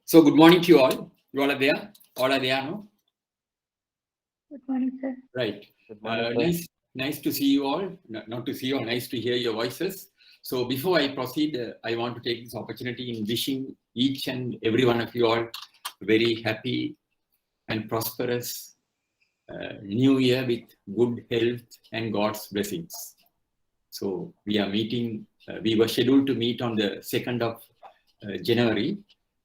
So good morning to you all. You all are there? All are there, no? Good morning, sir. Right. Good morning, sir. Nice to see you all. Not to see you all, nice to hear your voices. So before I proceed, I want to take this opportunity in wishing each and every one of you all very happy and prosperous new year with good health and God's blessings. So we are meeting, we were scheduled to meet on the 2nd of January.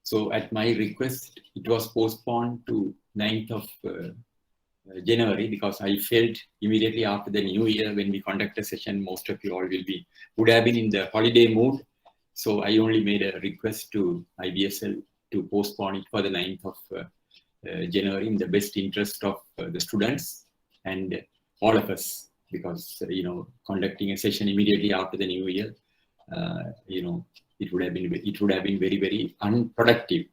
So at my request, it was postponed to 9th of January because I felt immediately after the new year when we conduct a session, most of you all would have been in the holiday mood. So I only made a request to IBSL to postpone it for the 9th of January in the best interest of the students and all of us, because conducting a session immediately after the new year, it would have been very, very unproductive.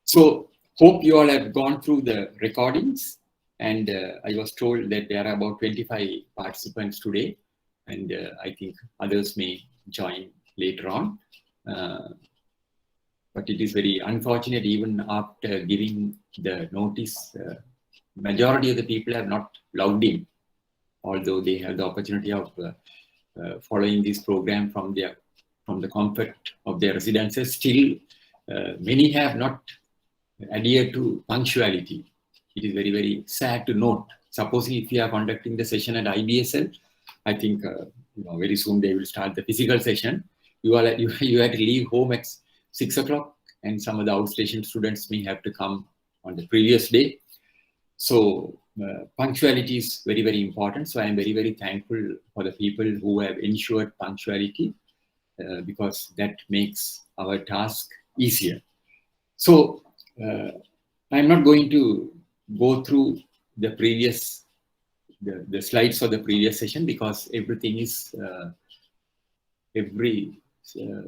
So hope you all have gone through the recordings, and I was told that there are about 25 participants today, and I think others may join later on. But it is very unfortunate, even after giving the notice, majority of the people have not logged in, although they have the opportunity of following this program from the comfort of their residences. Still, many have not adhered to punctuality. It is very, very sad to note. Supposing if you are conducting the session at IBSL, I think very soon they will start the physical session. You have to leave home at 6 o'clock, and some of the outstation students may have to come on the previous day. So punctuality is very, very important. So I am very, very thankful for the people who have ensured punctuality because that makes our task easier. So I'm not going to go through the previous the slides for the previous session because everything is every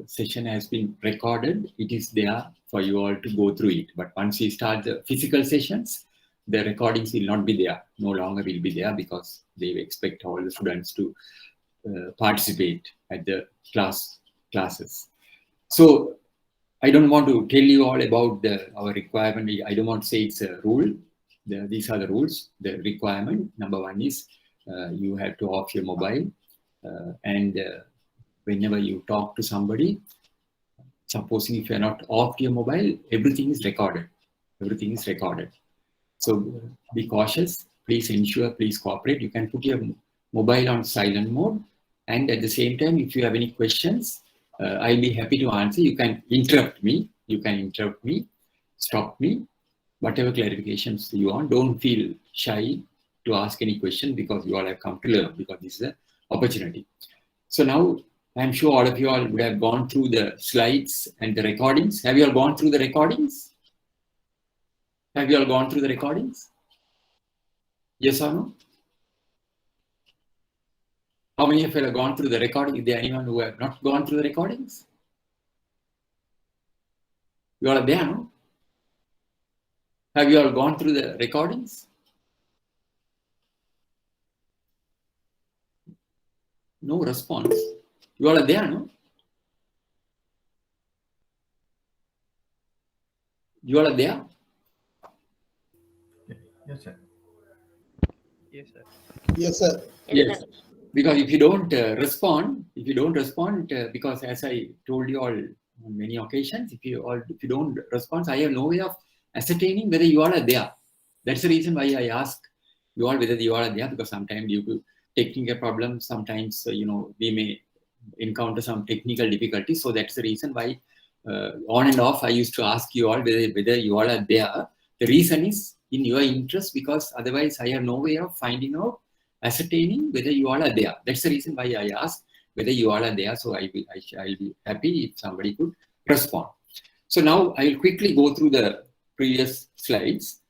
session has been recorded. It is there for you all to go through it. But once we start the physical sessions, the recordings will not be there. No longer will be there because they expect all the students to participate at the classes. So I don't want to tell you all about our requirement. I don't want to say it's a rule. These are the rules. The requirement number one is you have to off your mobile, and whenever you talk to somebody, supposing if you're not off your mobile, everything is recorded. Everything is recorded. So be cautious. Please ensure, please cooperate. You can put your mobile on silent mode. And at the same time, if you have any questions, I'll be happy to answer. You can interrupt me. Stop me. Whatever clarifications you want, don't feel shy to ask any question because you all have come to learn, because this is an opportunity. So now, I'm sure all of you all would have gone through the slides and the recordings. Have you all gone through the recordings? Have you all gone through the recordings? Yes or no? How many of you have gone through the recording? Is there anyone who have not gone through the recordings? You all are there, no? Have you all gone through the recordings? No response. You all are there, no? You all are there? Yes, sir. Yes, sir. Yes, sir. Yes. Because if you don't respond, because as I told you all on many occasions, if you don't respond, I have no way of ascertaining whether you all are there. That's the reason why I ask you all whether you all are there, because sometimes due to technical problems, sometimes we may encounter some technical difficulties. So that's the reason why on and off I used to ask you all whether you all are there. The reason is in your interest, because otherwise I have no way of finding out, ascertaining whether you all are there. That's the reason why I asked whether you all are there. So I'll be happy if somebody could respond. So now I will quickly go through the previous slides.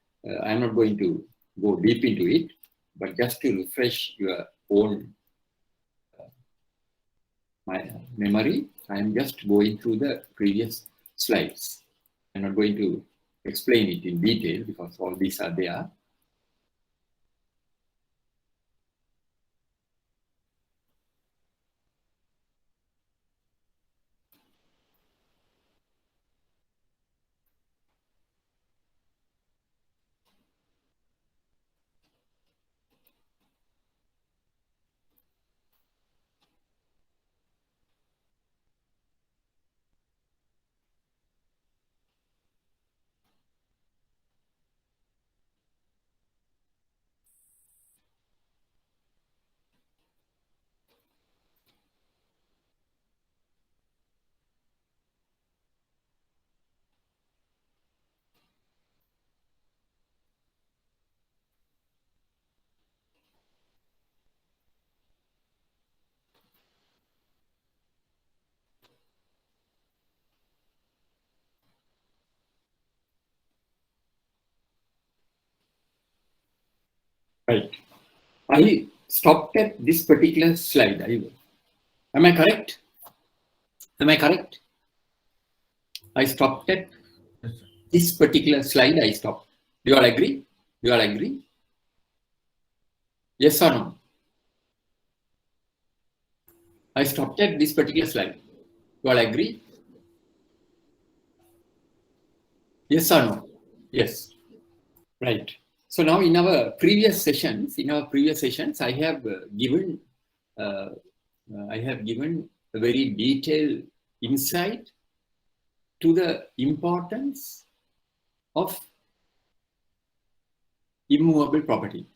I'm not going to go deep into it, but just to refresh your own my memory, I am just going through the previous slides. I'm not going to explain it in detail because all these are there. Right. I stopped at this particular slide. Am I correct? Am I correct? I stopped at this particular slide. I stopped. Do you all agree? Do you all agree? Yes or no? I stopped at this particular slide. You all agree? Yes or no? Yes. Right. So now in our previous sessions, I have given a very detailed insight to the importance of immovable property.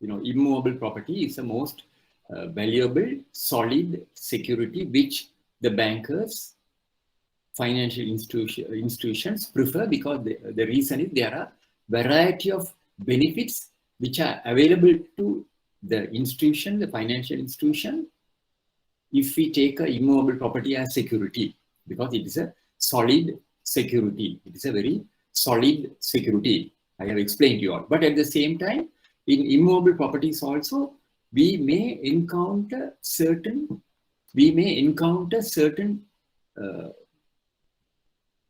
Immovable property is the most valuable, solid security which the bankers, financial institutions prefer, because the reason is there are variety of benefits which are available to the institution, the financial institution, if we take a immovable property as security, because it is a solid security. It is a very solid security. I have explained to you all. But at the same time, in immovable properties also, we may encounter certain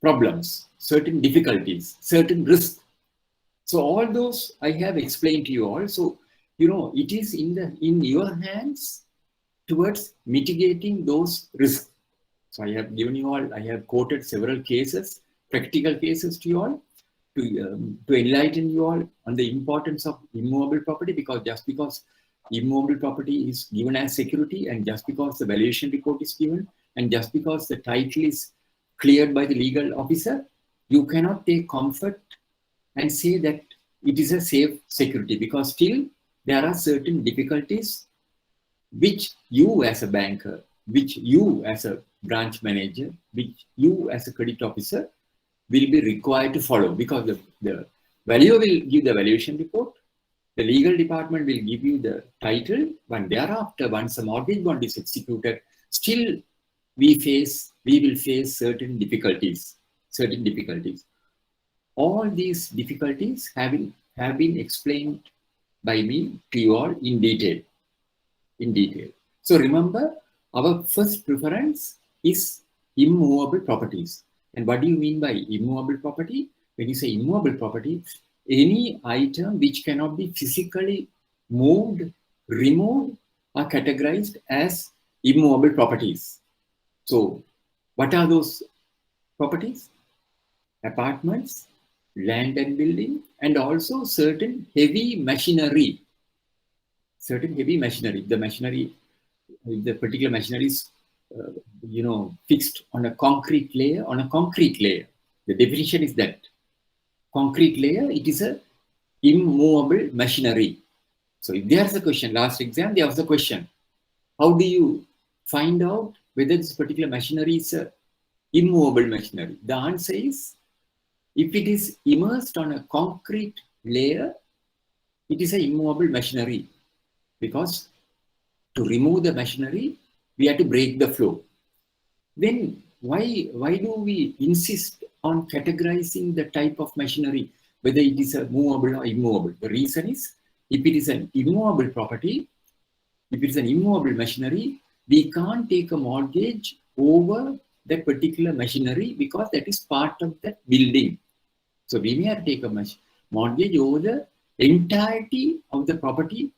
problems, certain difficulties, certain risks. So all those I have explained to you all. So it is in your hands towards mitigating those risks. So I have given you all, I have quoted several cases, practical cases to you all, to enlighten you all on the importance of immovable property, because just because immovable property is given as security, and just because the valuation report is given, and just because the title is cleared by the legal officer, you cannot take comfort and say that it is a safe security, because still there are certain difficulties which you as a banker, which you as a branch manager, which you as a credit officer will be required to follow, because the valuer will give the valuation report, the legal department will give you the title, but thereafter, once a mortgage bond is executed, still we will face certain difficulties. All these difficulties have been explained by me to you all in detail. So remember, our first preference is immovable properties. And what do you mean by immovable property? When you say immovable property, any item which cannot be physically moved, removed, are categorized as immovable properties. So what are those properties? Apartments, land and building, and also certain heavy machinery. If the particular machinery is fixed on a concrete layer, the definition is that concrete layer, it is a immovable machinery. So if there's a question, last exam there was a question, how do you find out whether this particular machinery is a immovable machinery? The answer is, if it is immersed on a concrete layer, it is an immovable machinery, because to remove the machinery, we have to break the flow. Then why do we insist on categorizing the type of machinery, whether it is a movable or immovable? The reason is, if it is an immovable property, if it is an immovable machinery, we can't take a mortgage over that particular machinery, because that is part of that building. So we may have to take a mortgage over the entirety of the property,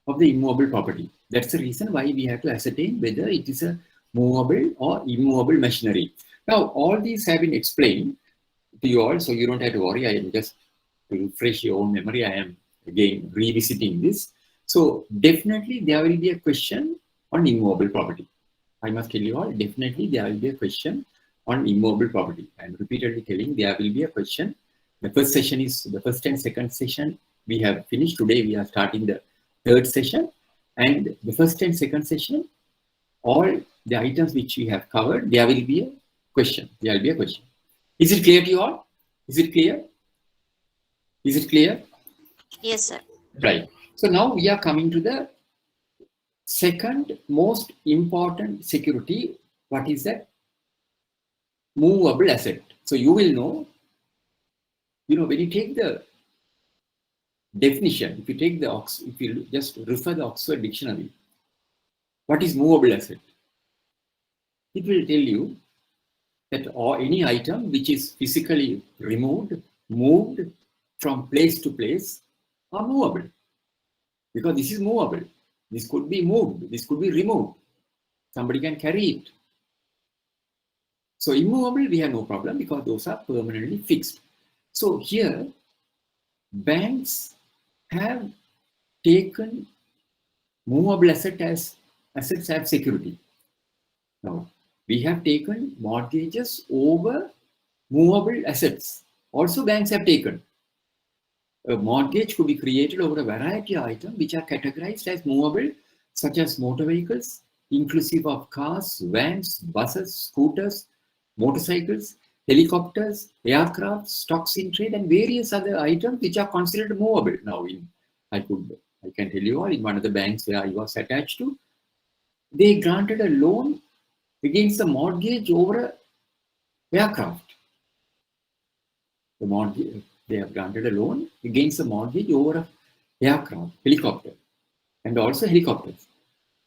of the immovable property. That's the reason why we have to ascertain whether it is a movable or immovable machinery. Now, all these have been explained to you all, so you don't have to worry. I am just to refresh your own memory. I am again revisiting this. So definitely there will be a question on immovable property. I must tell you all, definitely there will be a question on immovable property. I am repeatedly telling there will be a question. The first session is the first and second session we have finished. Today we are starting the third session, and the first and second session, all the items which we have covered, there will be a question. Is it clear to you all? Is it clear? Yes, sir. Right. So now we are coming to the second most important security. What is that? Movable asset. So you will know, when you take the definition, if you take if you just refer the Oxford Dictionary, what is movable asset? It will tell you that any item which is physically moved from place to place are movable. Because this is movable. This could be moved. This could be removed. Somebody can carry it. So immovable, we have no problem because those are permanently fixed. So here, banks have taken movable assets as security. Now, we have taken mortgages over movable assets. Also, banks have taken. A mortgage could be created over a variety of items which are categorized as movable, such as motor vehicles, inclusive of cars, vans, buses, scooters, motorcycles, helicopters, aircraft, stocks in trade, and various other items which are considered movable. Now, I can tell you all, in one of the banks where I was attached to, they granted a loan against a mortgage over an aircraft. They have granted a loan against a mortgage over an aircraft, helicopter, and also helicopters.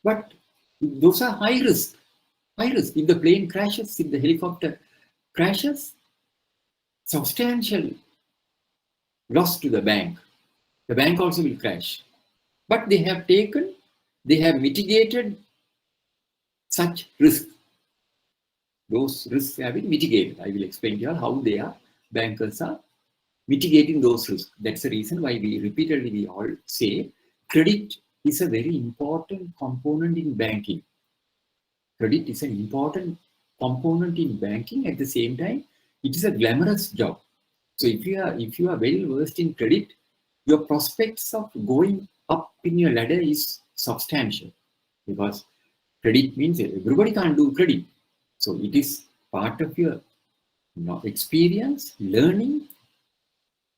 But those are high risk. High risk. If the plane crashes, if the helicopter crashes, substantial loss to the bank. The bank also will crash. But they have mitigated such risk. Those risks have been mitigated. I will explain to you how bankers are mitigating those risks. That's the reason why we all say credit is a very important component in banking. Credit is an important component in banking. At the same time, it is a glamorous job. So if you are well versed in credit, your prospects of going up in your ladder is substantial, because credit means everybody can't do credit. So it is part of your experience, learning.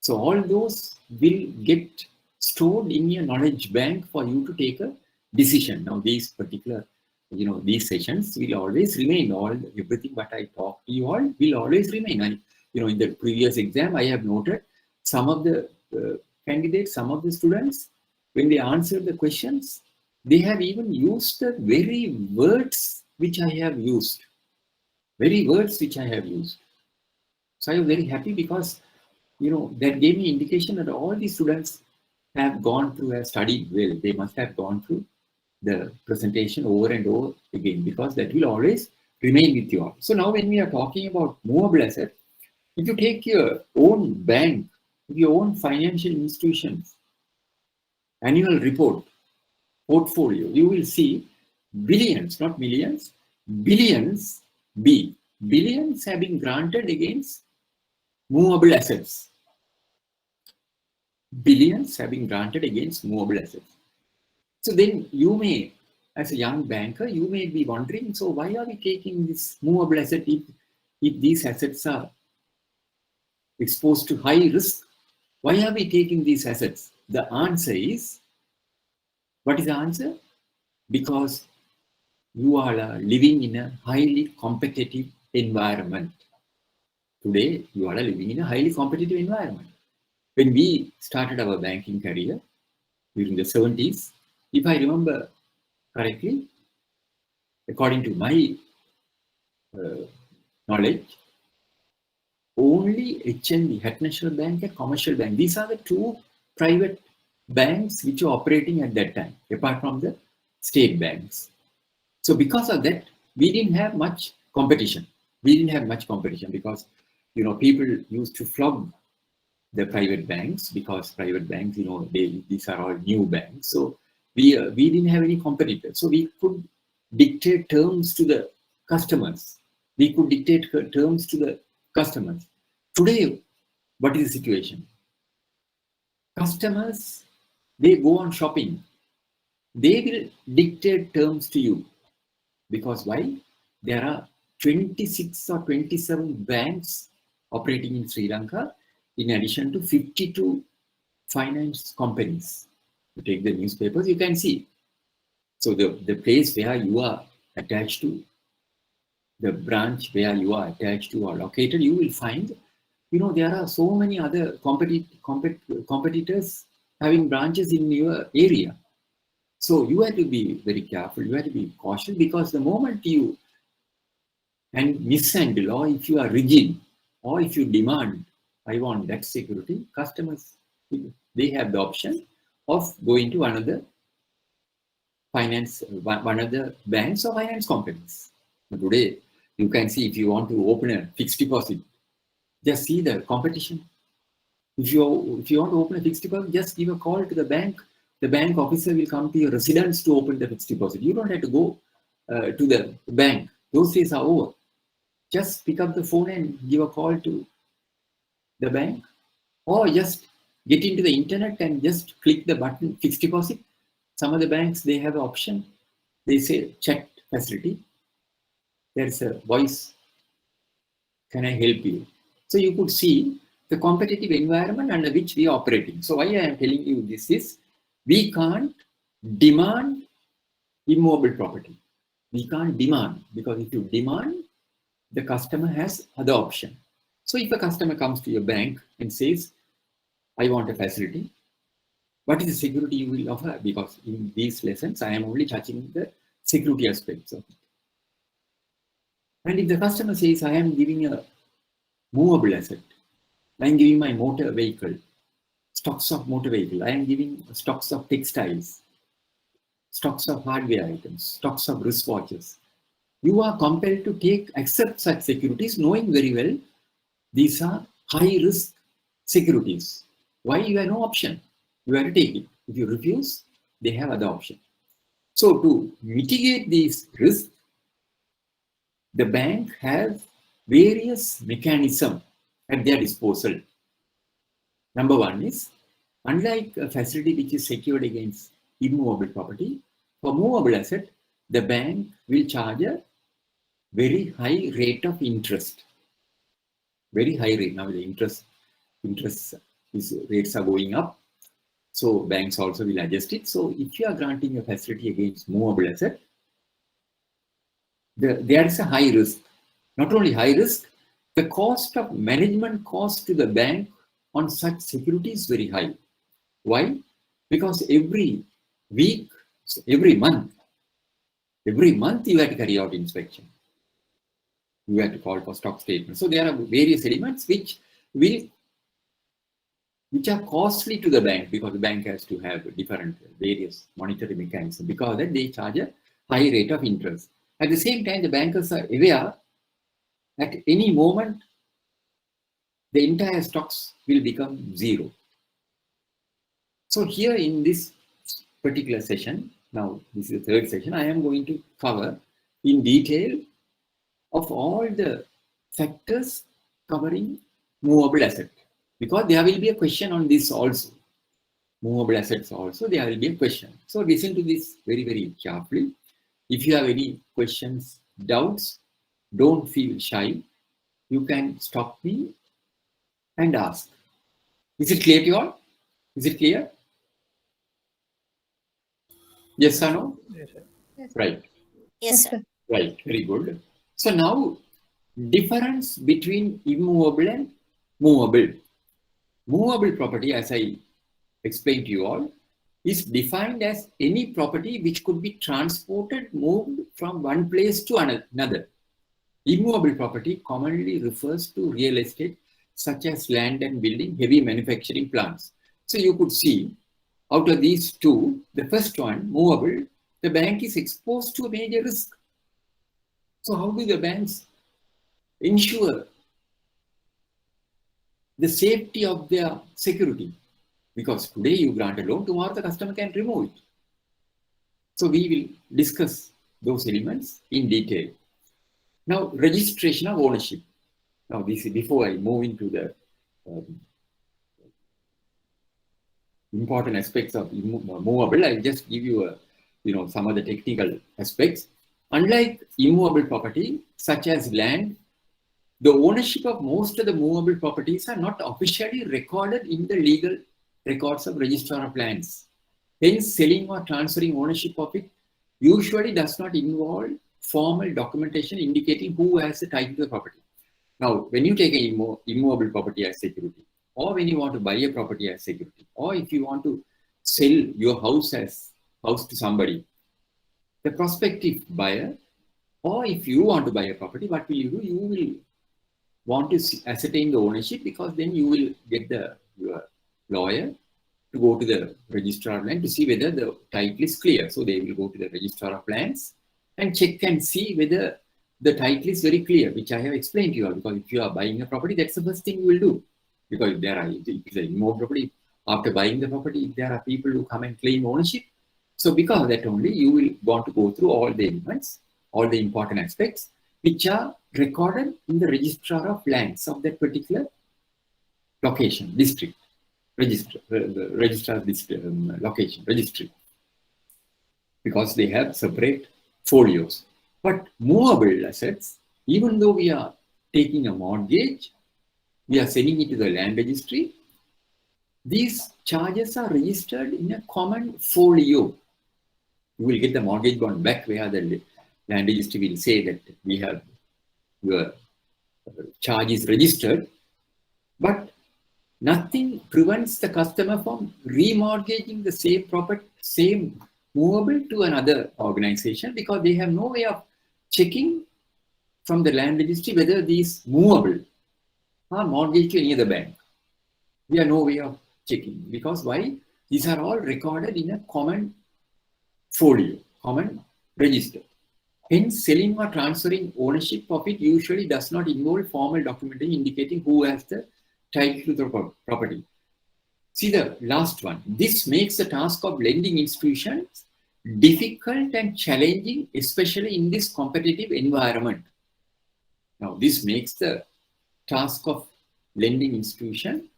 So all those will get stored in your knowledge bank for you to take a decision. Now these particular, these sessions will always remain. Everything what I talk to you all will always remain. And in the previous exam, I have noted some of the candidates, some of the students, when they answered the questions, they have even used the very words which I have used. So I am very happy because, that gave me indication that all the students have studied well. They must have gone through the presentation over and over again, because that will always remain with you all. So now when we are talking about movable asset, if you take your own bank, your own financial institutions, annual report, portfolio, you will see billions, not millions, billions, billions have been granted against movable assets. Billions have been granted against movable assets. So then you may, as a young banker, you may be wondering, so why are we taking this movable asset if these assets are exposed to high risk? Why are we taking these assets? The answer is, what is the answer? Because you are living in a highly competitive environment. Today, you are living in a highly competitive environment. When we started our banking career during the 70s, if I remember correctly, according to my knowledge, only HNB, Head National Bank, and Commercial Bank, these are the two private banks which were operating at that time, apart from the state banks. So because of that, we didn't have much competition. Because, people used to flog the private banks, because private banks, these are all new banks. So we didn't have any competitors. So we could dictate terms to the customers. Today, what is the situation? Customers, they go on shopping. They will dictate terms to you. Because why? There are 26 or 27 banks operating in Sri Lanka, in addition to 52 finance companies. You take the newspapers, you can see. So the place where you are attached to, the branch where you are attached to or located, you will find, there are so many other competitors having branches in your area. So you have to be very careful, you have to be cautious, because the moment you mishandle, or if you are rigid, or if you demand, I want that security, customers, they have the option of going to another finance, one of the banks or finance companies. Today, you can see if you want to open a fixed deposit, just see the competition. If you want to open a fixed deposit, just give a call to the bank. The bank officer will come to your residence to open the fixed deposit. You don't have to go to the bank. Those days are over. Just pick up the phone and give a call to the bank, or just get into the internet and just click the button fixed deposit. Some of the banks, they have an option. They say chat facility. There's a voice. Can I help you? So you could see the competitive environment under which we are operating. So why I am telling you this is, we can't demand immovable property. We can't demand, because if you demand, the customer has other option. So if a customer comes to your bank and says, I want a facility, what is the security you will offer? Because in these lessons, I am only touching the security aspects of it. And if the customer says, I am giving a movable asset, I am giving my motor vehicle, stocks of motor vehicle, I am giving stocks of textiles, stocks of hardware items, stocks of wristwatches, you are compelled to accept such securities, knowing very well these are high risk securities. Why? You have no option. You have to take it. If you refuse, they have other option. So to mitigate these risks, the bank has various mechanisms at their disposal. Number one is, unlike a facility which is secured against immovable property, for movable asset, the bank will charge a very high rate of interest. Very high rate. Now the interest rates are going up. So banks also will adjust it. So if you are granting a facility against movable asset, there is a high risk. Not only high risk, the cost of management cost to the bank on such security is very high. Why? Because every week, every month you have to carry out inspection. You have to call for stock statement. So there are various elements which are costly to the bank, because the bank has to have different various monetary mechanisms, because then they charge a high rate of interest. At the same time, the bankers are aware at any moment the entire stocks will become zero. So here in this particular session, now this is the third session, I am going to cover in detail of all the factors covering movable asset, because there will be a question on this also. Movable assets also, there will be a question. So listen to this very, very carefully. If you have any questions, doubts, don't feel shy. You can stop me and ask. Is it clear to you all? Is it clear? Yes or no? Yes, sir. Right. Yes, sir. Right. Very good. So now, difference between immovable and movable. Movable property, as I explained to you all, is defined as any property which could be transported, moved from one place to another. Immovable property commonly refers to real estate, such as land and building, heavy manufacturing plants. So you could see, out of these two, the first one, movable, the bank is exposed to a major risk. So how do the banks ensure the safety of their security? Because today you grant a loan, tomorrow the customer can remove it. So we will discuss those elements in detail. Now, registration of ownership. Now, this is before I move into the important aspects of movable. I'll just give you some of the technical aspects. Unlike immovable property, such as land, the ownership of most of the movable properties are not officially recorded in the legal records of Register of Lands. Hence, selling or transferring ownership of it usually does not involve formal documentation indicating who has the title to the property. Now, when you take an immovable property as security, or when you want to buy a property as security, or if you want to sell your house as house to somebody, the prospective buyer, or if you want to buy a property, what will you do? You will want to ascertain the ownership, because then you will get your lawyer to go to the registrar of land to see whether the title is clear. So they will go to the registrar of lands and check and see whether the title is very clear, which I have explained to you all. Because if you are buying a property, that's the first thing you will do. Because if there are, if it's a immovable property, after buying the property, if there are people who come and claim ownership, so because of that only, you will want to go through all the elements, all the important aspects, which are recorded in the registrar of lands of that particular location, district, registrar district, location, registry, because they have separate folios. But movable assets, even though we are taking a mortgage, we are sending it to the land registry, these charges are registered in a common folio. You will get the mortgage bond back, where the land registry will say that we have your charge is registered, but nothing prevents the customer from remortgaging the same property, same movable to another organization, because they have no way of checking from the land registry whether these movable are mortgaged to any other bank. We have no way of checking, because why? These are all recorded in a common folio, common register. Hence, selling or transferring ownership of it usually does not involve formal documentation indicating who has the title to the property. See the last one. This makes the task of lending institutions difficult and challenging, especially in this competitive environment. Now, this makes the task of lending institution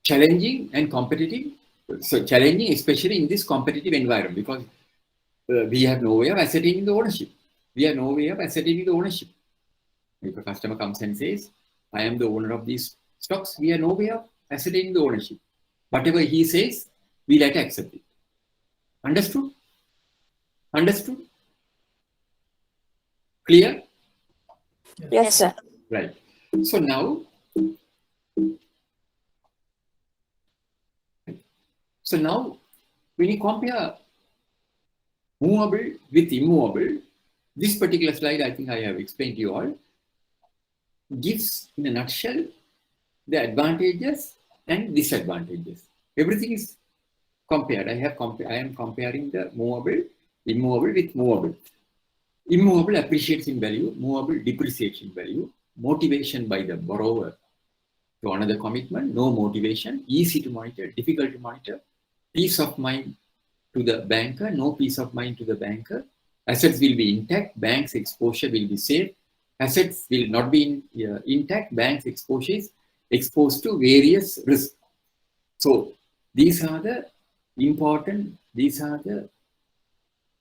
challenging and competitive. So challenging, especially in this competitive environment, because we have no way of ascertaining the ownership. We have no way of ascertaining the ownership. If a customer comes and says, I am the owner of these stocks, we have no way of ascertaining the ownership. Whatever he says, we'll have to accept it. Understood? Understood? Clear? Yes, sir. Right. So now, when you compare movable with immovable, this particular slide, I think I have explained to you all, gives in a nutshell the advantages and disadvantages. Everything is compared. I am comparing the movable, immovable with movable. Immovable appreciates in value, movable depreciates in value. Motivation by the borrower to another commitment, no motivation, easy to monitor, difficult to monitor, peace of mind to the banker, no peace of mind to the banker. Assets will be intact, bank's exposure will be safe. Assets will not be intact, bank's exposure is exposed to various risks. So these are the important,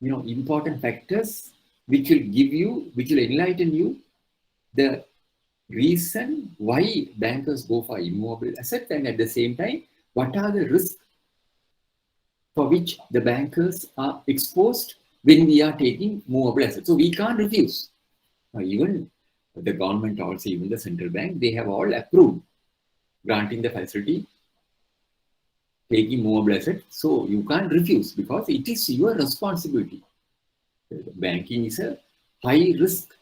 important factors which will give you, which will enlighten you the reason why bankers go for immovable assets, and at the same time, what are the risks for which the bankers are exposed when we are taking movable assets. So we can't refuse. Even the government also, even the central bank, they have all approved granting the facility, taking movable assets. So you can't refuse, because it is your responsibility. Banking is a high risk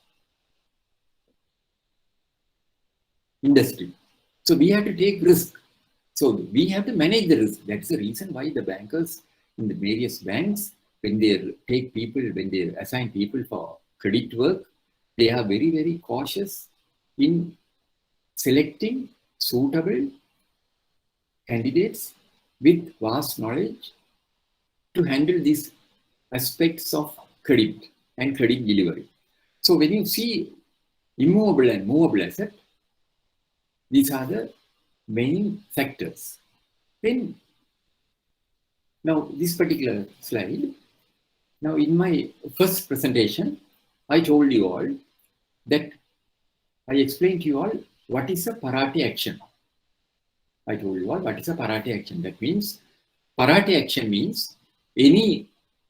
industry. So we have to take risk. So we have to manage the risk. That's the reason why the bankers in the various banks, when they take people, when they assign people for credit work, they are very, very cautious in selecting suitable candidates with vast knowledge to handle these aspects of credit and credit delivery. So when you see immovable and movable asset, these are the main factors. Then, now this particular slide, now in my first presentation, I told you all that I explained to you all what is a parate action. I told you all what is a parate action. That means, parate action means any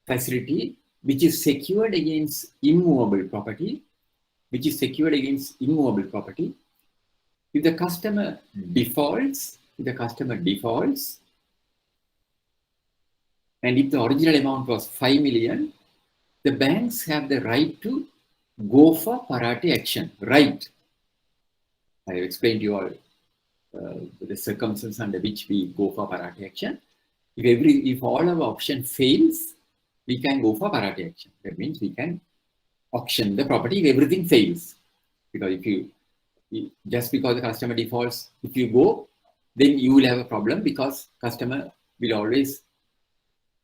facility which is secured against immovable property which is secured against immovable property. If the customer defaults, and if the original amount was 5 million, the banks have the right to go for parate action. Right. I have explained to you all the circumstances under which we go for parate action. If all our option fails, we can go for parate action. That means we can auction the property if everything fails. Because just because the customer defaults, if you go, then you will have a problem because customer will always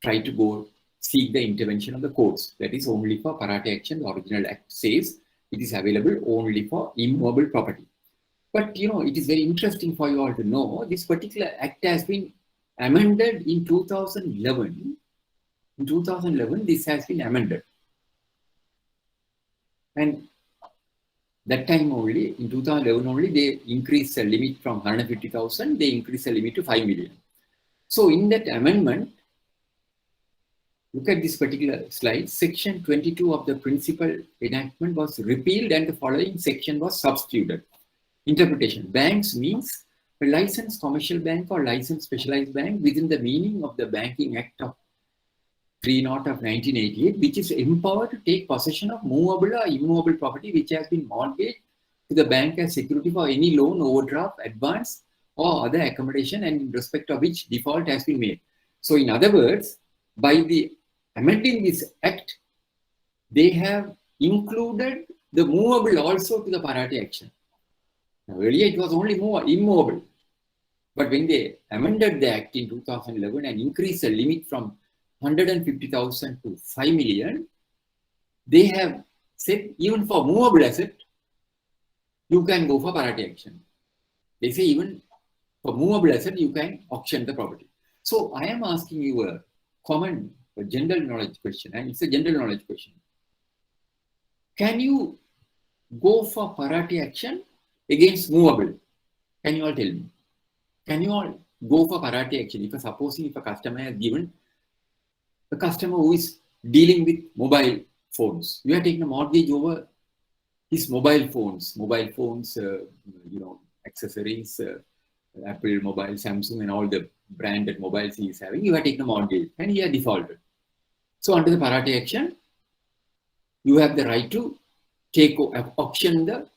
try to go seek the intervention of the courts. That is only for parate action. The original act says it is available only for immovable property. But it is very interesting for you all to know this particular act has been amended in 2011. In 2011, this has been amended. And that time only, in 2011 only, they increased the limit from 150,000, they increased the limit to 5 million. So in that amendment, look at this particular slide, section 22 of the principal enactment was repealed and the following section was substituted. Interpretation. Banks means a licensed commercial bank or licensed specialized bank within the meaning of the Banking Act of 30 of 1988, which is empowered to take possession of movable or immovable property which has been mortgaged to the bank as security for any loan, overdraft, advance, or other accommodation, and in respect of which default has been made. So, in other words, by the amending this act, they have included the movable also to the parate action. Now, earlier it was only immovable, but when they amended the act in 2011 and increased the limit from 150,000 to 5 million, they have said even for movable asset, you can go for parate action. They say even for movable asset, you can auction the property. So I am asking you a common general knowledge question, and it's a general knowledge question. Can you go for parate action against movable? Can you all tell me? Can you all go for parate action? If supposing if a customer has given a customer who is dealing with mobile phones, you are taking a mortgage over his mobile phones, accessories, Apple, mobile, Samsung, and all the branded mobiles he is having. You are taking a mortgage and he has defaulted. So under the parate action, you have the right to take auction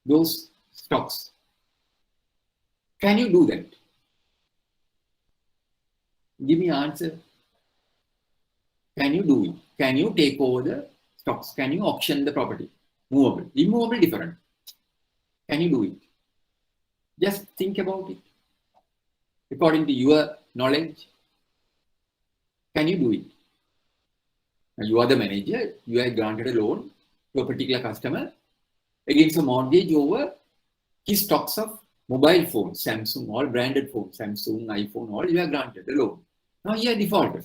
those stocks. Can you do that? Give me an answer. Can you do it? Can you take over the stocks? Can you auction the property? Movable. Immovable, different. Can you do it? Just think about it. According to your knowledge, can you do it? Now, you are the manager. You have granted a loan to a particular customer against a mortgage over his stocks of mobile phones, Samsung, all branded phones, Samsung, iPhone, all you have granted a loan. Now he has defaulted.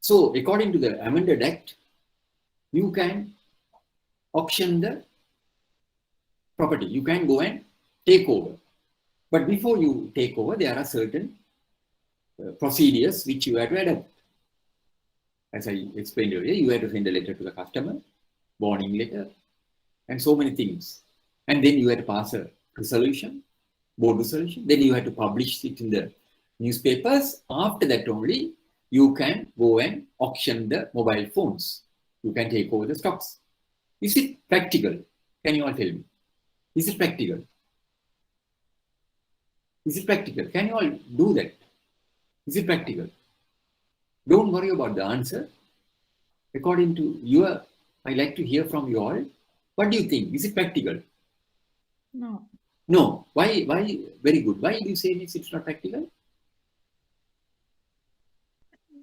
So, according to the amended act, you can auction the property. You can go and take over. But before you take over, there are certain procedures which you have to adopt. As I explained earlier, you have to send a letter to the customer, warning letter, and so many things. And then you have to pass a resolution, board resolution. Then you have to publish it in the newspapers. After that only, you can go and auction the mobile phones. You can take over the stocks. Is it practical? Can you all tell me? Is it practical? Is it practical? Can you all do that? Is it practical? Don't worry about the answer. According to your, I like to hear from you all. What do you think? Is it practical? No. No. Why? Very good. Why do you say this? It's not practical?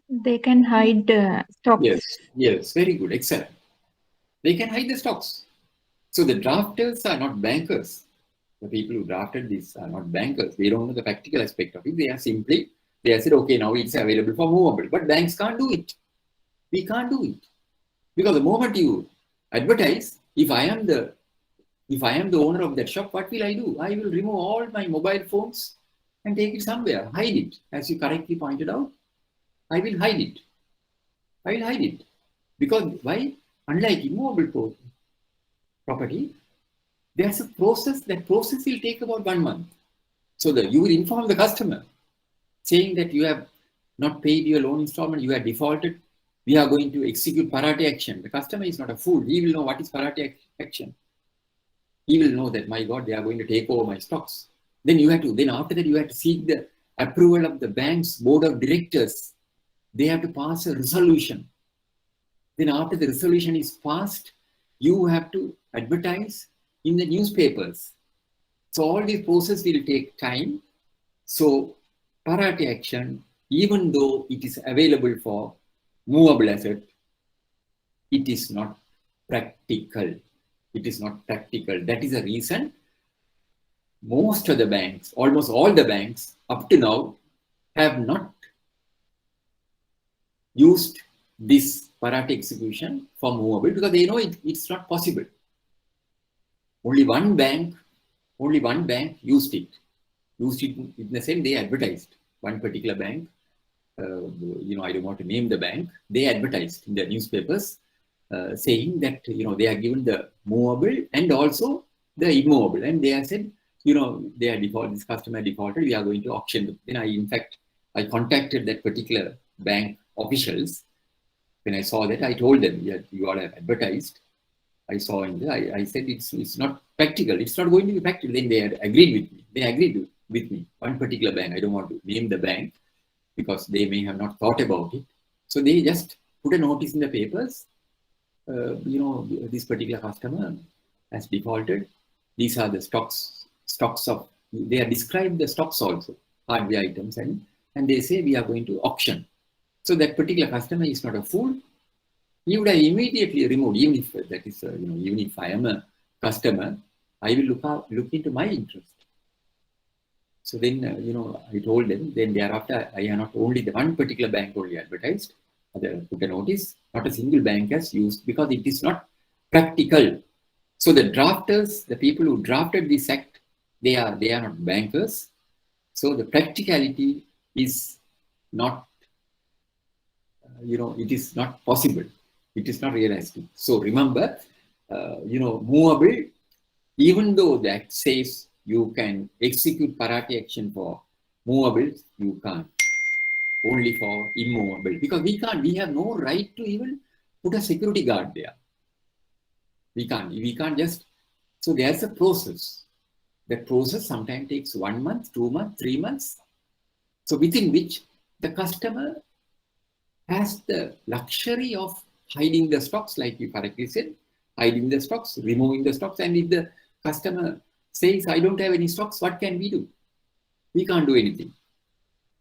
They can hide stocks. Yes, very good, excellent. They can hide the stocks. So the drafters are not bankers. The people who drafted this are not bankers. They don't know the practical aspect of it. They have said, okay, now it's available for movable. But banks can't do it. We can't do it. Because the moment you advertise, if I am the owner of that shop, what will I do? I will remove all my mobile phones and take it somewhere, hide it. As you correctly pointed out, I will hide it. Because why? Unlike immovable property, there's a process. That process will take about 1 month. So that you will inform the customer saying that you have not paid your loan installment, you have defaulted, we are going to execute parate action. The customer is not a fool. He will know what is parate action. He will know that, my God, they are going to take over my stocks. Then after that, you have to seek the approval of the bank's board of directors. They have to pass a resolution. Then after the resolution is passed, you have to advertise in the newspapers. So all this process will take time. So parate action, even though it is available for movable asset, it is not practical. It is not practical. That is the reason most of the banks, almost all the banks up to now, have not used this parate execution for movable because they know it's not possible. Only one bank used it. Used it in the same, they advertised. One particular bank, I don't want to name the bank, they advertised in the newspapers saying that, they are given the movable and also the immovable. And they have said, they are defaulted, this customer defaulted, we are going to auction them. Then I contacted that particular bank officials. When I saw that, I told them, yeah, you all have advertised. I saw in there, I said, it's not practical. It's not going to be practical. Then they had agreed with me. They agreed with me. One particular bank, I don't want to name the bank because they may have not thought about it. So they just put a notice in the papers, this particular customer has defaulted. These are the stocks of, they have described the stocks also, hardware items, and they say we are going to auction. So that particular customer is not a fool. He would have immediately removed, even if that is, even if I am a customer, I will look into my interest. So then, I told them, then thereafter, I have not only the one particular bank only advertised, put a notice, not a single bank has used because it is not practical. So the drafters, the people who drafted this act, they are not bankers. So the practicality is not, it is not possible. It is not realistic. So remember, movable, even though the act says you can execute parate action for movable, you can't. Only for immovable. Because we have no right to even put a security guard there. We can't just, so there's a process. That process sometimes takes 1 month, 2 months, 3 months. So within which the customer has the luxury of hiding the stocks, like you correctly said, hiding the stocks, removing the stocks. And if the customer says, I don't have any stocks, what can we do? We can't do anything.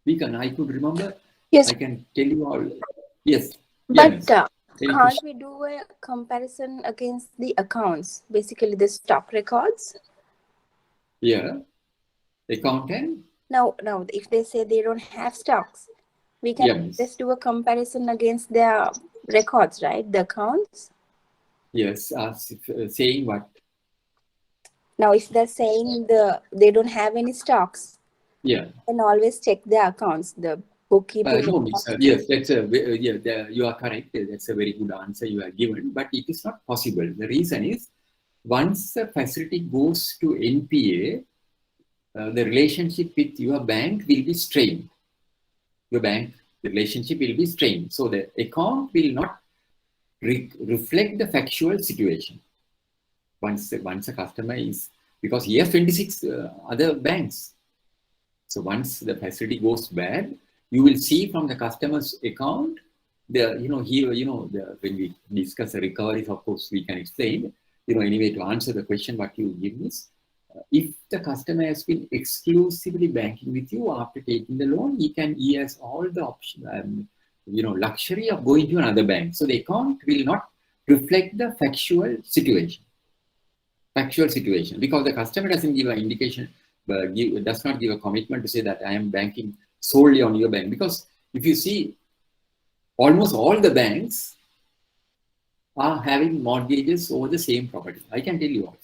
I could remember, Yes. I can tell you all. Yes. But Any can't question? we do a comparison against the accounts, basically the stock records? Yeah. Accountant? No, if they say they don't have stocks, we can just do a comparison against their records, right? The accounts. Yes. Saying what? Now, if they're saying they don't have any stocks, Yeah. then always check their accounts, the bookkeeping. No, yes, that's you are correct. That's a very good answer you have given, but it is not possible. The reason is, once a facility goes to NPA, the relationship with your bank will be strained. The relationship will be strained. So the account will not reflect the factual situation. Once a customer is, because he has 26 other banks. So once the facility goes bad, you will see from the customer's account, when we discuss the recoveries, of course, we can explain, anyway, to answer the question, what you give is, if the customer has been exclusively banking with you after taking the loan, he has all the option, luxury of going to another bank. So the account will not reflect the factual situation, because the customer doesn't give an indication, does not give a commitment to say that I am banking solely on your bank. Because if you see, almost all the banks are having mortgages over the same property. I can tell you all.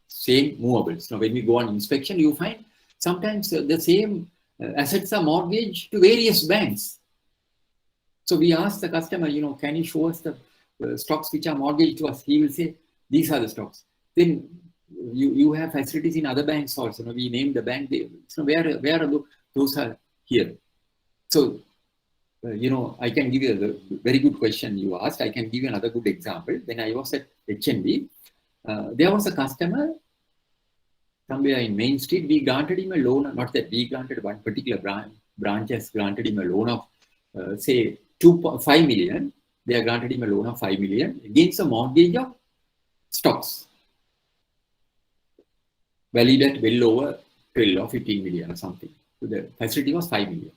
Same movables. Now, when we go on inspection, you find sometimes the same assets are mortgaged to various banks. So we ask the customer, can you show us the stocks which are mortgaged to us? He will say, These are the stocks. Then you have facilities in other banks also. We name the bank. Where are those are here? So I can give you a very good question you asked. I can give you another good example. When I was at HNB, there was a customer somewhere in Main Street. We granted him a loan. Not that we granted, one particular branch has granted him a loan of say 5 million. They have granted him a loan of 5 million against a mortgage of stocks valued at well over 12 or 15 million or something. So the facility was 5 million.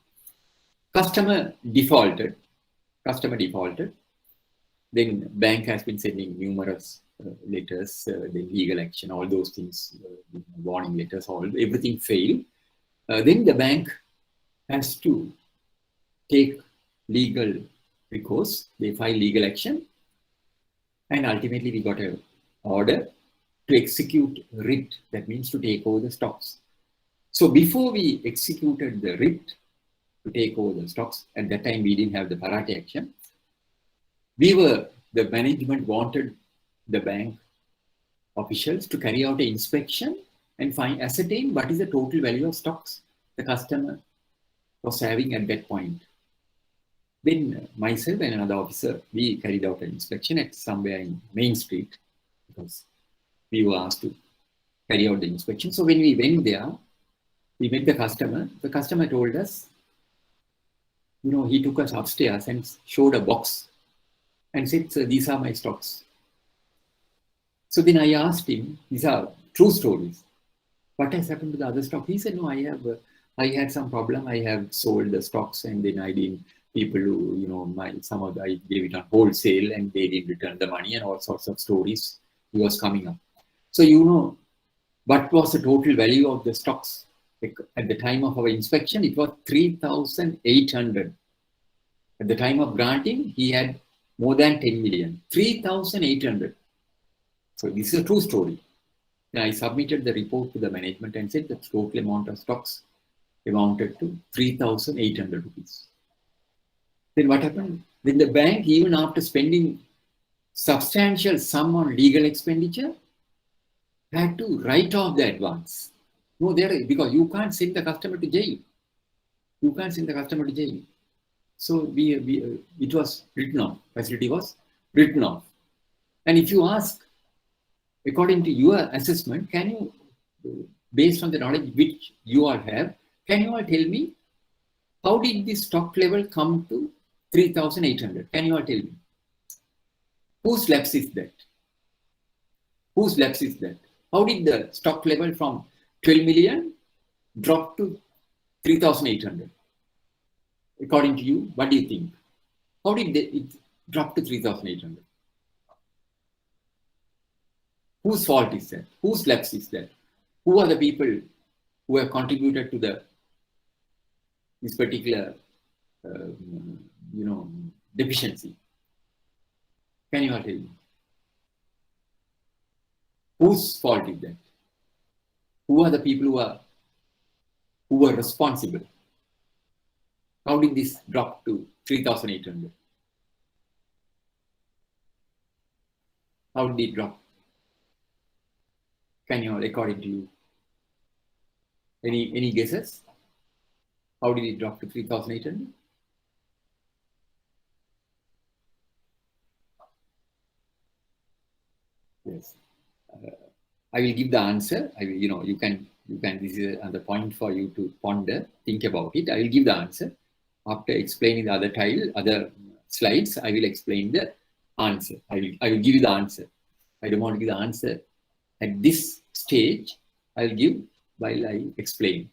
Customer defaulted. Then bank has been sending numerous letters, the legal action, all those things, warning letters, everything failed. Then the bank has to take legal recourse. They file legal action, and ultimately we got an order to execute writ. That means to take over the stocks. So before we executed the writ to take over the stocks, at that time we didn't have the parate action. The management wanted the bank officials to carry out an inspection and ascertain what is the total value of stocks the customer was having at that point. Then myself and another officer, we carried out an inspection at somewhere in Main Street because we were asked to carry out the inspection. So when we went there, we met the customer. The customer told us, he took us upstairs and showed a box and said, "Sir, these are my stocks." So then I asked him, these are true stories, what has happened to the other stock? He said, "No, I had some problem. I have sold the stocks, and then I didn't, people who, I gave it on wholesale and they didn't return the money," and all sorts of stories he was coming up. So, what was the total value of the stocks? At the time of our inspection, it was 3,800. At the time of granting, he had more than 10 million, 3,800. So this is a true story. Then I submitted the report to the management and said the total amount of stocks amounted to 3,800 rupees. Then what happened? Then the bank, even after spending substantial sum on legal expenditure, had to write off the advance. No, because you can't send the customer to jail. So it was written off. Facility was written off. And if you ask, according to your assessment, can you, based on the knowledge which you all have, can you all tell me how did the stock level come to 3,800? Can you all tell me? Whose lapse is that? How did the stock level from 12 million drop to 3,800? According to you, what do you think? How did it drop to 3,800? Whose fault is that? Whose lapse is that? Who are the people who have contributed to this particular, deficiency? Can you all tell me? Whose fault is that? Who are the people who were responsible? How did this drop to 3,800? How did it drop? Can you all, according to you? Any guesses? How did it drop to 3,800? Yes. I will give the answer. You can, this is another point for you to ponder, think about it. I will give the answer. After explaining the other slides, I will explain the answer. I will give you the answer. I don't want to give the answer at this stage. I'll give while I explain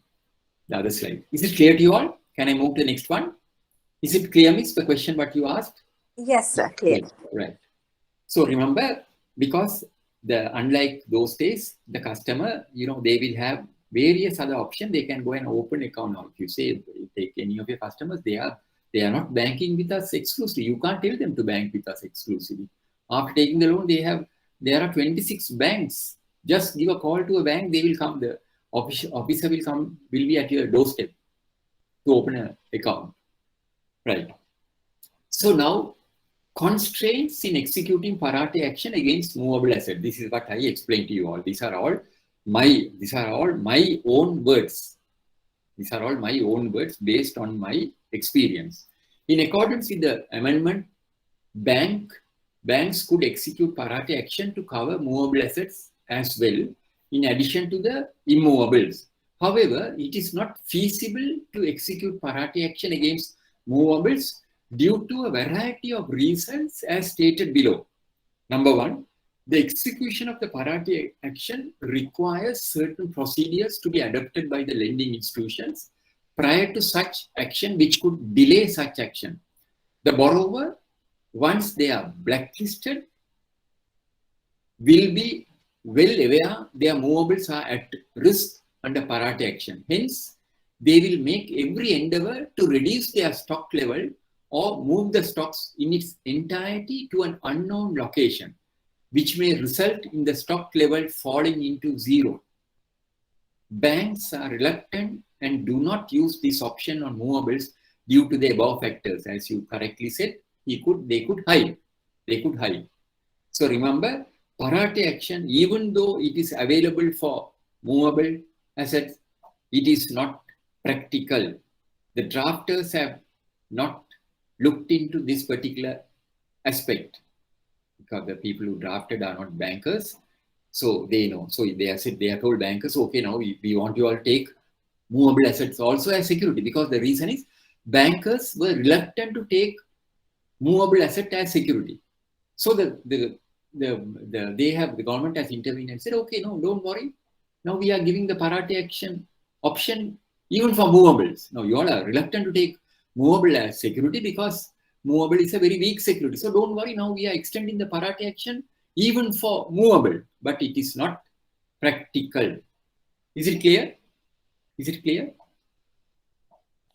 the other slide. Is it clear to you all? Can I move to the next one? Is it clear, Miss, the question what you asked? Yes, sir, clear. Right. So remember, because unlike those days, the customer, they will have various other options. They can go and open account now. If you say, take any of your customers, they are not banking with us exclusively. You can't tell them to bank with us exclusively. After taking the loan, there are 26 banks. Just give a call to a bank, they will come. The officer will be at your doorstep to open an account. Right. So now, constraints in executing parate action against movable asset. This is what I explained to you all. These are all my own words. These are all my own words based on my experience. In accordance with the amendment, banks could execute parate action to cover movable assets as well, in addition to the immovables. However, it is not feasible to execute parate action against movables due to a variety of reasons as stated below. Number one, the execution of the parate action requires certain procedures to be adopted by the lending institutions prior to such action, which could delay such action. The borrower, once they are blacklisted, will be well aware their movables are at risk under parate action. Hence, they will make every endeavor to reduce their stock level or move the stocks in its entirety to an unknown location, which may result in the stock level falling into zero. Banks are reluctant and do not use this option on movables due to the above factors. As you correctly said, they could hide. So remember, parate action, even though it is available for movable assets, it is not practical. The drafters have not looked into this particular aspect, because the people who drafted are not bankers, so they know. So they are told bankers, okay, now we want you all to take movable assets also as security, because the reason is bankers were reluctant to take movable asset as security. So the government has intervened and said, okay, no, don't worry. Now we are giving the parate action option even for movables. Now you all are reluctant to take movable as security because movable is a very weak security. So don't worry, now we are extending the parate action even for movable, but it is not practical. Is it clear? Is it clear?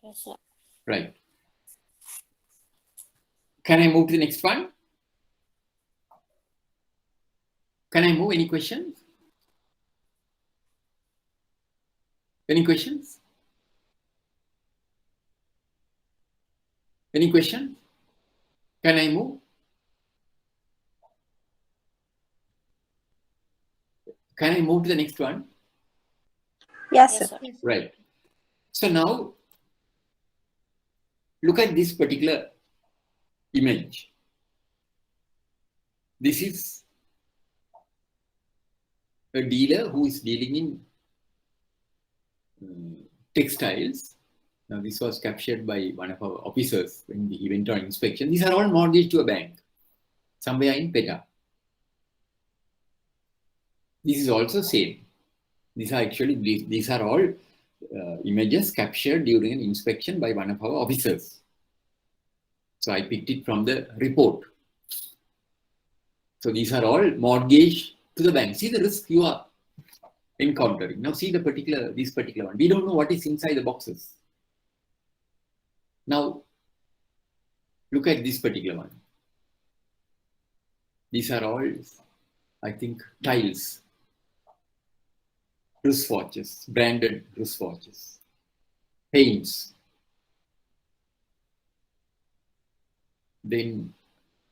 Yes, sir. Right. Can I move to the next one? Can I move? Any questions? Any questions? Any questions? Can I move? Can I move to the next one? Yes, sir. Yes. Right. So now, look at this particular image. This is a dealer who is dealing in textiles. Now, this was captured by one of our officers when he went on inspection. These are all mortgaged to a bank somewhere in Peta. This is also same. These are all images captured during an inspection by one of our officers. So I picked it from the report. So these are all mortgaged to the bank. See the risk you are encountering. Now see this particular one. We don't know what is inside the boxes. Now look at this particular one. These are all, I think, tiles. Wristwatches, branded wristwatches, paints, then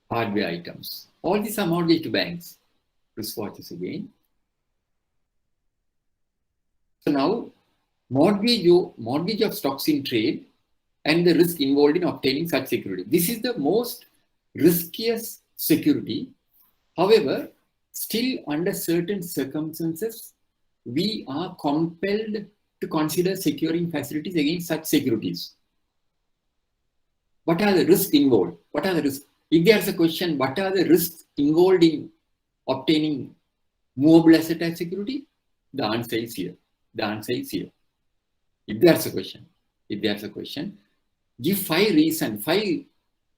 hardware items. All these are mortgaged to banks. Wristwatches again. So now, mortgage of stocks in trade and the risk involved in obtaining such security. This is the most riskiest security. However, still under certain circumstances, we are compelled to consider securing facilities against such securities. What are the risks involved? What are the risks? If there's a question, what are the risks involved in obtaining movable asset as security? The answer is here. The answer is here. If there's a question, give 5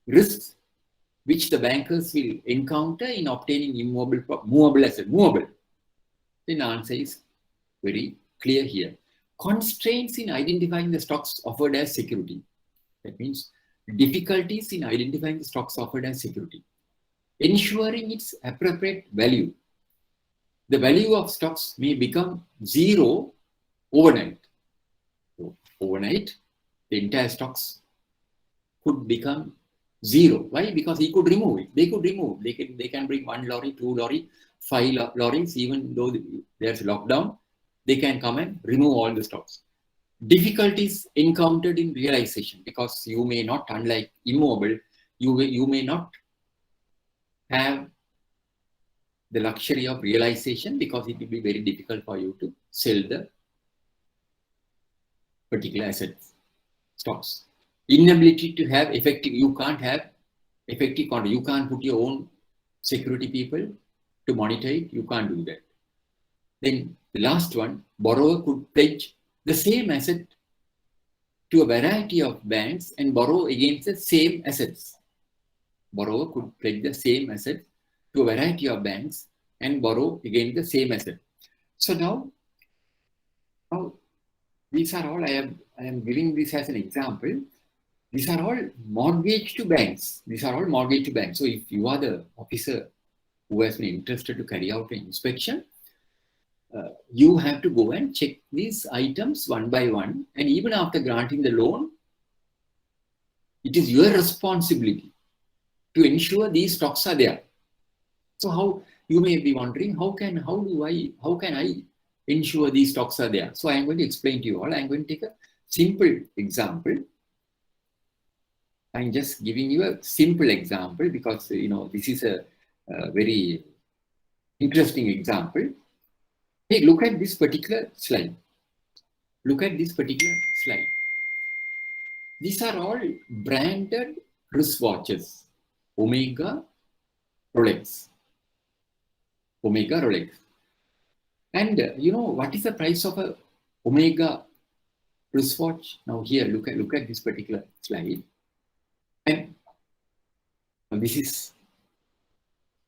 risks which the bankers will encounter in obtaining movable asset. Then the answer is very clear here. Constraints in identifying the stocks offered as security. That means difficulties in identifying the stocks offered as security. Ensuring its appropriate value. The value of stocks may become zero overnight. So overnight, the entire stocks could become Zero. Why? Because he could remove it. They could remove. They can bring 1 lorry, 2 lorry, 5 lorries, even though there's lockdown, they can come and remove all the stocks. Difficulties encountered in realization, because you may not, unlike immovable, you may not have the luxury of realization, because it will be very difficult for you to sell the particular assets, stocks. Inability to have effective, you can't have effective control. You can't put your own security people to monitor it. You can't do that. Then the last one, borrower could pledge the same asset to a variety of banks and borrow against the same assets. Borrower could pledge the same asset to a variety of banks and borrow against the same asset. So now these are all, I am giving this as an example. These are all mortgage to banks. These are all mortgage to banks. So if you are the officer who has been interested to carry out an inspection, you have to go and check these items one by one. And even after granting the loan, it is your responsibility to ensure these stocks are there. So how, you may be wondering, how can I ensure these stocks are there? So I am going to explain to you all. I am going to take a simple example. I'm just giving you a simple example because, this is a very interesting example. Hey, look at this particular slide. Look at this particular slide. These are all branded wristwatches. Omega, Rolex. Omega, Rolex. And what is the price of a Omega wristwatch? Now here, look at this particular slide. And this is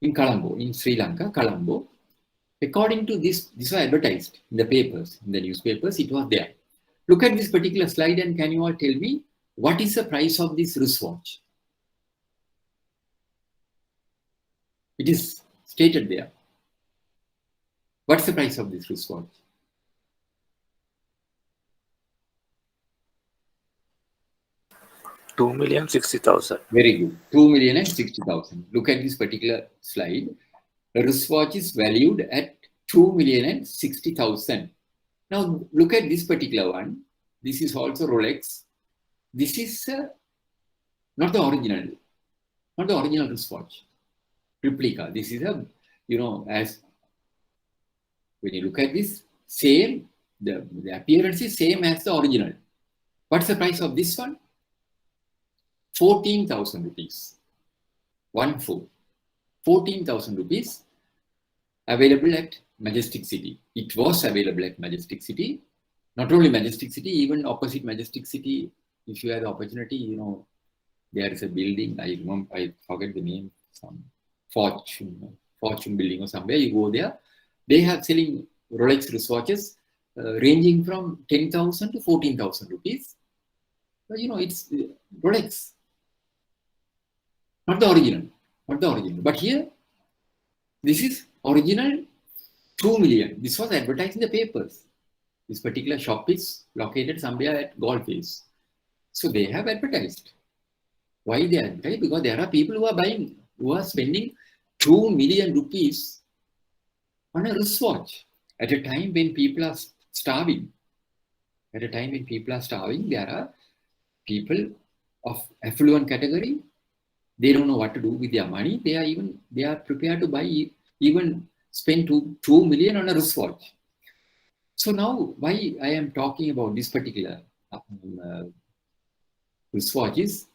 in Colombo, in Sri Lanka, Colombo. According to this was advertised in the papers, in the newspapers, it was there. Look at this particular slide and can you all tell me what is the price of this wristwatch? It is stated there. What's the price of this wristwatch? $2,060,000. Very good. 2,060,000. Look at this particular slide. The wristwatch is valued at 2,060,000. Now look at this particular one. This is also Rolex. This is not the original wristwatch. Replica. This is a, as when you look at this, same, the appearance is same as the original. What's the price of this one? 14,000 rupees. 14,000 rupees available at Majestic City. It was available at Majestic City. Not only Majestic City, even opposite Majestic City, if you have the opportunity, there is a building, I forget the name, some Fortune building or somewhere, you go there, they have selling Rolex wristwatches ranging from 10,000 to 14,000 rupees. But it's Rolex. Not the original. But here, this is original 2 million. This was advertised in the papers. This particular shop is located somewhere at Gold Face. So they have advertised. Why they advertise? Because there are people who are buying, who are spending 2 million rupees on a wristwatch at a time when people are starving. At a time when people are starving, there are people of affluent category. They don't know what to do with their money. They are prepared to buy, even spend 2 million on a wristwatch. So now, why I am talking about this particular wristwatch is,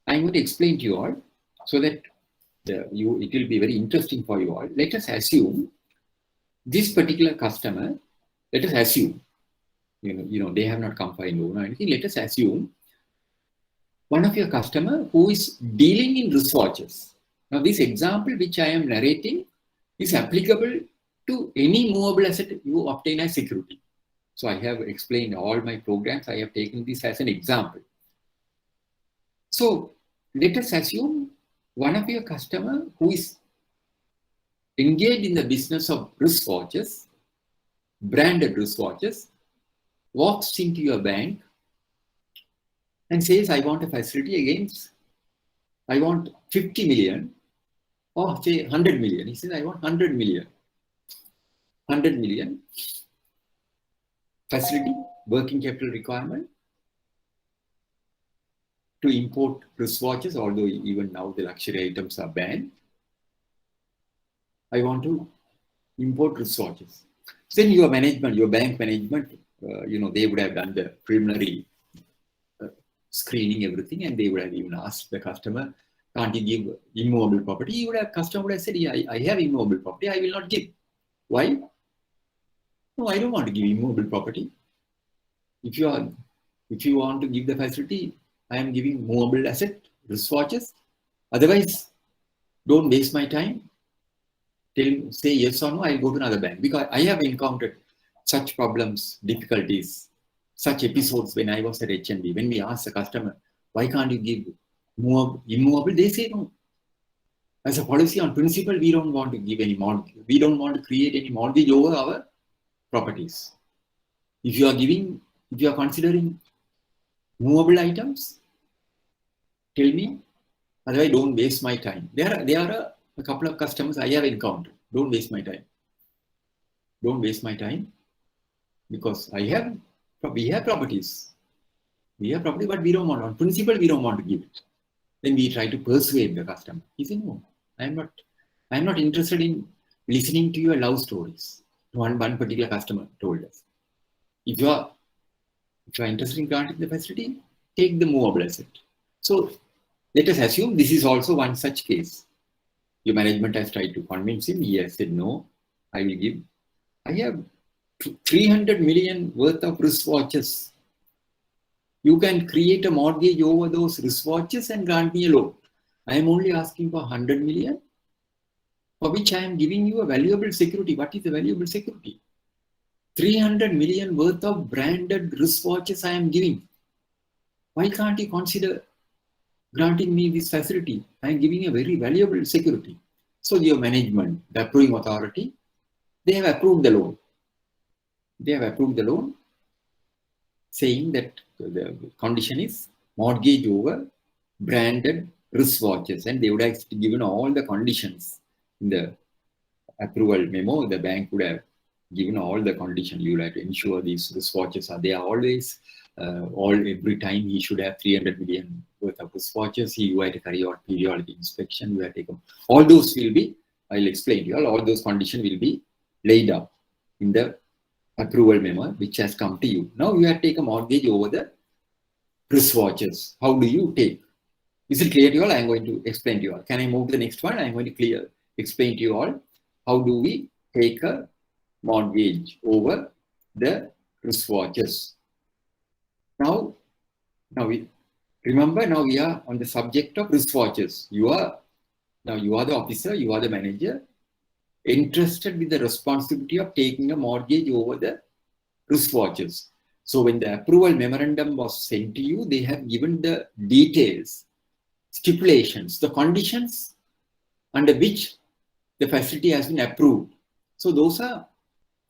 I'm going to explain to you all so that it will be very interesting for you all. Let us assume this particular customer. Let us assume, they have not come for a loan or anything. Let us assume one of your customer who is dealing in wristwatches. Now, this example which I am narrating is applicable to any movable asset you obtain as security. So I have explained all my programs. I have taken this as an example. So let us assume one of your customer who is engaged in the business of wristwatches, branded wristwatches, walks into your bank and says, I want a facility against I want 50 million or say 100 million. He says, I want 100 million. 100 million facility, working capital requirement to import wristwatches, although even now the luxury items are banned. I want to import wristwatches. Then your management, your bank management, they would have done the preliminary screening, everything, and they would have even asked the customer, can't you give immovable property? Customer would have said, yeah, I have immovable property, I will not give. Why? No, I don't want to give immovable property. If you want to give the facility, I am giving movable asset, wristwatches. Otherwise, don't waste my time. Say yes or no, I'll go to another bank. Because I have encountered such problems, difficulties, such episodes when I was at HNB. When we ask the customer, why can't you give immovable? They say no. As a policy on principle, we don't want to give any mortgage. We don't want to create any mortgage over our properties. If you are considering movable items, tell me. Otherwise, don't waste my time. There are a couple of customers I have encountered. Don't waste my time. Don't waste my time, because we have properties. We have property, but we don't want, on principle, we don't want to give it. Then we try to persuade the customer. He said, no, I'm not interested in listening to your love stories. One particular customer told us. If you are interested in granting the facility, take the movable asset. So let us assume this is also one such case. Your management has tried to convince him. He has said, no, I will give. I have 300 million worth of wristwatches. You can create a mortgage over those wristwatches and grant me a loan. I am only asking for 100 million, for which I am giving you a valuable security. What is a valuable security? 300 million worth of branded wristwatches I am giving. Why can't you consider granting me this facility? I am giving a very valuable security. So your management, the approving authority, they have approved the loan. They have approved the loan, saying that the condition is mortgage over branded wristwatches, and they would have given all the conditions in the approval memo. The bank would have given all the conditions. You have to ensure these wristwatches are there always. Every time he should have 300 million worth of wristwatches. You have to carry out periodic inspection. You have to take them. All those will be, I'll explain to you, all those conditions will be laid out in the approval memo which has come to you. Now you have to take a mortgage over the wristwatches. How do you take? Is it clear to you all? I'm going to explain to you all. Can I move to the next one? I'm going to explain to you all how do we take a mortgage over the wristwatches. Now remember, now we are on the subject of wristwatches. You are the officer, you are the manager, entrusted with the responsibility of taking a mortgage over the wristwatches. So when the approval memorandum was sent to you, they have given the details, stipulations, the conditions under which the facility has been approved. So those are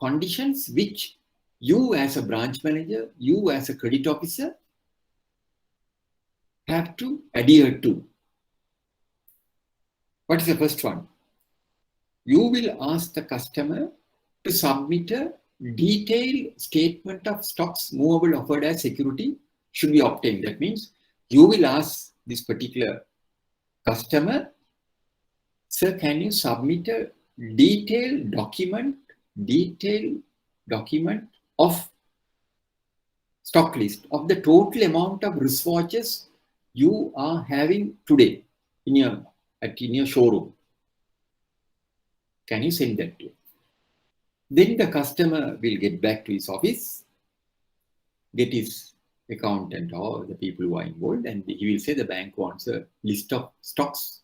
conditions which you as a branch manager, you as a credit officer have to adhere to. What is the first one? You will ask the customer to submit a detailed statement of stocks movable offered as security should be obtained. That means you will ask this particular customer, sir, can you submit a detailed document of stock list of the total amount of wristwatches you are having today in your showroom. Can you send that to? Then the customer will get back to his office, get his accountant or the people who are involved, and he will say the bank wants a list of stocks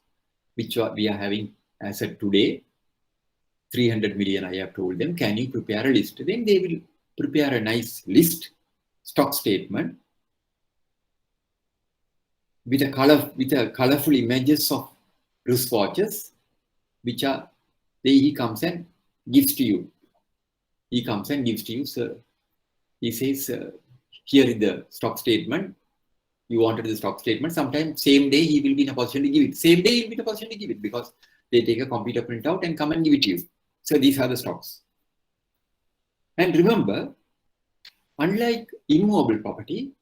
which we are having as of today. 300 million, I have told them, can you prepare a list? Then they will prepare a nice list, stock statement, with a colorful images of wristwatches, which are, he comes and gives to you. He comes and gives to you, sir. He says, here is the stock statement. You wanted the stock statement. Sometimes same day he will be in a position to give it. Same day he will be in a position to give it because they take a computer printout and come and give it to you. So these are the stocks. And remember, unlike immovable property,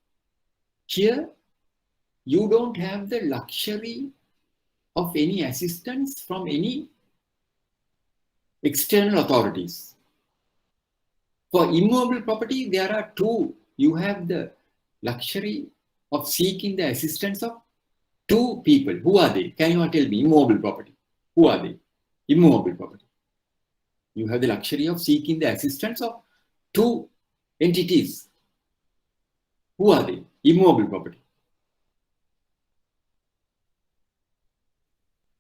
here you don't have the luxury of any assistance from any external authorities. For immovable property, there are two. You have the luxury of seeking the assistance of two people. Who are they? Can you all tell me? Immovable property. Who are they? Immovable property. You have the luxury of seeking the assistance of two entities. Who are they? Immovable property.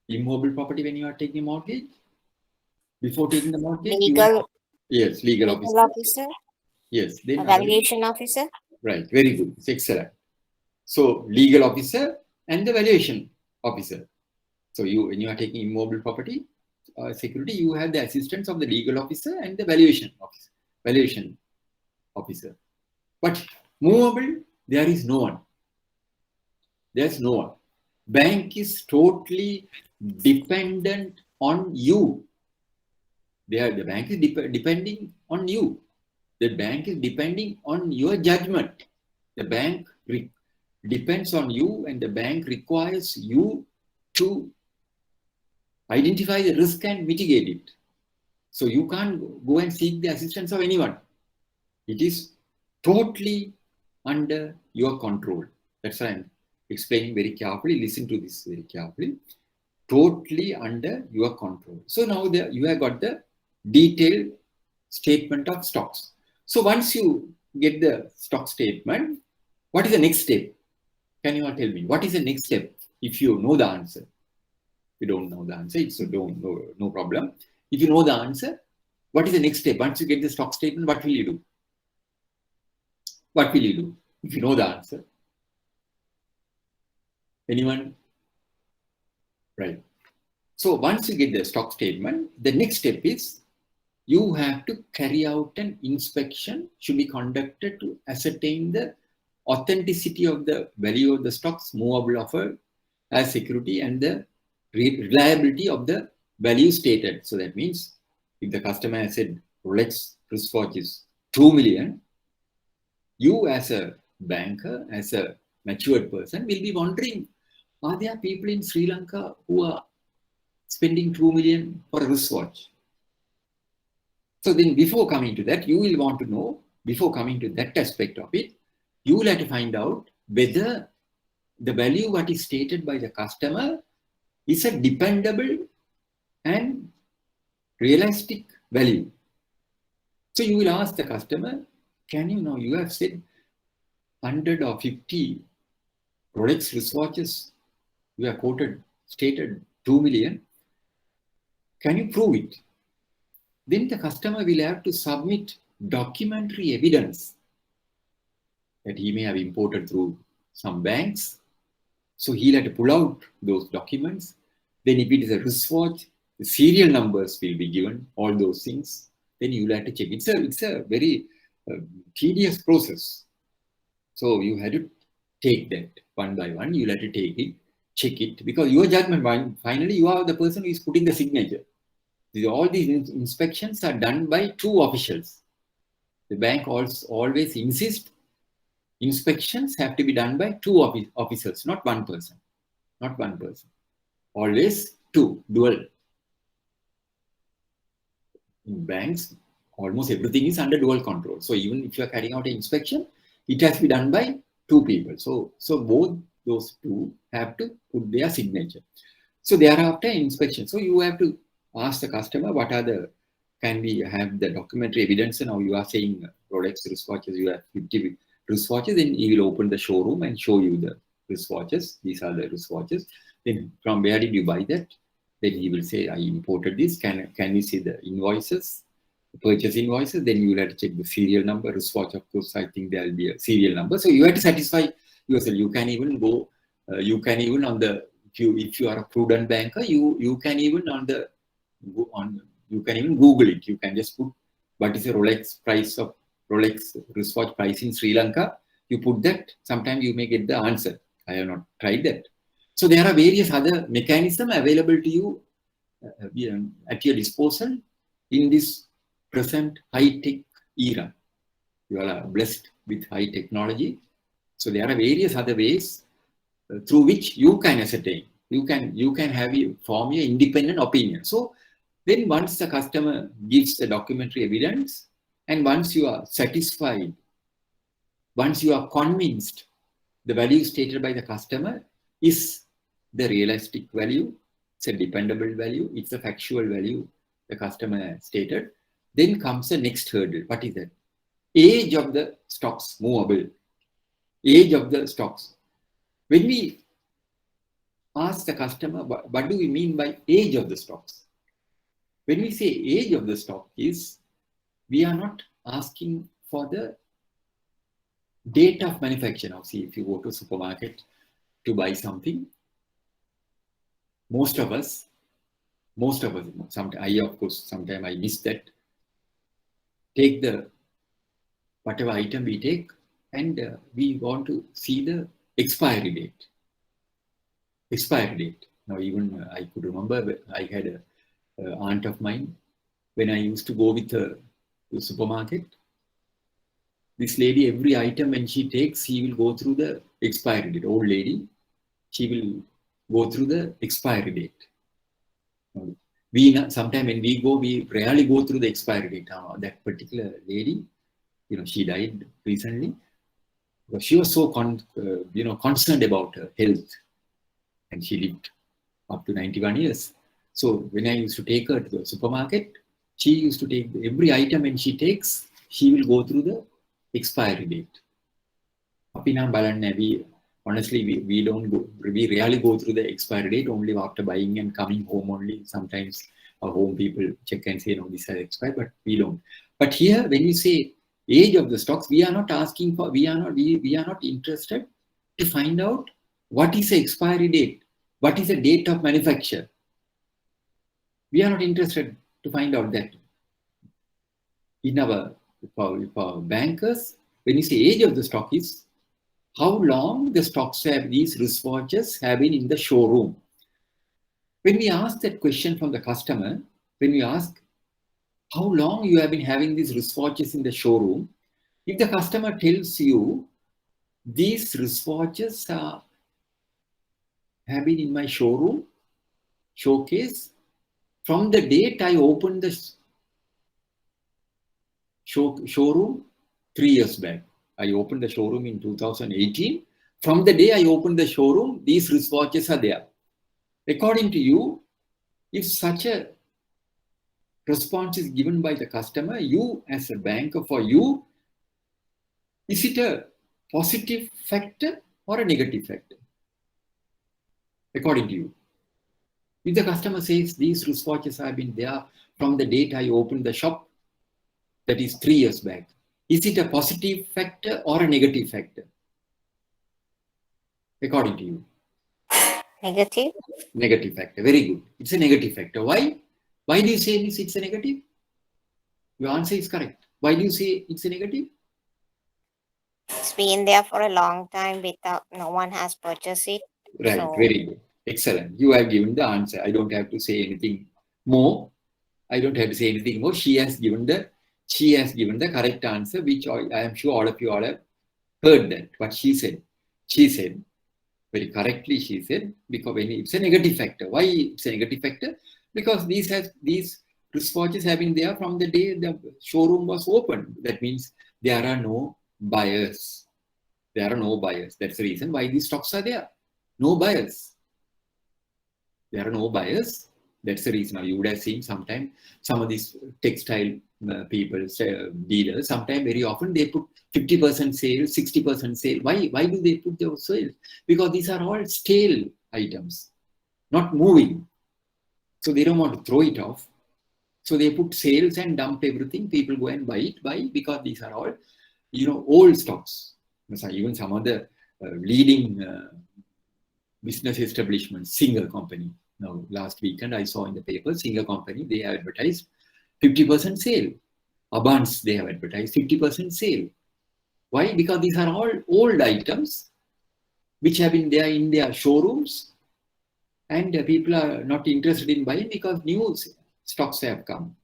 Immovable property when you are taking a mortgage. Before taking the mortgage, Legal legal officer. officer, Yes, then valuation officer. right, very good. It's excellent. So legal officer and the valuation officer. So when you are taking immobile property security, you have the assistance of the legal officer and the valuation officer. But movable, there is no one. There's no one. Bank is totally dependent on you. The bank is depending on you. The bank is depending on your judgment. The bank depends on you, and the bank requires you to identify the risk and mitigate it. So you can't go and seek the assistance of anyone. It is totally under your control. That's why I'm explaining very carefully. Listen to this very carefully. Totally under your control. So now you have got the detailed statement of stocks. So once you get the stock statement, what is the next step? Can you all tell me? What is the next step if you know the answer? If you don't know the answer, it's no problem. If you know the answer, what is the next step? Once you get the stock statement, what will you do? What will you do if you know the answer? Anyone? Right. So once you get the stock statement, the next step is you have to carry out an inspection, should be conducted to ascertain the authenticity of the value of the stocks movable offer as security and the reliability of the value stated. So that means if the customer has said Rolex wristwatch is 2 million, you as a banker, as a matured person will be wondering, are there people in Sri Lanka who are spending 2 million for a wristwatch? So then before coming to that, you will want to know, before coming to that aspect of it, you will have to find out whether the value what is stated by the customer is a dependable and realistic value. So you will ask the customer, can you know, you have said 100 or 50 Rolex wristwatches, you have stated 2 million. Can you prove it? Then the customer will have to submit documentary evidence that he may have imported through some banks. So he'll have to pull out those documents. Then if it is a wristwatch, the serial numbers will be given, all those things. Then you'll have to check. It's a very tedious process. So you have to take that one by one. You'll have to take it, check it, because your judgment, finally you are the person who is putting the signature. All these inspections are done by two officials. The bank always insists inspections have to be done by two officers, not one person. Not one person. Always two, dual. In banks, almost everything is under dual control. So even if you are carrying out an inspection, it has to be done by two people. So both those two have to put their signature. So thereafter inspection. So you have to ask the customer what are the, can we have the documentary evidence? Now you are saying Rolex wristwatches, you have 50 wristwatches, then he will open the showroom and show you the wristwatches. These are the wristwatches. Then from where did you buy that? Then he will say, I imported this. Can we see the invoices, the purchase invoices? Then you will have to check the serial number. Wristwatch, of course, I think there will be a serial number. So you have to satisfy yourself. You can even go, you can even on the, if you are a prudent banker, you can even you can even Google it. You can just put what is the Rolex price of Rolex wristwatch price in Sri Lanka. You put that, sometimes you may get the answer. I have not tried that. So there are various other mechanisms available to you, at your disposal in this present high-tech era. You are blessed with high technology. So there are various other ways through which you can ascertain. You can form your independent opinion. So then once the customer gives the documentary evidence, and once you are satisfied, once you are convinced the value stated by the customer is the realistic value, it's a dependable value, it's a factual value the customer stated, then comes the next hurdle. What is that? Age of the stocks, movable. Age of the stocks. When we ask the customer, what do we mean by age of the stocks? When we say age of the stock is, we are not asking for the date of manufacture. Now, see, if you go to a supermarket to buy something, most of us, I of course, sometimes I miss that, take the whatever item we take, and we want to see the expiry date. Expiry date. Now, even I could remember I had an aunt of mine, when I used to go with her to the supermarket, this lady, every item when she takes, she will go through the expiry date. Old lady, she will go through the expiry date. Sometimes when we go, we rarely go through the expiry date. That particular lady, she died recently. But she was so concerned about her health, and she lived up to 91 years. So when I used to take her to the supermarket, she used to take every item when she takes, she will go through the expiry date. Honestly, we rarely go through the expiry date, only after buying and coming home only. Sometimes our home people check and say, no, this has expired, but we don't. But here, when you say age of the stocks, we are not asking for, we are not interested to find out what is the expiry date, what is the date of manufacture. We are not interested to find out that. For bankers, when you say age of the stock is how long the stocks have, these wristwatches have been in the showroom. When we ask that question from the customer, when we ask how long you have been having these wristwatches in the showroom, if the customer tells you these wristwatches have been in my showroom, showcase, from the date I opened the showroom 3 years back. I opened the showroom in 2018. From the day I opened the showroom, these wristwatches are there. According to you, if such a response is given by the customer, you as a banker, for you, is it a positive factor or a negative factor? According to you. If the customer says these wristwatches have been there from the date I opened the shop, that is 3 years back, is it a positive factor or a negative factor? According to you. Negative. Negative factor. Very good. It's a negative factor. Why? Why do you say this? It's a negative? Your answer is correct. Why do you say it's a negative? It's been there for a long time without no one has purchased it. Right. So, very good. Excellent. You have given the answer. I don't have to say anything more. She has given the correct answer, which I am sure all of you all have heard that. What she said. She said, very correctly she said, because when it's a negative factor. Why it's a negative factor? Because these wristwatches have been there from the day the showroom was opened. That means there are no buyers. There are no buyers. That's the reason why these stocks are there. No buyers. There are no buyers. That's the reason. Now, you would have seen sometimes some of these textile people, dealers, sometimes very often they put 50% sale, 60% sale. Why do they put those sales? Because these are all stale items, not moving. So they don't want to throw it off. So they put sales and dump everything. People go and buy it. Why? Because these are all, old stocks. Even some of the leading business establishments, Singer Company. Now, last weekend I saw in the paper, Singer Company, they have advertised 50% sale. Abans, they have advertised 50% sale. Why? Because these are all old items which have been there in their showrooms, and people are not interested in buying because new stocks have come.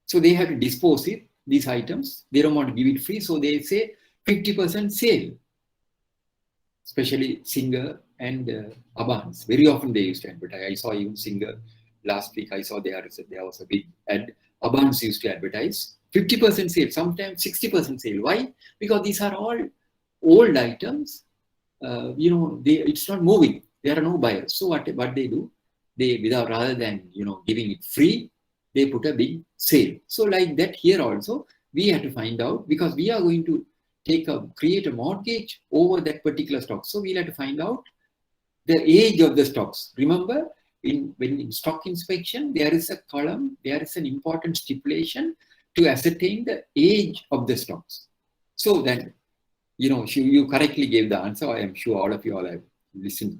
So they have to dispose it, these items. They don't want to give it free, so they say 50% sale. Especially Singer and Abans. Very often they used to advertise. I saw even Singer last week. I saw there was a big ad. Abans used to advertise 50% sale, sometimes 60% sale. Why? Because these are all old items. It's not moving. There are no buyers. So what they do? They, without, rather than giving it free, they put a big sale. So like that here also, we have to find out, because we are going to create a mortgage over that particular stock. So we'll have to find out the age of the stocks. Remember, when in stock inspection, there is a column, there is an important stipulation to ascertain the age of the stocks. So then, you correctly gave the answer. I am sure all of you all have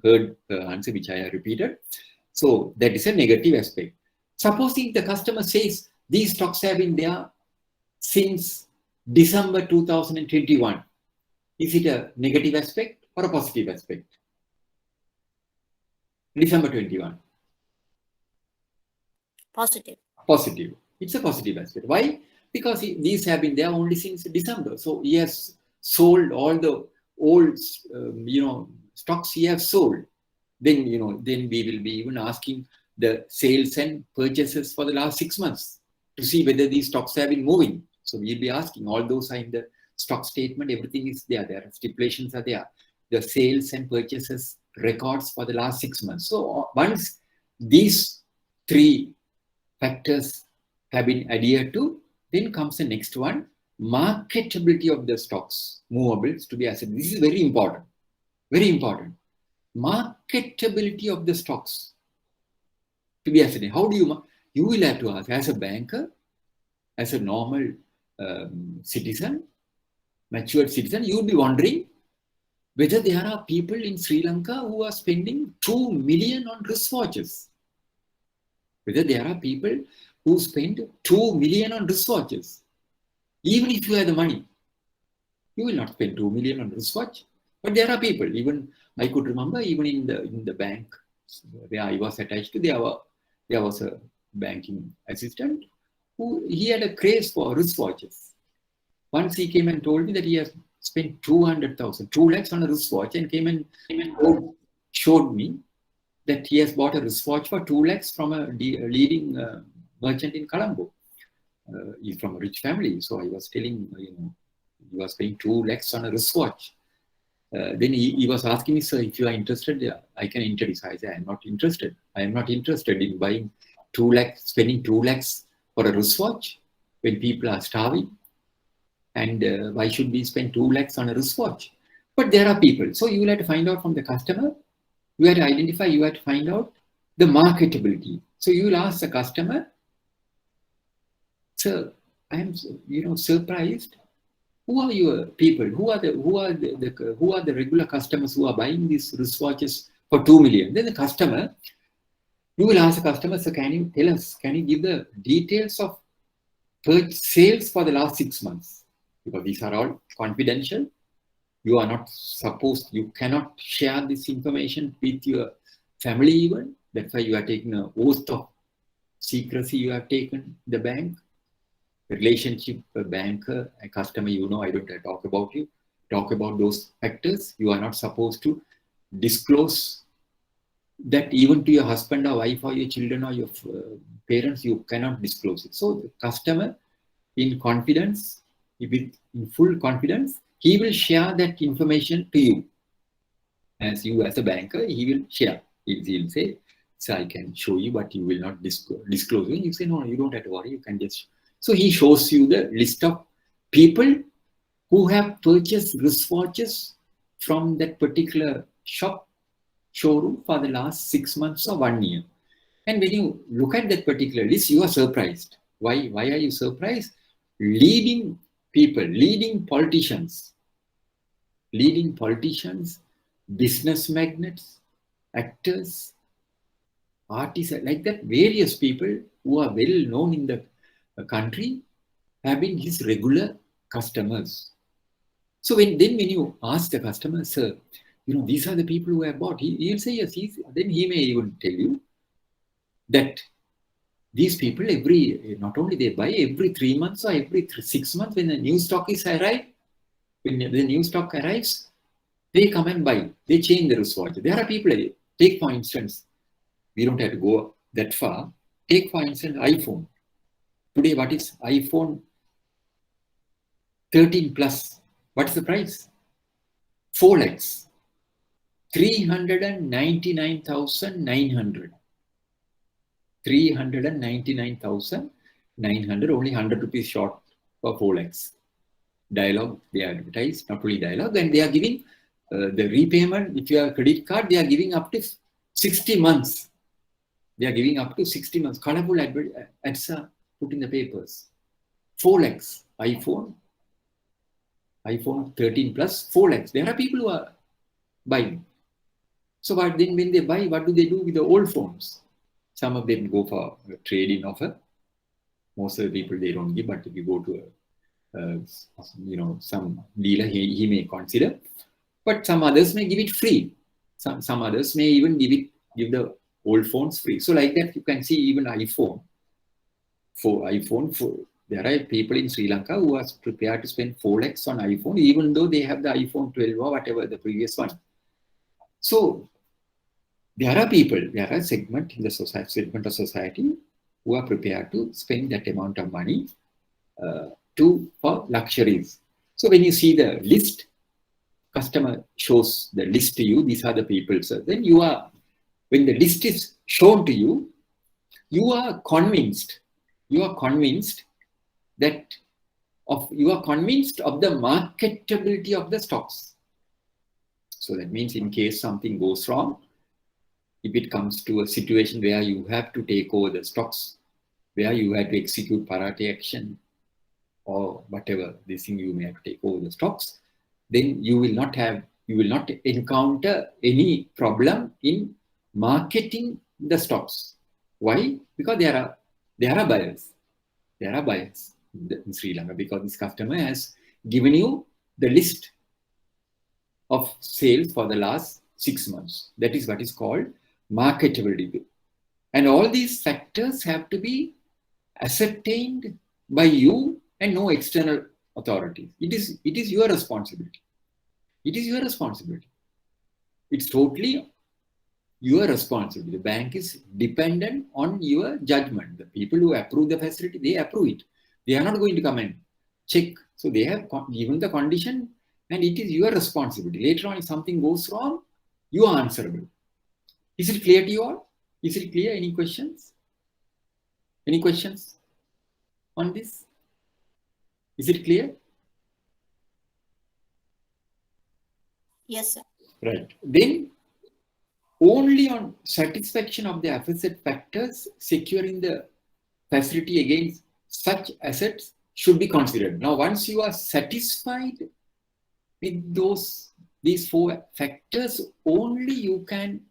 heard the answer which I have repeated. So that is a negative aspect. Supposing the customer says these stocks have been there since December 2021. Is it a negative aspect or a positive aspect? December 21. Positive. Positive. It's a positive aspect. Why? Because these have been there only since December. So he has sold all the old, stocks he has sold. Then, then we will be even asking the sales and purchases for the last 6 months to see whether these stocks have been moving. So we'll be asking, all those are in the stock statement, everything is there. There are stipulations are there. The sales and purchases records for the last 6 months. So once these 3 factors have been adhered to, then comes the next one, marketability of the stocks, movables to be asset. This is very important. Very important. Marketability of the stocks to be asset. How do you will have to ask as a banker, as a normal citizen, matured citizen, you will be wondering whether there are people in Sri Lanka who are spending 2 million on wristwatches. Whether there are people who spend 2 million on wristwatches. Even if you have the money, you will not spend 2 million on wristwatch. But there are people, even I could remember, even in the bank where I was attached to, there was a banking assistant who he had a craze for wristwatches. Once he came and told me that he has spent 200,000, 2 lakhs on a wristwatch, and came and showed me that he has bought a wristwatch for 2 lakhs from a leading merchant in Colombo. He's from a rich family. So I was telling, he was paying 2 lakhs on a wristwatch. Then he was asking me, sir, if you are interested, I can introduce. I said, I am not interested. I am not interested in buying 2 lakhs, spending 2 lakhs for a wristwatch when people are starving. And why should we spend 2 lakhs on a wristwatch? But there are people. So you will have to find out from the customer. You have to identify, you have to find out the marketability. So you will ask the customer, sir, I am surprised. Who are your people? Who are the regular customers who are buying these wristwatches for 2 million? Then the customer, you will ask the customer, so can you tell us, can you give the details of sales for the last 6 months? Because these are all confidential. You are not supposed, you cannot share this information with your family even. That's why you are taking an oath of secrecy. You have taken the bank. Relationship, a banker, a customer, I don't have to talk about you. Talk about those factors. You are not supposed to disclose that even to your husband or wife or your children or your parents. You cannot disclose it. So the customer, in confidence, in full confidence, he will share that information to you. As you as a banker, he will share. He'll say, so I can show you, but you will not disclose it. You say, no, you don't have to worry. You can just. So he shows you the list of people who have purchased wristwatches from that particular showroom for the last 6 months or 1 year. And when you look at that particular list, you are surprised. Why are you surprised? Leading people, leading politicians, business magnates, actors, artists, like that, various people who are well known in the country have been his regular customers. So when you ask the customer, sir, these are the people who have bought, he'll say yes. Then he may even tell you that these people not only they buy every 3 months or every 6 months when the new stock is arrived, when the new stock arrives, they come and buy. They change the wristwatch. There are people, take for instance, we don't have to go that far. Take for instance iPhone. Today, what is iPhone 13 plus? What's the price? 4 lakhs. 399,900. 399,900, only 100 rupees short for 4 lakhs. Dialogue, they advertise, not only dialogue, and they are giving the repayment. If you have a credit card, they are giving up to 60 months. They are giving up to 60 months. Colorful ads are put in the papers. 4 lakhs. iPhone 13 plus, 4 lakhs. There are people who are buying. So but then when they buy, what do they do with the old phones? Some of them go for a trade-in offer. Most of the people, they don't give, but if you go to some dealer, he may consider. But some others may give it free. Some others may even give the old phones free. So like that, you can see even iPhone. There are people in Sri Lanka who are prepared to spend 4 lakhs on iPhone, even though they have the iPhone 12 or whatever the previous one. So there are a segment of society who are prepared to spend that amount of money for luxuries. So when you see the list, customer shows the list to you, these are the people. So then when the list is shown to you, you are convinced of the marketability of the stocks. So that means in case something goes wrong, if it comes to a situation where you have to take over the stocks, where you have to execute parate action or whatever this thing, you may have to take over the stocks, then you will not encounter any problem in marketing the stocks. Why? Because there are buyers. There are buyers in Sri Lanka because this customer has given you the list of sales for the last 6 months. That is what is called marketability. And all these factors have to be ascertained by you and no external authority. It is your responsibility. It is your responsibility. It's totally your responsibility. The bank is dependent on your judgment. The people who approve the facility, they approve it. They are not going to come and check. So they have given the condition and it is your responsibility. Later on, if something goes wrong, you are answerable. Is it clear to you all? Is it clear? Any questions? Any questions on this? Is it clear? Yes, sir. Right. Then only on satisfaction of the aforesaid factors securing the facility against such assets should be considered. Now, once you are satisfied with these 4 factors, only you can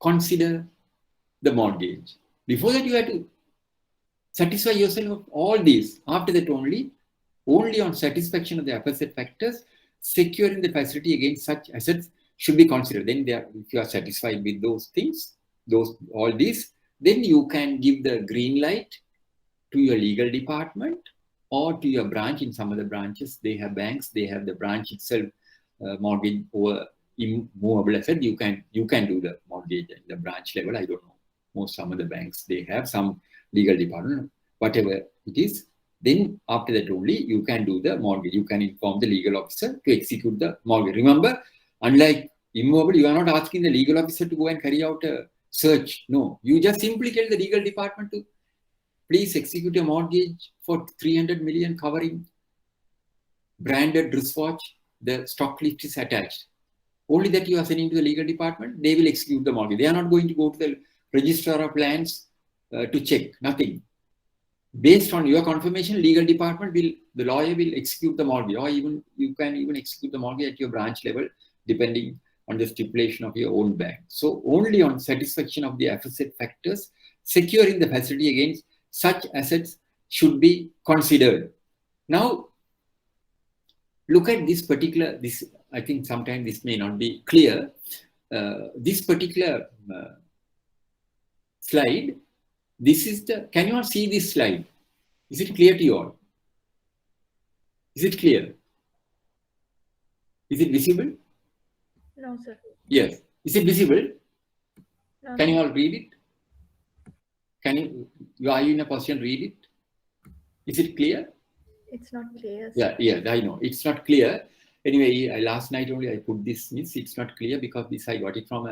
consider the mortgage. Before that, you have to satisfy yourself of all these. After that, only on satisfaction of the aforesaid factors securing the facility against such assets should be considered. Then if you are satisfied with those things, all these, then you can give the green light to your legal department or to your branch. In some of the branches, they have banks, they have the branch itself mortgage over immovable asset. You can do the mortgage at the branch level. I don't know. Some of the banks, they have some legal department, whatever it is. Then after that only you can do the mortgage. You can inform the legal officer to execute the mortgage. Remember, unlike immovable, you are not asking the legal officer to go and carry out a search. No, you just simply tell the legal department to please execute a mortgage for 300 million covering branded wristwatch. The stock list is attached. Only that you are sending to the legal department, they will execute the mortgage. They are not going to go to the registrar of lands to check, nothing. Based on your confirmation, legal department the lawyer will execute the mortgage, or you can even execute the mortgage at your branch level, depending on the stipulation of your own bank. So only on satisfaction of the aforesaid factors, securing the facility against such assets should be considered. Now, look at this particular, I think sometimes this may not be clear. This particular slide, this is the, can you all see this slide? Is it clear to you all? Is it clear? Is it visible? No, sir. Yes. Is it visible? No, Can sir. you all read it? Can you, are you in a position to read it? Is it clear? It's not clear, sir. Yeah, I know. It's not clear. Anyway, last night only I put this, it's not clear because this I got it from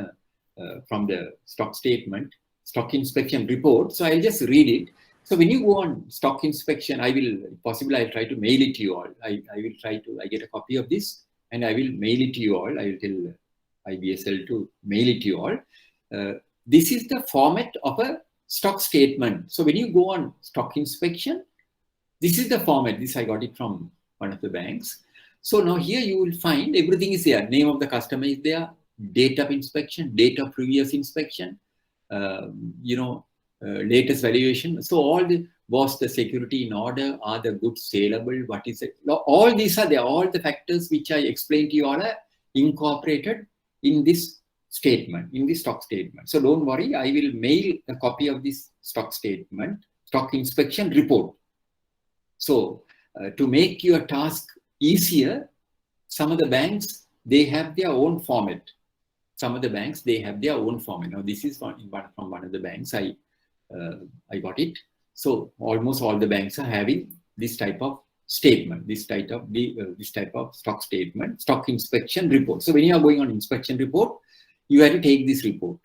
the stock statement, stock inspection report. So I'll just read it. So when you go on stock inspection, I will, possibly I'll try to mail it to you all. I will try to, I get a copy of this and I will mail it to you all. I will tell IBSL to mail it to you all. This is the format of a stock statement. So when you go on stock inspection, this is the format. This I got it from one of the banks. So now here you will find everything is there. Name of the customer is there. Date of inspection, date of previous inspection, latest valuation. So all the, was the security in order? Are the goods saleable? What is it? All these are there. All the factors which I explained to you all are incorporated in this statement, in the stock statement. So don't worry, I will mail a copy of this stock statement, stock inspection report. So to make your task easier, some of the banks, they have their own format. Some of the banks, they have their own format. Now this is from one of the banks. I got it. So almost all the banks are having this type of statement, this type of stock statement, stock inspection report. So when you are going on inspection report, you have to take this report.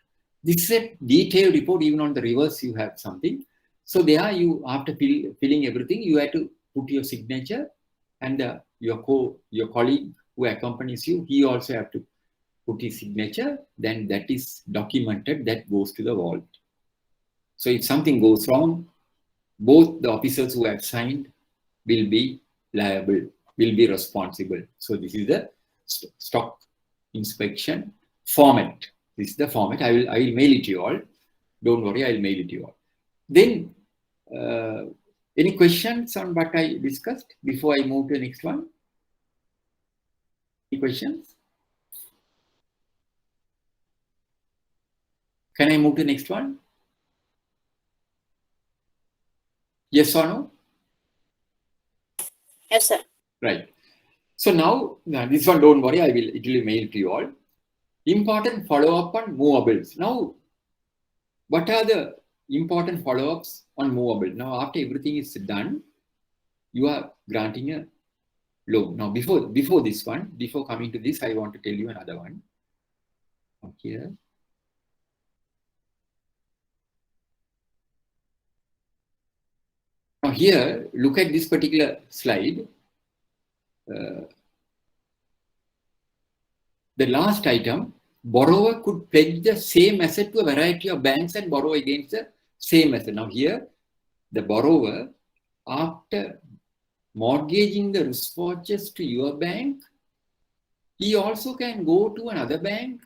This is a detailed report. Even on the reverse, you have something. So there you, after filling everything, you have to put your signature, and your colleague who accompanies you, he also have to put his signature. Then that is documented, that goes to the vault. So if something goes wrong, both the officers who have signed will be liable, will be responsible. So this is the stock inspection format. This is the format. I will mail it to you all. Don't worry, I will mail it to you all. Then any questions on what I discussed before I move to the next one? Any questions? Can I move to the next one? Yes or no? Yes, sir. Right. So now this one, don't worry, it will be mailed to you all. Important follow-up on movables. Now, what are the important follow-ups on movable? Now, after everything is done, you are granting a loan. Now, before this one, before coming to this, I want to tell you another one. Okay. Now here, look at this particular slide. The last item, borrower could pledge the same asset to a variety of banks and borrow against the same asset. Now here, the borrower, after mortgaging the wristwatches to your bank, he also can go to another bank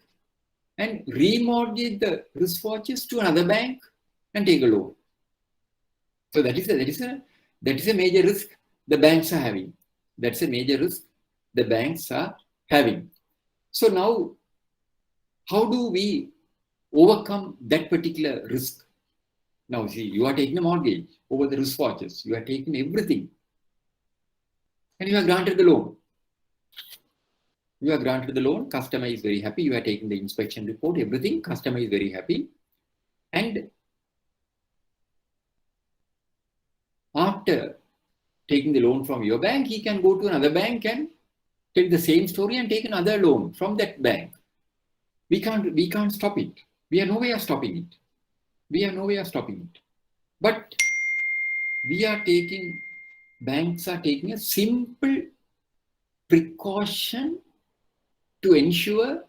and remortgage the wristwatches to another bank and take a loan. So that is a major risk the banks are having. That's a major risk the banks are having. So now, how do we overcome that particular risk? Now, see, you are taking a mortgage over the wristwatches. You are taking everything. And you are granted the loan. You are granted the loan. Customer is very happy. You are taking the inspection report, everything. Customer is very happy. And after taking the loan from your bank, he can go to another bank and take the same story and take another loan from that bank. We can't stop it. We have no way of stopping it. But banks are taking a simple precaution to ensure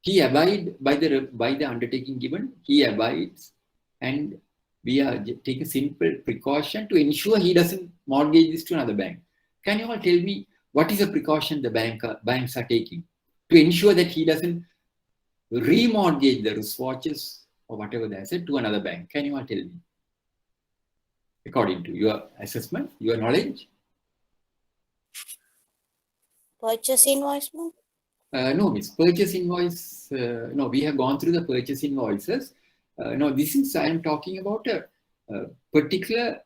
he abides by the undertaking given. He abides, and we are taking a simple precaution to ensure he doesn't mortgage this to another bank. Can you all tell me what is the precaution the banks are taking to ensure that he doesn't remortgage the wristwatches or whatever the asset to another bank? Can you all tell me? According to your assessment, your knowledge? Purchase invoice, ma'am? No, Miss, purchase invoice. No, we have gone through the purchase invoices. No, this is, I am talking about a particular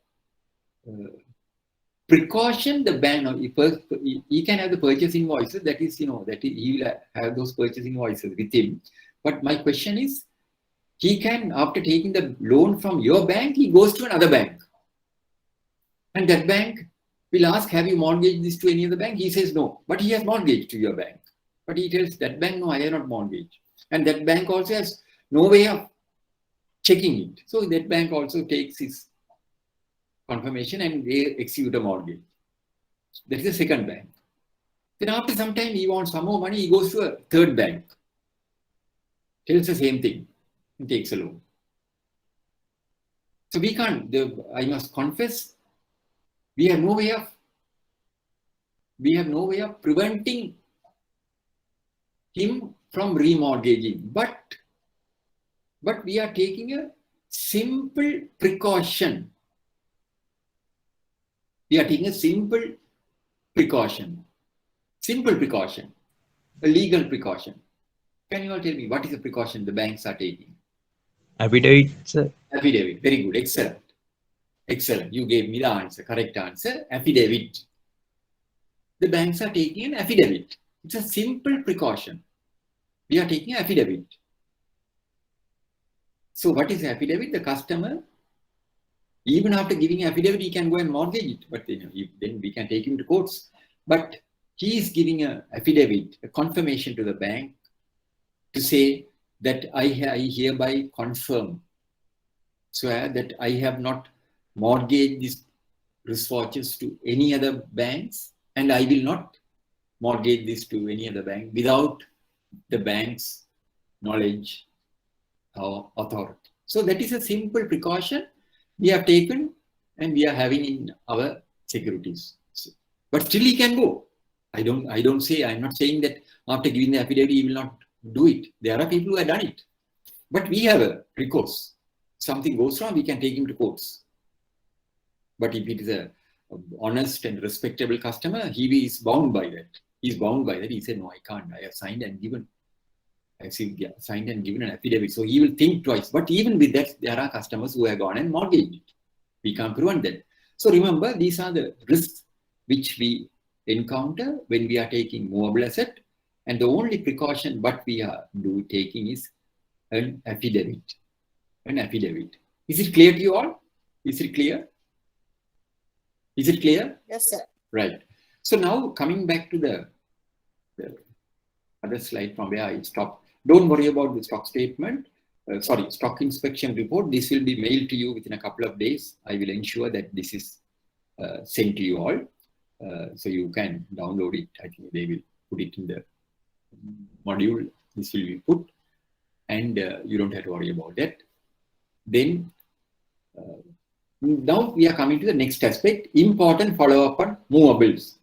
precaution the bank, no, he can have the purchase invoices, that is, you know, that he will have those purchase invoices with him. But my question is, he can, after taking the loan from your bank, he goes to another bank. And that bank will ask, have you mortgaged this to any other bank? He says no, but he has mortgaged to your bank. But he tells that bank, no, I have not mortgaged. And that bank also has no way of checking it. So that bank also takes his confirmation and they execute a mortgage. That is the second bank. Then after some time, he wants some more money, he goes to a third bank, tells the same thing, and takes a loan. So we can't, I must confess, we have no way of preventing him from remortgaging. But we are taking a simple precaution. We are taking a simple precaution, a legal precaution. Can you all tell me what is the precaution the banks are taking? Affidavit, sir. Affidavit, very good, excellent. Excellent, you gave me the answer, correct answer, affidavit. The banks are taking an affidavit. It's a simple precaution. We are taking an affidavit. So what is the affidavit? The customer, even after giving an affidavit, he can go and mortgage it, but then we can take him to courts. But he is giving an affidavit, a confirmation to the bank to say that I hereby confirm, swear that I have not mortgaged these wristwatches to any other banks, and I will not mortgage this to any other bank without the bank's knowledge or authority. So that is a simple precaution we have taken and we are having in our securities. But still he can go. I'm not saying that after giving the affidavit he will not do it. There are people who have done it. But we have a recourse. Something goes wrong, we can take him to courts. But if it is a honest and respectable customer, he is bound by that. He's bound by that. He said, no, I can't. I have signed and given. Signed and given an affidavit. So he will think twice. But even with that, there are customers who have gone and mortgaged it. We can't prevent that. So remember, these are the risks which we encounter when we are taking movable asset. And the only precaution what we are taking is an affidavit. An affidavit. Is it clear to you all? Is it clear? Is it clear? Yes, sir. Right. So now coming back to the other slide from where I stopped. Don't worry about the stock statement. Stock inspection report. This will be mailed to you within a couple of days. I will ensure that this is sent to you all. So you can download it. I think they will put it in the module. This will be put. And you don't have to worry about that. Then, now we are coming to the next aspect. Important follow-up on movables.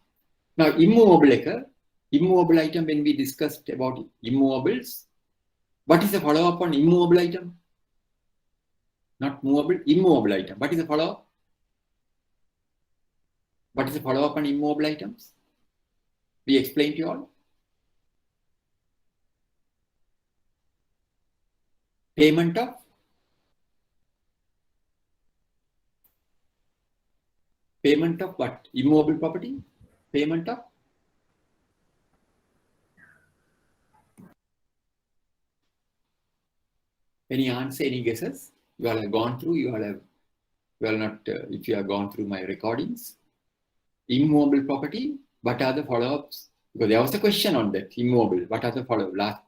Now, immovable item, when we discussed about immovables, what is the follow-up on immovable item? Not movable, immovable item. What is the follow-up? What is the follow-up on immovable items? We explained to you all. Payment of what? Immovable property? Payment of? Any answer, any guesses? You all have gone through, if you have gone through my recordings. Immovable property, what are the follow-ups? Because there was a question on that, immovable, what are the follow-ups? Last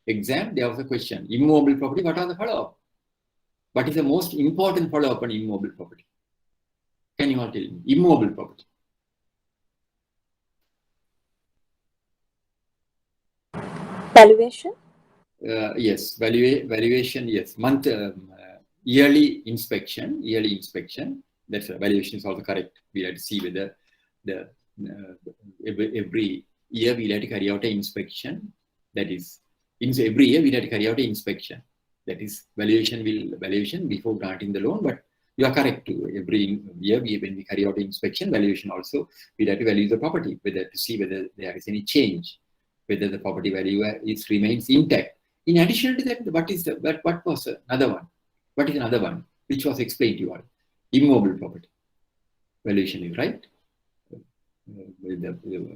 exam, there was a question, immovable property, what are the follow-ups? What is the most important follow-up on immovable property? Can you all tell me? Immovable property. Valuation? Yes, valuation, yes. Yearly inspection. That's valuation is also correct. We have to see whether every year we have to carry out an inspection. That is, every year we have to carry out an inspection. That is, valuation before granting the loan, but You are correct. Every year, when we carry out inspection, valuation also, we have to value the property, whether to see whether there is any change, whether the property value remains intact. In addition to that, what was another one? What is another one, which was explained to you all? Immovable property valuation is right. With the,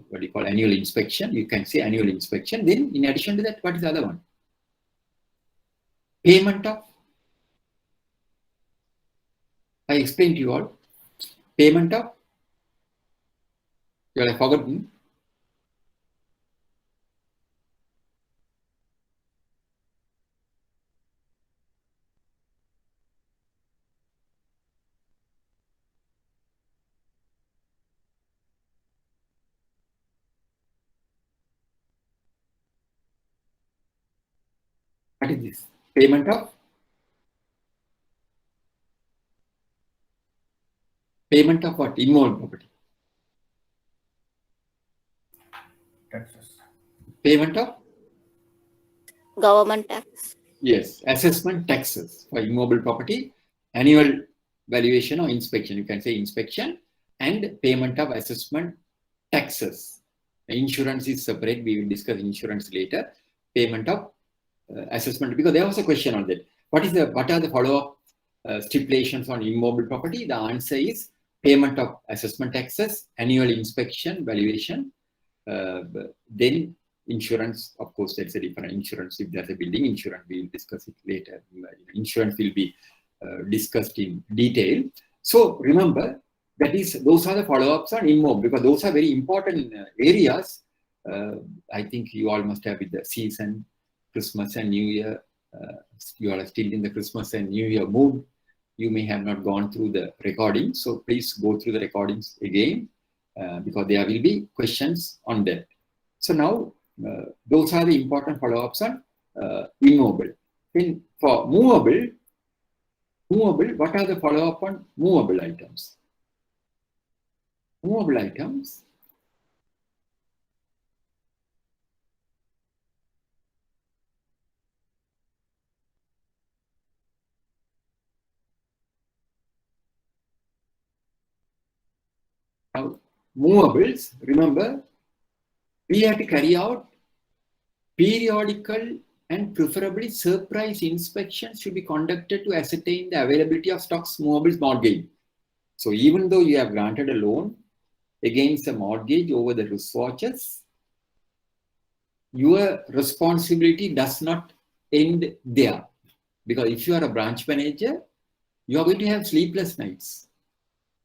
what you call annual inspection, you can say annual inspection. Then, in addition to that, what is the other one? Payment of. I explained to you all. Payment of. You have forgotten. What is this? Payment of? Payment of what? Immovable property. Taxes. Payment of? Government tax. Yes, assessment taxes for immobile property, annual valuation or inspection. You can say inspection and payment of assessment taxes. Insurance is separate. We will discuss insurance later. Payment of assessment, because there was a question on that. What are the follow-up stipulations on immobile property? The answer is payment of assessment taxes, annual inspection, valuation, then insurance. Of course, that's a different insurance. If there's a building insurance, we'll discuss it later. Insurance will be discussed in detail. So remember, those are the follow-ups on immobile, because those are very important areas. I think you all must have with the season, Christmas and New Year. You are still in the Christmas and New Year mood. You may have not gone through the recording, so please go through the recordings again, because there will be questions on that. So now, those are the important follow-ups on immobile. Then for movable, what are the follow-up on movable items? Movable items. Now, movables, remember, we have to carry out periodical and preferably surprise inspections should be conducted to ascertain the availability of stocks, movables, mortgage. So even though you have granted a loan against a mortgage over the wristwatches, your responsibility does not end there. Because if you are a branch manager, you are going to have sleepless nights.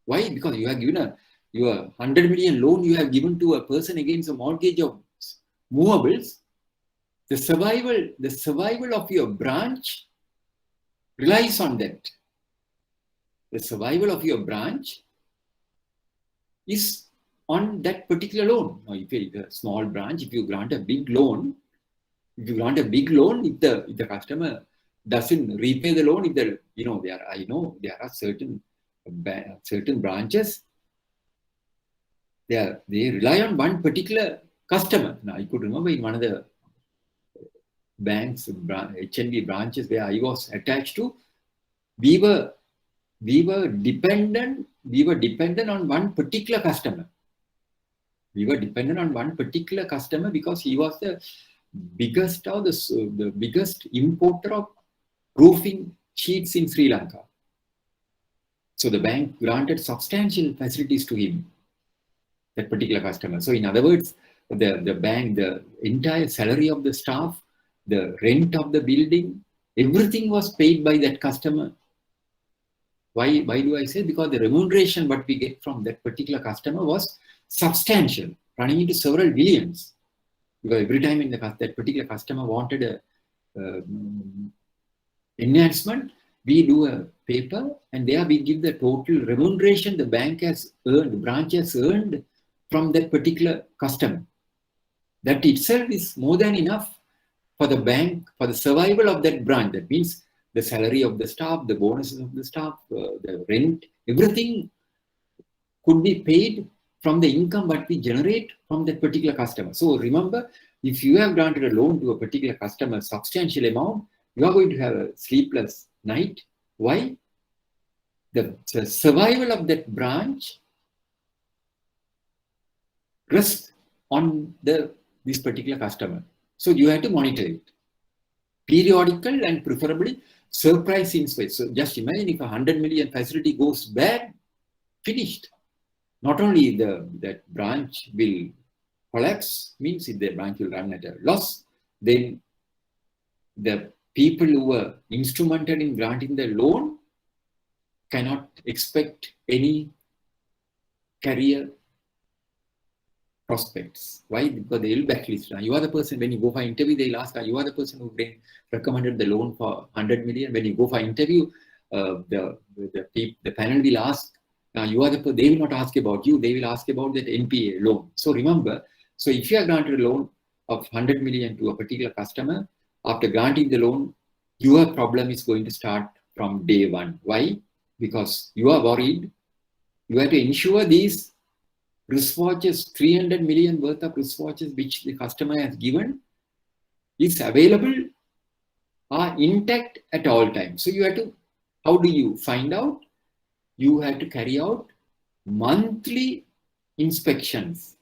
Why? Because you have given your 100 million loan you have given to a person against a mortgage of movables. The survival of your branch relies on that. The survival of your branch is on that particular loan. Now, if it is a small branch, if you grant a big loan, if the customer doesn't repay the loan, there are certain branches, they rely on one particular customer. Now, I could remember in one of the banks, HNB branches where I was attached to, we were dependent on one particular customer. We were dependent on one particular customer because he was the biggest importer of roofing sheets in Sri Lanka. So the bank granted substantial facilities to him, that particular customer. So in other words, the bank, the entire salary of the staff, the rent of the building, everything was paid by that customer. Why do I say? Because the remuneration what we get from that particular customer was substantial, running into several billions. Because every time that particular customer wanted a enhancement, we do a paper and there we give the total remuneration the bank has earned, the branch has earned from that particular customer. That itself is more than enough for the bank, for the survival of that branch. That means the salary of the staff, the bonuses of the staff, the rent, everything could be paid from the income that we generate from that particular customer. So remember, if you have granted a loan to a particular customer, substantial amount, you are going to have a sleepless night. Why? the survival of that branch rests on this particular customer. So you have to monitor it. Periodical and preferably surprise inspection. So just imagine if 100 million facility goes bad, finished. Not only that branch will collapse, means if the branch will run at a loss, then the people who were instrumental in granting the loan cannot expect any career prospects. Why? Because they will blacklist. You are the person, when you go for interview, they'll ask, you are the person who recommended the loan for 100 million. When you go for interview, the panel will ask, you are the, they will not ask about you, they will ask about that NPA loan. So remember, so if you are granted a loan of 100 million to a particular customer, after granting the loan, your problem is going to start from day one. Why? Because you are worried. You have to ensure these wristwatches, 300 million worth of wristwatches which the customer has given is available, are intact at all times. So you have to, how do you find out? You have to carry out monthly inspections,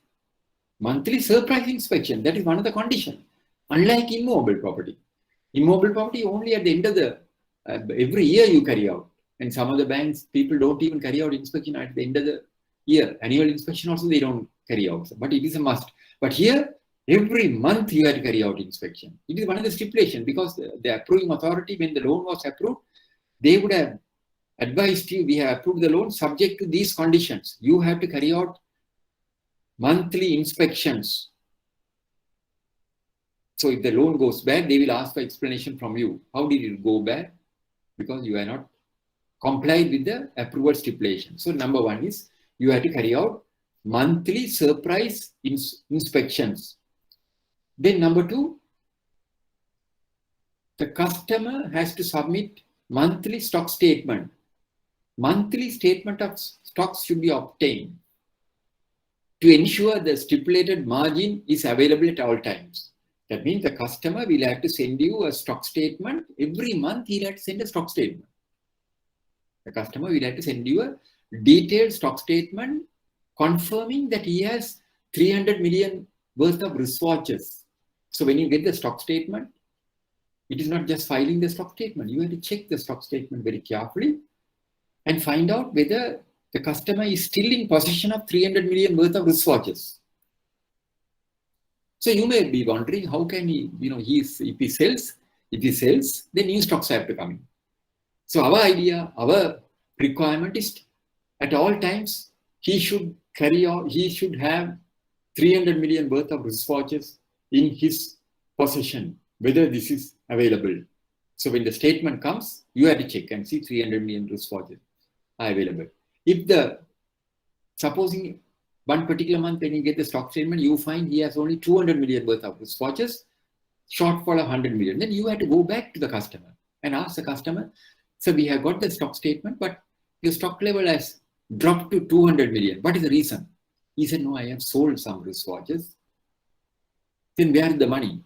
monthly surprise inspection. That is one of the conditions. Unlike immovable property. Immovable property only at the end of the, every year you carry out. And some of the banks, people don't even carry out inspection at the end of the year. Annual inspection also they don't carry out. But it is a must. But here, every month you have to carry out inspection. It is one of the stipulations because the approving authority, when the loan was approved, they would have advised you, we have approved the loan subject to these conditions. You have to carry out monthly inspections. So if the loan goes bad, they will ask for explanation from you. How did it go bad? Because you are not complied with the approval stipulation. So number one is you have to carry out monthly surprise inspections. Then number two, the customer has to submit monthly stock statement. Monthly statement of stocks should be obtained to ensure the stipulated margin is available at all times. That means the customer will have to send you a stock statement. Every month he'll have to send a stock statement. The customer will have to send you a detailed stock statement confirming that he has 300 million worth of wristwatches. So when you get the stock statement, it is not just filing the stock statement. You have to check the stock statement very carefully and find out whether the customer is still in possession of 300 million worth of wristwatches. So you may be wondering, how can he, if he sells, then new stocks have to come in. So our idea, our requirement is at all times, he should have 300 million worth of wristwatches in his possession, whether this is available. So when the statement comes, you have to check and see 300 million wristwatches are available. If supposing one particular month when you get the stock statement, you find he has only 200 million worth of wristwatches, shortfall of 100 million, then you have to go back to the customer and ask the customer, so we have got the stock statement, but your stock level has dropped to 200 million. What is the reason? He said, no, I have sold some wristwatches. Then where is the money?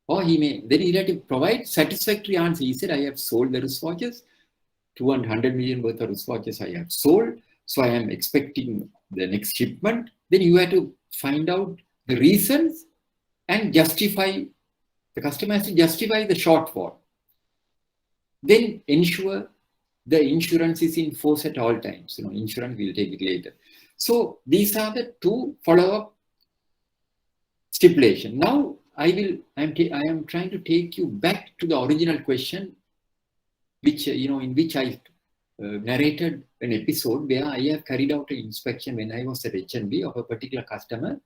Or then he had to provide satisfactory answer. He said, I have sold the wristwatches, 200 million worth of wristwatches I have sold. So I am expecting the next shipment. Then you have to find out the reasons and justify, the customer has to justify the shortfall. Then ensure the insurance is in force at all times. Insurance, we'll take it later. So these are the two follow-up stipulation. Now I am trying to take you back to the original question, which in which I narrated an episode where I have carried out an inspection when I was at HNB of a particular customer.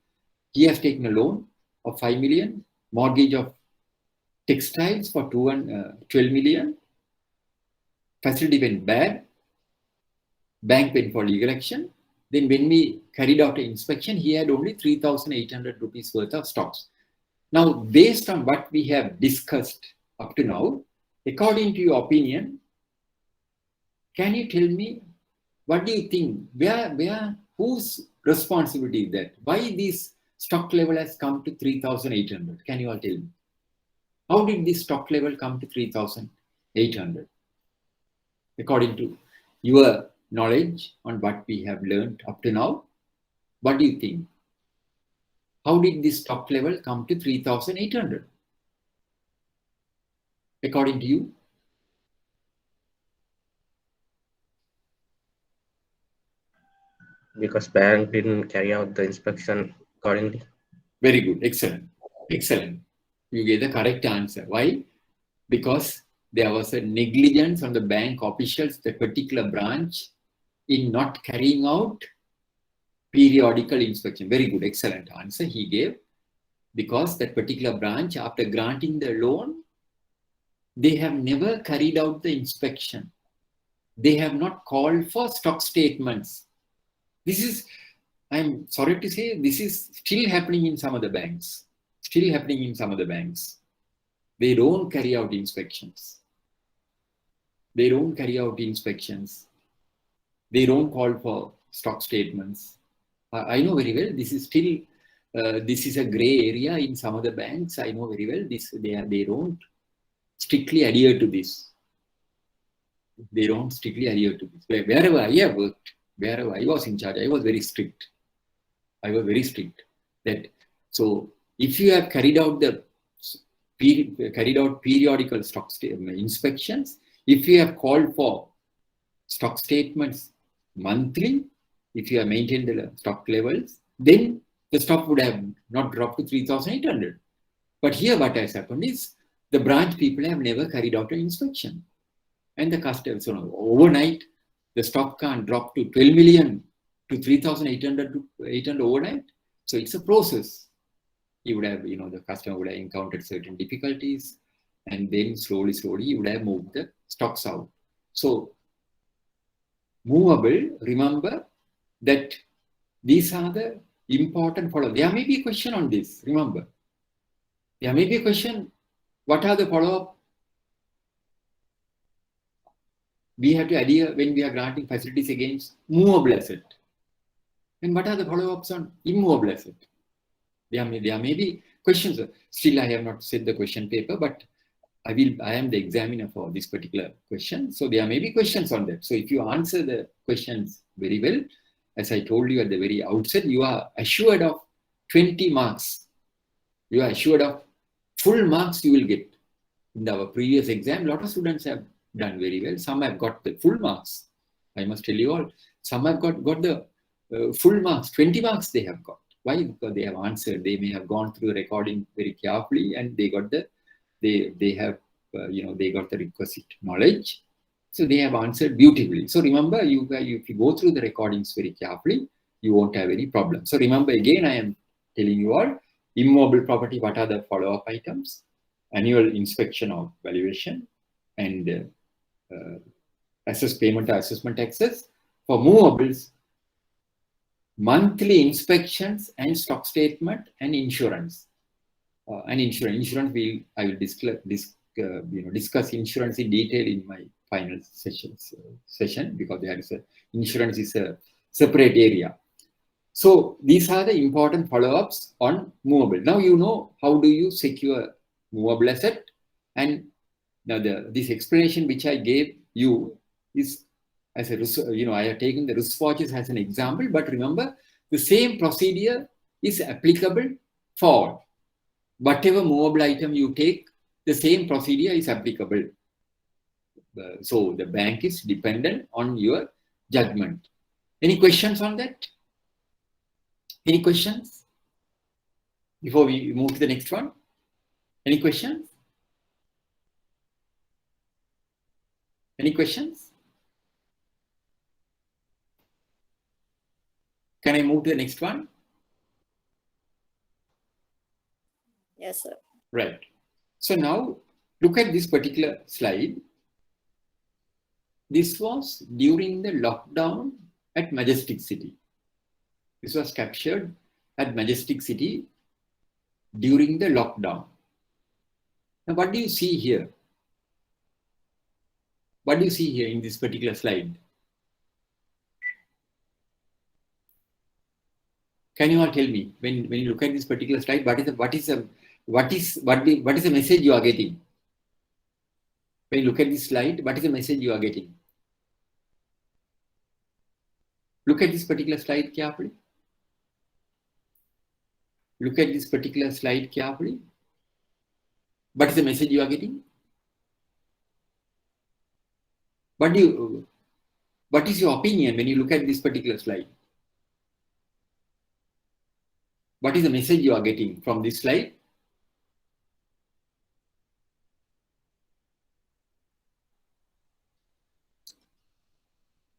He has taken a loan of 5 million, mortgage of textiles for 12 million. Facility went bad. Bank went for legal action. Then when we carried out an inspection, he had only 3,800 rupees worth of stocks. Now, based on what we have discussed up to now, according to your opinion, can you tell me, what do you think? Whose responsibility is that? Why this stock level has come to 3,800? Can you all tell me? How did this stock level come to 3,800? According to your knowledge on what we have learned up to now, what do you think? How did this stock level come to 3,800? According to you? Because bank didn't carry out the inspection accordingly. Very good. Excellent. Excellent. You gave the correct answer. Why? Because there was a negligence on the bank officials, the particular branch, in not carrying out periodical inspection. Very good. Excellent answer he gave. Because that particular branch, after granting the loan, they have never carried out the inspection. They have not called for stock statements. This is, I'm sorry to say, this is still happening in some of the banks. Still happening in some of the banks. They don't carry out inspections. They don't carry out inspections. They don't call for stock statements. I know very well, this is still, this is a gray area in some of the banks. I know very well, they don't strictly adhere to this. They don't strictly adhere to this. Wherever I have worked, wherever I was in charge, I was very strict. I was very strict. That so if you have carried out periodical stock inspections, if you have called for stock statements monthly, if you have maintained the stock levels, then the stock would have not dropped to 3,800. But here what has happened is the branch people have never carried out an inspection. And the customer, so overnight, the stock can't drop to 12 million to 3,800 to 800 overnight. So it's a process. You would have, the customer would have encountered certain difficulties, and then slowly, you would have moved the stocks out. So movable, remember that these are the important follow-up. There may be a question on this, remember. There may be a question, what are the follow-up? We have to adhere when we are granting facilities against movable asset. And what are the follow-ups on immovable asset? There may be questions. Still, I have not said the question paper, but I am the examiner for this particular question. So there may be questions on that. So if you answer the questions very well, as I told you at the very outset, you are assured of 20 marks. You are assured of full marks you will get. In our previous exam, a lot of students have done very well. Some have got the full marks. I must tell you all. Some have got the full marks, 20 marks they have got. Why? Because they have answered. They may have gone through the recording very carefully, and they got the they got the requisite knowledge. So they have answered beautifully. So remember, if you go through the recordings very carefully, you won't have any problem. So remember again, I am telling you all, immovable property, what are the follow-up items? Annual inspection or valuation, and payment or assessment taxes. For movables, monthly inspections and stock statement and insurance. Insurance I will discuss insurance in detail in my final session, because there is insurance is a separate area. So these are the important follow-ups on movable. Now you know how do you secure movable asset, and now this explanation which I gave you is as a I have taken the wristwatches as an example, but remember the same procedure is applicable for whatever movable item you take. The same procedure is applicable. So the bank is dependent on your judgment. Any questions on that? Any questions before we move to the next one? Any questions? Any questions? Can I move to the next one? Yes, sir. Right. So now look at this particular slide. This was during the lockdown at Majestic City. This was captured at Majestic City during the lockdown. Now, what do you see here? What do you see here in this particular slide? Can you all tell me, when you look at this particular slide, what is the message you are getting? When you look at this slide, what is the message you are getting? Look at this particular slide carefully. Look at this particular slide carefully. What is the message you are getting? What is your opinion when you look at this particular slide? What is the message you are getting from this slide?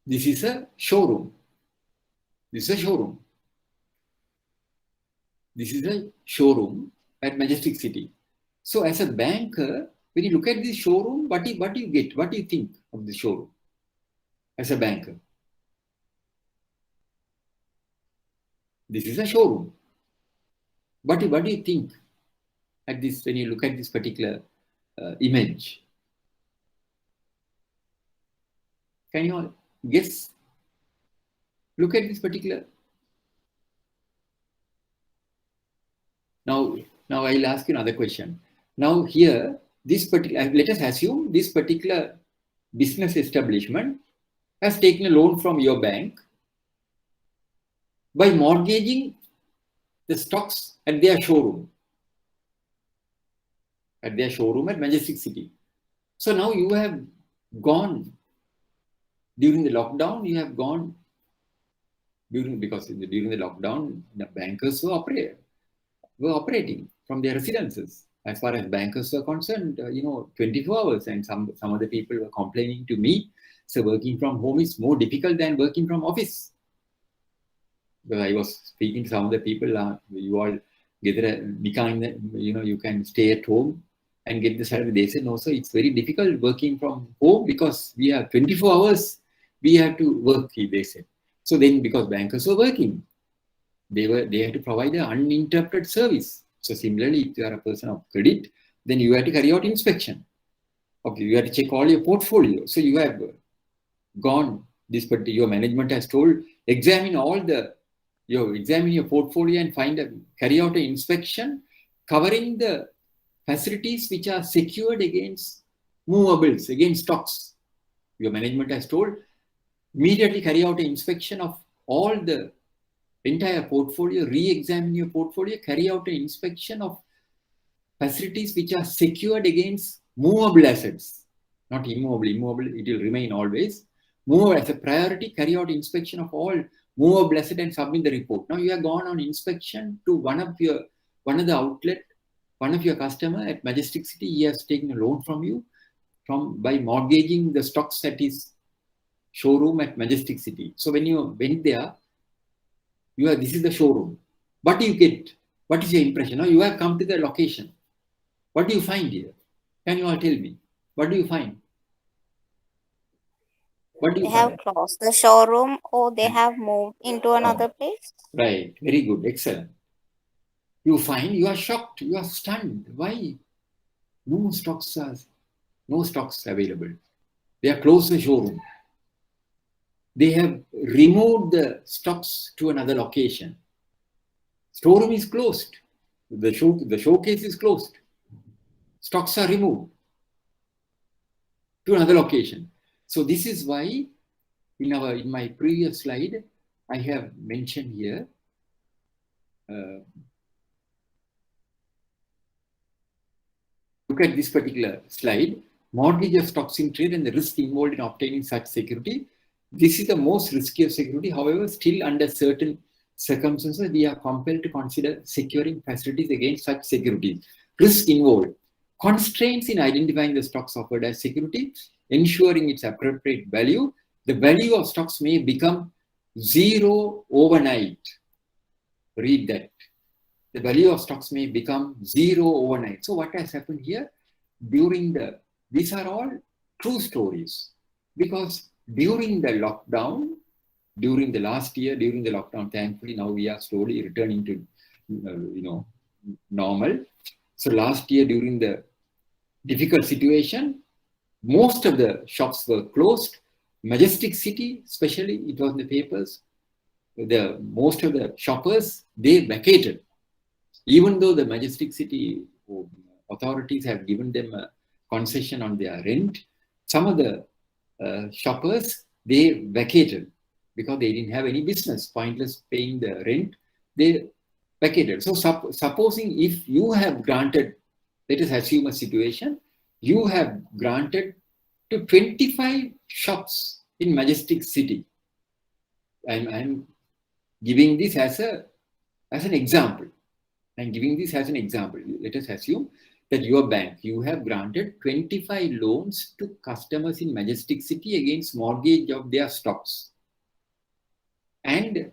This is a showroom. This is a showroom. This is a showroom at Majestic City. So as a banker, when you look at this showroom, what do you get? What do you think of the showroom as a banker? This is a showroom. What do you think at this when you look at this particular image? Can you all guess? Look at this particular. Now I'll ask you another question. Now here, this particular, let us assume this particular business establishment has taken a loan from your bank by mortgaging the stocks at their showroom. At their showroom at Majestic City. So now you have gone during the lockdown, because during the lockdown, the bankers were operating from their residences. As far as bankers were concerned, 24 hours, and some other people were complaining to me, so working from home is more difficult than working from office. But I was speaking to some of the people, you all get you can stay at home and get the salary. They said, no, sir, it's very difficult working from home because we have 24 hours, we have to work, they said. So then, because bankers were working, they had to provide an uninterrupted service. So similarly, if you are a person of credit, then you have to carry out inspection. Okay, you have to check all your portfolio. So you have gone, your management has told, examine your portfolio and carry out an inspection covering the facilities which are secured against movables, against stocks. Your management has told, immediately carry out an inspection of all the entire portfolio, re-examine your portfolio, carry out an inspection of facilities which are secured against movable assets, not immovable. Immovable, it will remain always. Movable as a priority, carry out inspection of all movable asset and submit the report. Now you have gone on inspection to one of the outlet, one of your customer at Majestic City. He has taken a loan from you by mortgaging the stocks at his showroom at Majestic City. So when you went there, this is the showroom. What do you get? What is your impression? Now you have come to the location. What do you find here? Can you all tell me? What do you find? What do you They have find? closed the showroom or they have moved into another place. Right. Very good. Excellent. You find you are shocked. You are stunned. Why? No stocks available. They are closed the showroom. They have removed the stocks to another location. Storeroom is closed. The showcase is closed. Stocks are removed to another location. So this is why in my previous slide, I have mentioned here, look at this particular slide, mortgage of stocks in trade and the risk involved in obtaining such security. This is the most risky of security. However, still under certain circumstances, we are compelled to consider securing facilities against such securities. Risk involved. Constraints in identifying the stocks offered as security, ensuring its appropriate value. The value of stocks may become zero overnight. Read that. The value of stocks may become zero overnight. So what has happened here? These are all true stories. Because during the lockdown, during the last year, during the lockdown, thankfully now we are slowly returning to normal. So last year during the difficult situation, most of the shops were closed. Majestic City, especially, it was in the papers, most of the shoppers, they vacated. Even though the Majestic City authorities have given them a concession on their rent, some of the shoppers, they vacated because they didn't have any business, pointless paying the rent, they vacated. So supposing if you have granted, let us assume a situation, you have granted to 25 shops in Majestic City. I'm giving this as an example. I'm giving this as an example. Let us assume that your bank, you have granted 25 loans to customers in Majestic City against mortgage of their stocks. And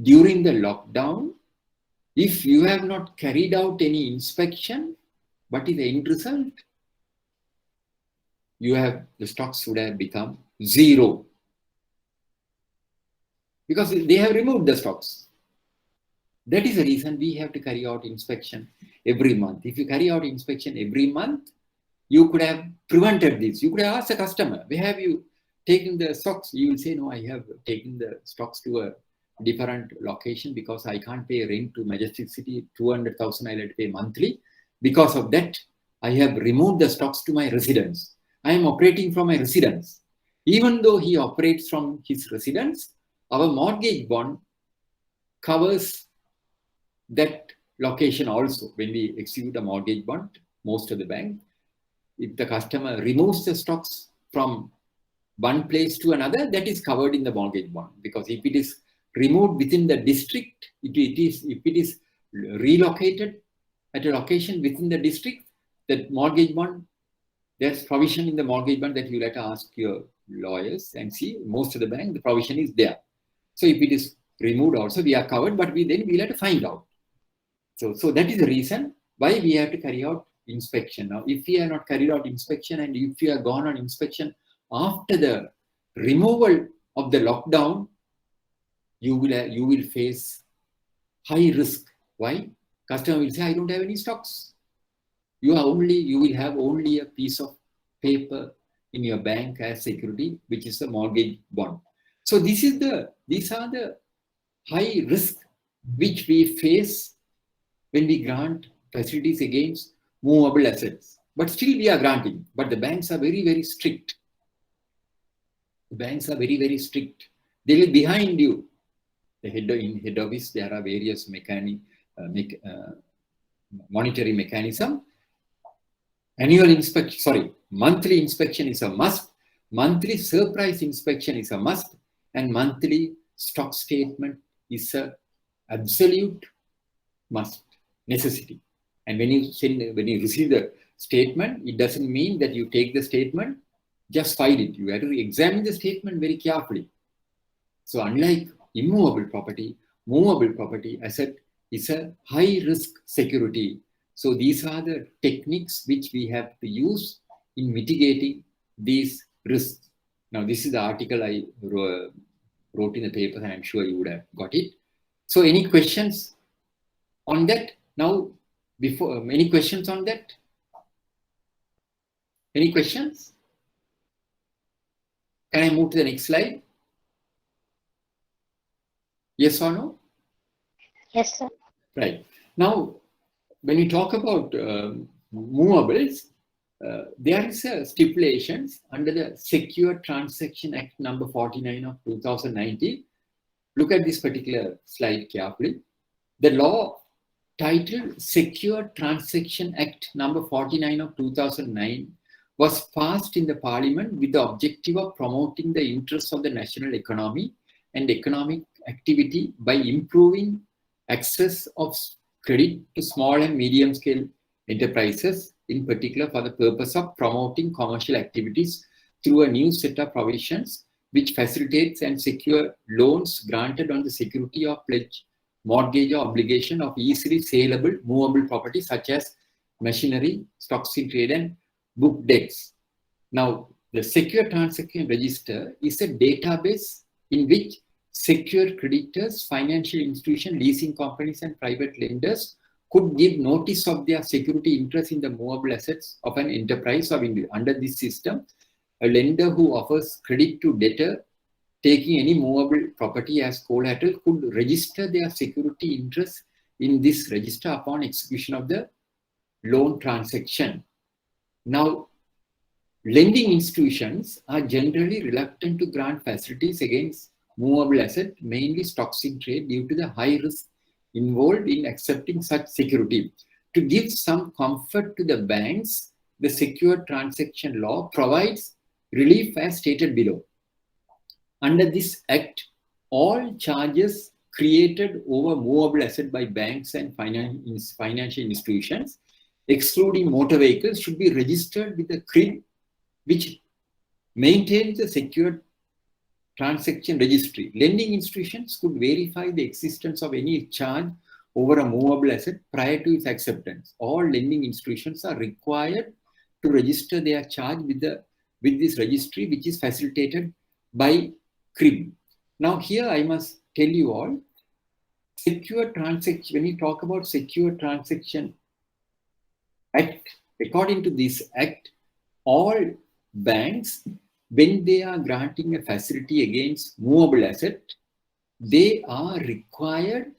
during the lockdown, if you have not carried out any inspection, what is the end result? The stocks would have become zero. Because they have removed the stocks. That is the reason we have to carry out inspection every month. If you carry out inspection every month, you could have prevented this. You could have asked the customer, where have you taken the stocks? You will say, no, I have taken the stocks to a different location because I can't pay rent to Majestic City, 200,000 I let pay monthly. Because of that, I have removed the stocks to my residence. I am operating from my residence. Even though he operates from his residence, our mortgage bond covers that location also. When we execute a mortgage bond, most of the bank, if the customer removes the stocks from one place to another, that is covered in the mortgage bond. Because if it is removed within the district, if it is relocated at a location within the district, that mortgage bond, there's provision in the mortgage bond that you let ask your lawyers and see. Most of the bank, the provision is there. So if it is removed also, we are covered, but we'll have to find out. So that is the reason why we have to carry out inspection. Now, if we have not carried out inspection and if we have gone on inspection after the removal of the lockdown, you will face high risk. Why? Customer will say, I don't have any stocks. You will have only a piece of paper in your bank as security, which is a mortgage bond. So these are the high risk which we face when we grant facilities against movable assets. But still we are granting. But the banks are very, very strict. The banks are very, very strict. They will behind you. In head office, there are various monetary mechanism. Monthly inspection is a must. Monthly surprise inspection is a must. And monthly stock statement is an absolute must, necessity. And when you receive the statement, it doesn't mean that you take the statement, just file it. You have to examine the statement very carefully. So unlike immovable property, movable property asset is a high risk security. So these are the techniques which we have to use in mitigating these risks. Now, this is the article I wrote in the paper, and I'm sure you would have got it. So any questions on that? Now, any questions on that? Any questions? Can I move to the next slide? Yes or no? Yes, sir. Right. Now, when we talk about movables, there is stipulations under the Secure Transaction Act number 49 of 2019. Look at this particular slide carefully. The law titled Secure Transaction Act number 49 of 2009 was passed in the Parliament with the objective of promoting the interests of the national economy and economic activity by improving access of credit to small and medium scale enterprises, in particular for the purpose of promoting commercial activities through a new set of provisions which facilitates and secure loans granted on the security of pledge, mortgage or obligation of easily saleable movable property such as machinery, stocks in trade and book debts. Now, the Secure Transaction Register is a database in which secure creditors, financial institutions, leasing companies and private lenders could give notice of their security interest in the movable assets of an enterprise or individual. Under this system, a lender who offers credit to debtor taking any movable property as collateral could register their security interest in this register upon execution of the loan transaction. Now, lending institutions are generally reluctant to grant facilities against movable asset, mainly stocks in trade, due to the high risk involved in accepting such security. To give some comfort to the banks, the Secure Transaction Law provides relief as stated below. Under this Act, all charges created over movable asset by banks and financial institutions, excluding motor vehicles, should be registered with the CRIB, which maintains the Secure Transaction Registry. Lending institutions could verify the existence of any charge over a movable asset prior to its acceptance. All lending institutions are required to register their charge with this registry, which is facilitated by CRIB. Now here I must tell you all, secure transaction, when we talk about Secure Transaction Act, according to this Act, all banks, when they are granting a facility against movable asset, they are required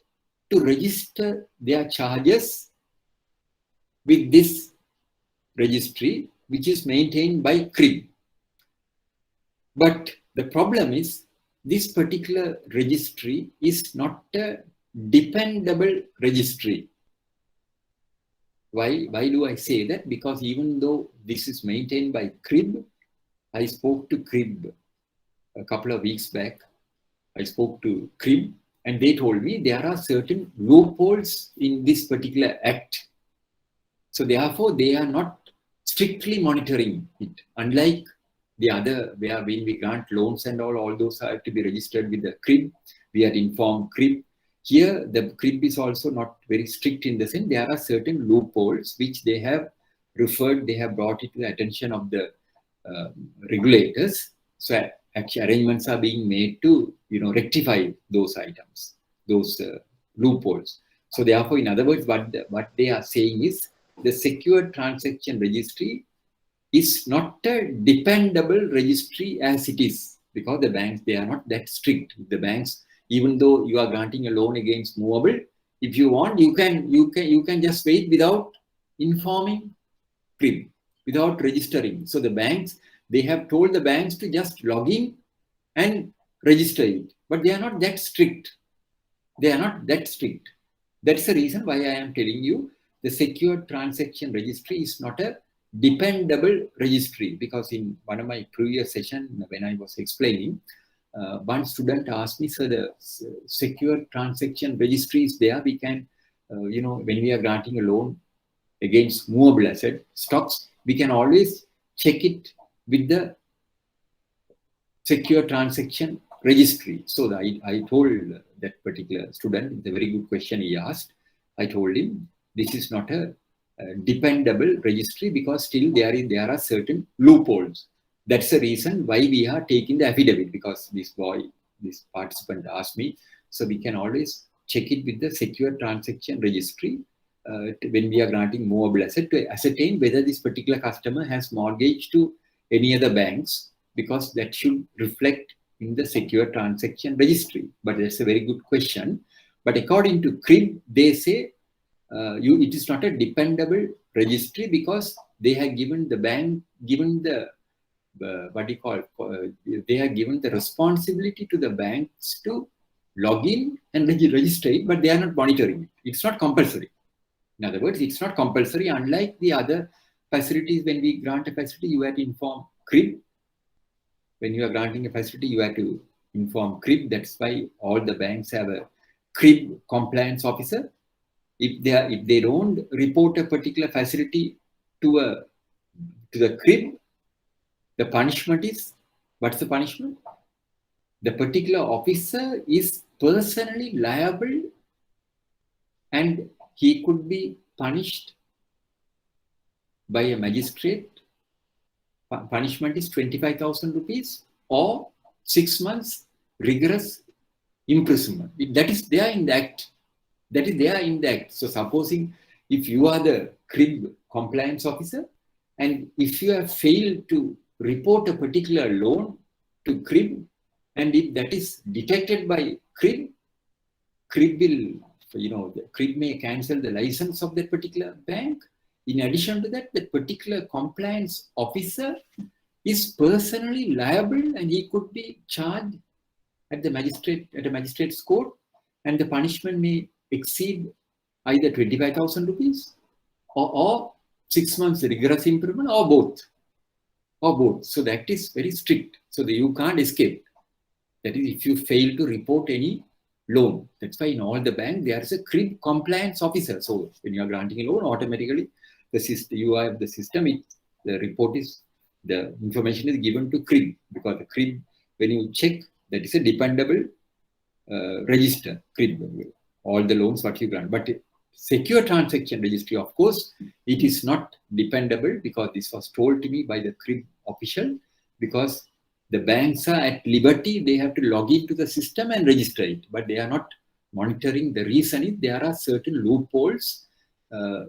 to register their charges with this registry, which is maintained by CRIB. But the problem is, this particular registry is not a dependable registry. Why do I say that? Because even though this is maintained by CRIB, I spoke to CRIB a couple of weeks back. I spoke to CRIB and they told me there are certain loopholes in this particular Act. So therefore, they are not strictly monitoring it. Unlike the other, where when we grant loans and all those have to be registered with the CRIB. We are informed CRIB. Here, the CRIB is also not very strict in the sense there are certain loopholes which they have referred, they have brought it to the attention of the regulators. So actually arrangements are being made to rectify those items, those loopholes. So therefore, in other words, what they are saying is the Secure Transaction Registry is not a dependable registry as it is, because the banks, they are not that strict. The banks, even though you are granting a loan against movable, if you want, you can just wait without informing CRIB, without registering. So the banks, they have told the banks to just log in and register it, but they are not that strict. They are not that strict. That's the reason why I am telling you the Secure Transaction Registry is not a dependable registry, because in one of my previous sessions when I was explaining, one student asked me, so the Secure Transaction Registry is there, we can, when we are granting a loan against movable asset stocks, we can always check it with the Secure Transaction Registry. So I told that particular student, it's a very good question he asked, I told him this is not a dependable registry because still there are certain loopholes. That's the reason why we are taking the affidavit, because this participant asked me. So we can always check it with the Secure Transaction Registry when we are granting movable asset to ascertain whether this particular customer has mortgage to any other banks, because that should reflect in the Secure Transaction Registry. But that's a very good question. But according to CRIB, they say it is not a dependable registry because they have given the bank, they have given the responsibility to the banks to log in and register it, but they are not monitoring it. It's not compulsory. In other words, it's not compulsory, unlike the other facilities. When we grant a facility, you have to inform CRIB. When you are granting a facility, you have to inform CRIB. That's why all the banks have a CRIB compliance officer. If they don't report a particular facility to the CRIB, the punishment is, what's the punishment? The particular officer is personally liable and he could be punished by a magistrate. Punishment is 25,000 rupees or 6 months rigorous imprisonment. That is there in the Act. That is there in the Act. So supposing if you are the CRIB compliance officer and if you have failed to report a particular loan to CRIB, and if that is detected by CRIB, CRIB will, CRIB may cancel the license of that particular bank. In addition to that, the particular compliance officer is personally liable and he could be charged at a magistrate's court, and the punishment may exceed either 25,000 rupees or 6 months rigorous imprisonment, or both. So that is very strict. So that you can't escape. That is, if you fail to report any loan. That's why in all the bank there is a CRIB compliance officer. So when you are granting a loan, automatically you have the system. The information is given to CRIB, because the CRIB, when you check, that is a dependable register. CRIB, all the loans what you grant. But secure transaction registry, of course, it is not dependable, because this was told to me by the CRIB official, because the banks are at liberty, they have to log into the system and register it, but they are not monitoring. The reason is there are certain loopholes,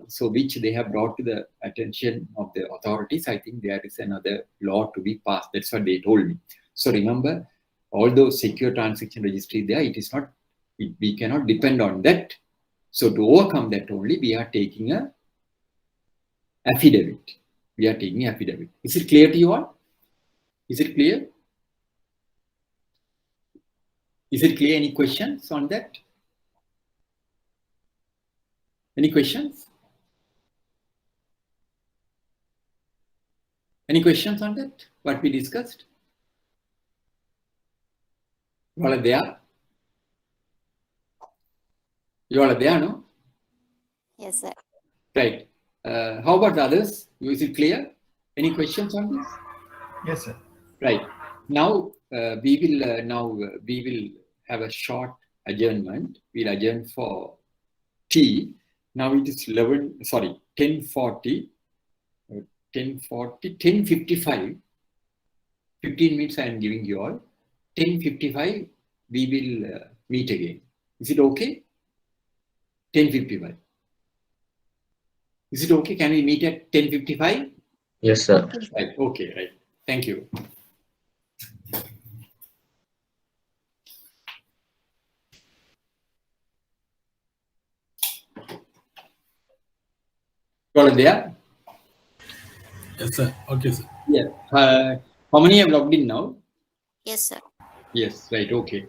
so which they have brought to the attention of the authorities. I think there is another law to be passed. That's what they told me. So remember, although secure transaction registry there, it is not, we cannot depend on that. So to overcome that only, we are taking a affidavit. Is it clear to you all? Is it clear? Is it clear? Any questions on that? Any questions? Any questions on that? What we discussed? You all are there? You all are there, no? Yes, sir. Right. How about the others? Is it clear? Any questions on this? Yes, sir. Right. Now we will have a short adjournment. We'll adjourn for tea. Now it is 10:40, 10:55. 15 minutes I am giving you all. 10:55 we will meet again. Is it okay? 10:55. Is it okay? Can we meet at 10:55? Yes, sir. Right. Okay. Right. Thank you. You all are there? Yes, sir. Okay, sir. Yeah. How many have logged in now? Yes, sir. Yes. Right. Okay.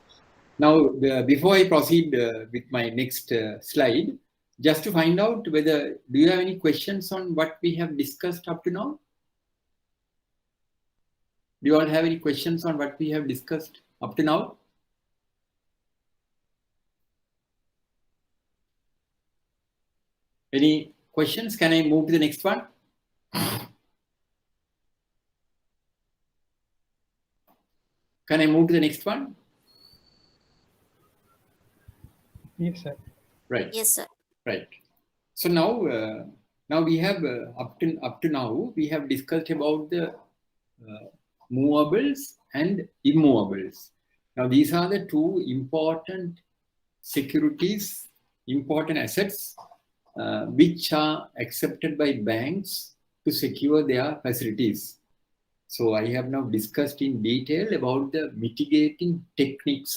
Now, before I proceed with my next slide, just to find out whether, do you have any questions on what we have discussed up to now? Do you all have any questions on what we have discussed up to now? Any questions? Can I move to the next one? Can I move to the next one? Yes, sir. Right. Yes, sir. Right. So now we have up to now we have discussed about the movables and immovables. Now these are the two important securities, important assets which are accepted by banks to secure their facilities. So I have now discussed in detail about the mitigating techniques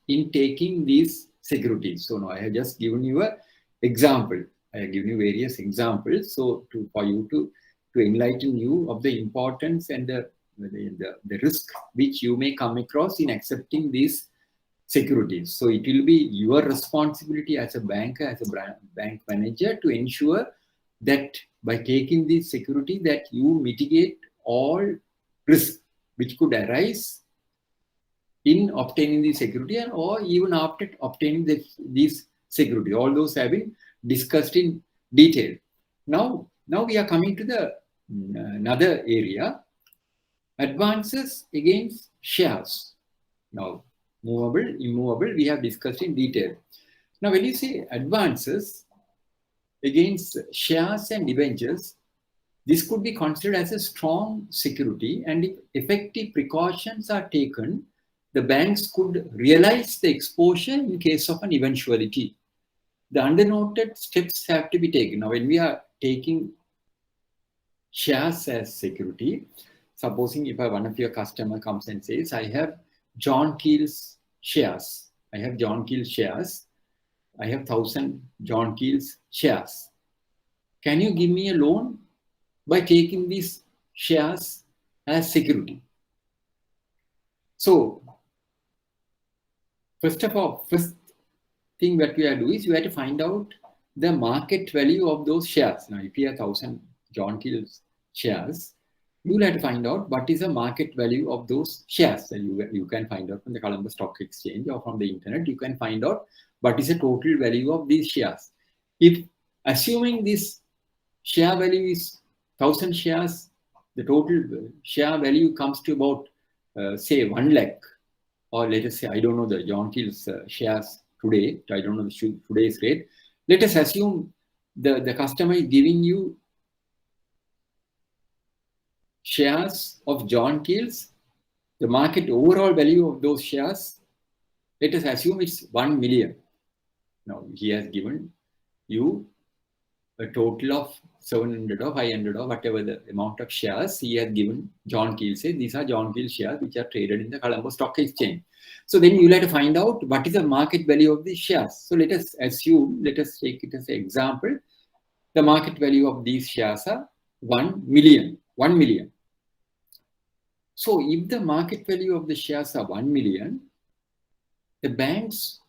in taking these securities. So now I have just given you an example. I have given you various examples. So for you to enlighten you of the importance and the risk which you may come across in accepting these securities. So it will be your responsibility as a banker, as a bank manager, to ensure that by taking these securities that you mitigate all risk which could arise in obtaining the security, or even after obtaining these security. All those have been discussed in detail. Now we are coming to the another area, advances against shares. Now, movable, immovable, we have discussed in detail. Now, when you say advances against shares and debentures, this could be considered as a strong security, and if effective precautions are taken, the banks could realize the exposure in case of an eventuality. The undernoted steps have to be taken. Now, when we are taking shares as security, supposing if one of your customer comes and says, I have John Keel's shares. I have John Keel's shares. I have 1,000 John Keel's shares. Can you give me a loan by taking these shares as security? So, first thing that we have to do is we have to find out the market value of those shares. Now, if you have 1,000 John Keel's shares, you will have to find out what is the market value of those shares. And you can find out from the Colombo Stock Exchange or from the internet. You can find out what is the total value of these shares. If assuming this share value is 1,000 shares, the total share value comes to about say 1 lakh, or let us say, I don't know the John Keel's shares today. I don't know the today's rate. Let us assume the customer is giving you shares of John Keel's. The market overall value of those shares, let us assume it's 1 million. Now, he has given you a total of 700 or 500 or whatever the amount of shares he has given John Keel. Say these are John Keel shares which are traded in the Colombo Stock Exchange. So then you'll have to find out what is the market value of these shares. So let us assume, let us take it as an example, the market value of these shares are 1 million. 1 million. So if the market value of the shares are 1 million, the banks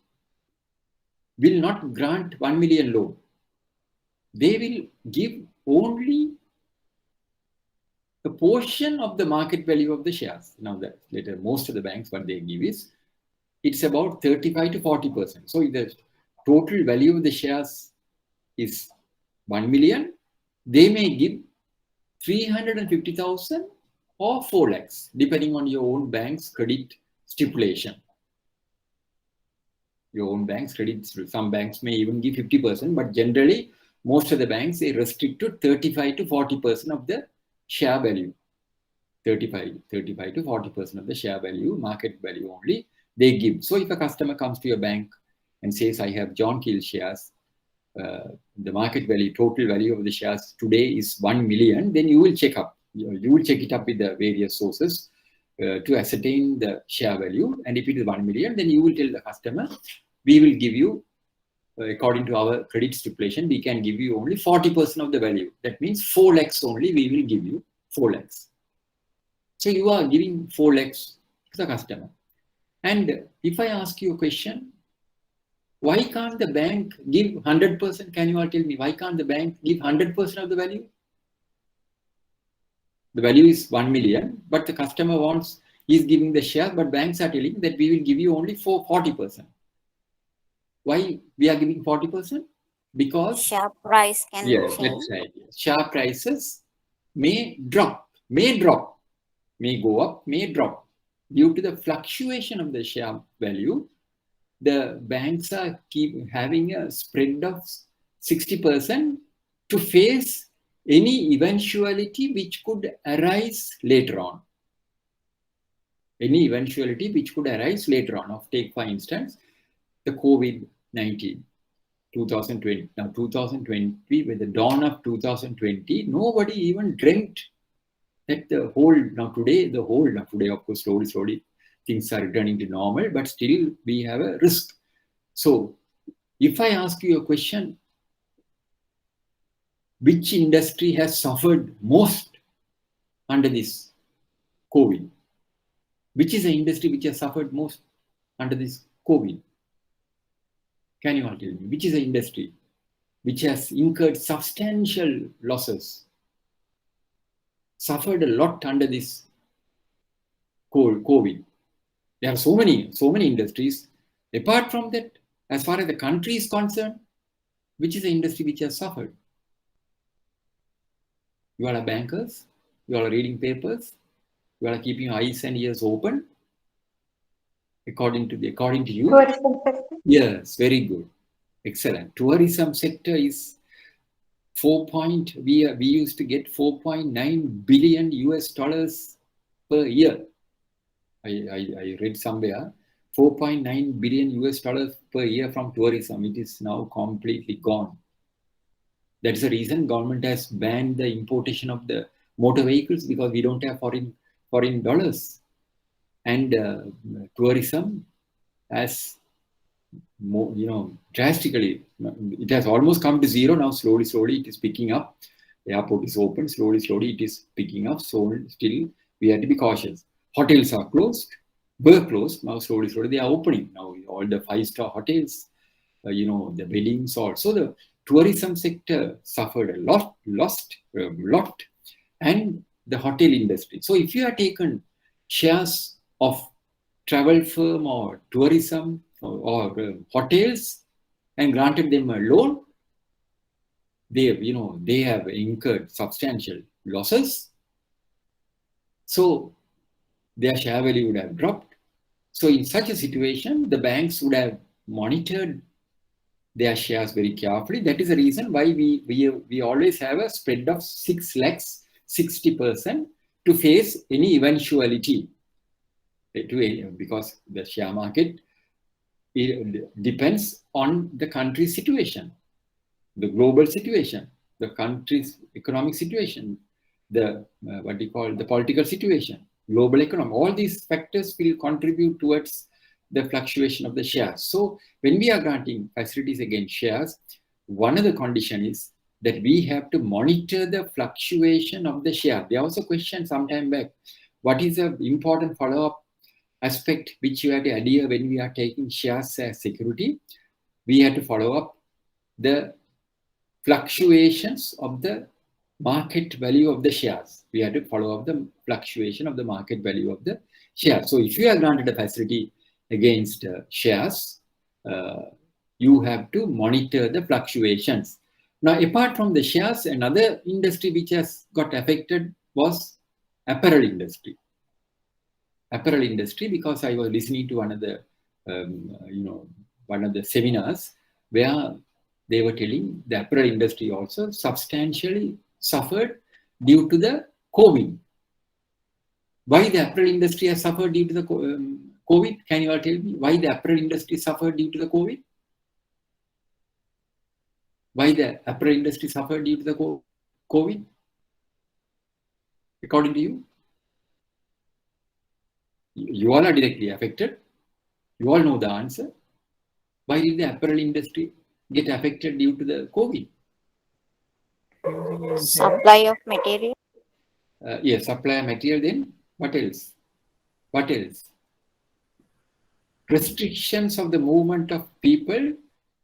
will not grant 1 million loan. They will give only a portion of the market value of the shares. Now that later most of the banks, what they give is, it's about 35 to 40%. So if the total value of the shares is 1 million, they may give 350,000 or 4 lakhs, depending on your own bank's credit stipulation. Your own bank's credit, some banks may even give 50%, but generally, most of the banks, they restrict to 35 to 40% of the share value. 35 to 40% of the share value, market value only, they give. So if a customer comes to your bank and says, I have John Keel shares, the market value, total value of the shares today is 1 million, then you will check up. You will check it up with the various sources to ascertain the share value. And if it is 1 million, then you will tell the customer, we will give you, according to our credit stipulation, we can give you only 40% of the value. That means 4 lakhs only, we will give you 4 lakhs. So you are giving 4 lakhs to the customer. And if I ask you a question, why can't the bank give 100%? Can you all tell me, why can't the bank give 100% of the value? The value is 1 million, but the customer wants, he's giving the share, but banks are telling that we will give you only 40%. Why we are giving 40%? Because share price can yes, change. that's right. Share prices may drop, may go up, may drop. Due to the fluctuation of the share value, the banks are keep having a spread of 60% to face any eventuality which could arise later on. Any eventuality which could arise later on. Of take, for instance, the COVID-19, 2020. Now, 2020, with the dawn of 2020, nobody even dreamt that the whole, today, of course, slowly, things are returning to normal, but still we have a risk. So, if I ask you a question, which industry has suffered most under this COVID? Which is the industry which has suffered most under this COVID? Can you all tell me, which is the industry which has incurred substantial losses, suffered a lot under this COVID? There are so many industries. Apart from that, as far as the country is concerned, which is the industry which has suffered? You all are bankers, you all are reading papers, you all are keeping your eyes and ears open. According to you. Tourism sector. Yes, very good. Excellent. Tourism sector is we used to get $4.9 billion US per year. I read somewhere, $4.9 billion US per year from tourism. It is now completely gone. That is the reason government has banned the importation of the motor vehicles, because we don't have foreign dollars. And tourism has, drastically, it has almost come to zero now. Slowly it is picking up. The airport is open. Slowly it is picking up. So still we have to be cautious. Hotels are closed. were closed. Now slowly they are opening. Now all the 5-star hotels, the weddings also. The tourism sector suffered a lot, and the hotel industry. So if you have taken shares of travel firm or tourism or hotels and granted them a loan, they have incurred substantial losses. So their share value would have dropped. So in such a situation, the banks would have monitored their shares very carefully. That is the reason why we always have a spread of 6 lakhs, 60% to face any eventuality. Because the share market, it depends on the country's situation, the global situation, the country's economic situation, the the political situation, global economy. All these factors will contribute towards the fluctuation of the shares. So when we are granting facilities against shares, one of the conditions is that we have to monitor the fluctuation of the share. There was a question sometime back, what is the important follow-up aspect which you have to adhere when we are taking shares as security? We have to follow up the fluctuations of the market value of the shares. We have to follow up the fluctuation of the market value of the shares. So if you are granted a facility against shares, you have to monitor the fluctuations. Now, apart from the shares, another industry which has got affected was apparel industry. Apparel industry, because I was listening to one of the seminars where they were telling the apparel industry also substantially suffered due to the COVID. Why the apparel industry has suffered due to the COVID? Can you all tell me why the apparel industry suffered due to the COVID? Why the apparel industry suffered due to the COVID? According to you? You all are directly affected. You all know the answer. Why did the apparel industry get affected due to the COVID? Supply of material. Yes, supply of material. Then what else? What else? Restrictions of the movement of people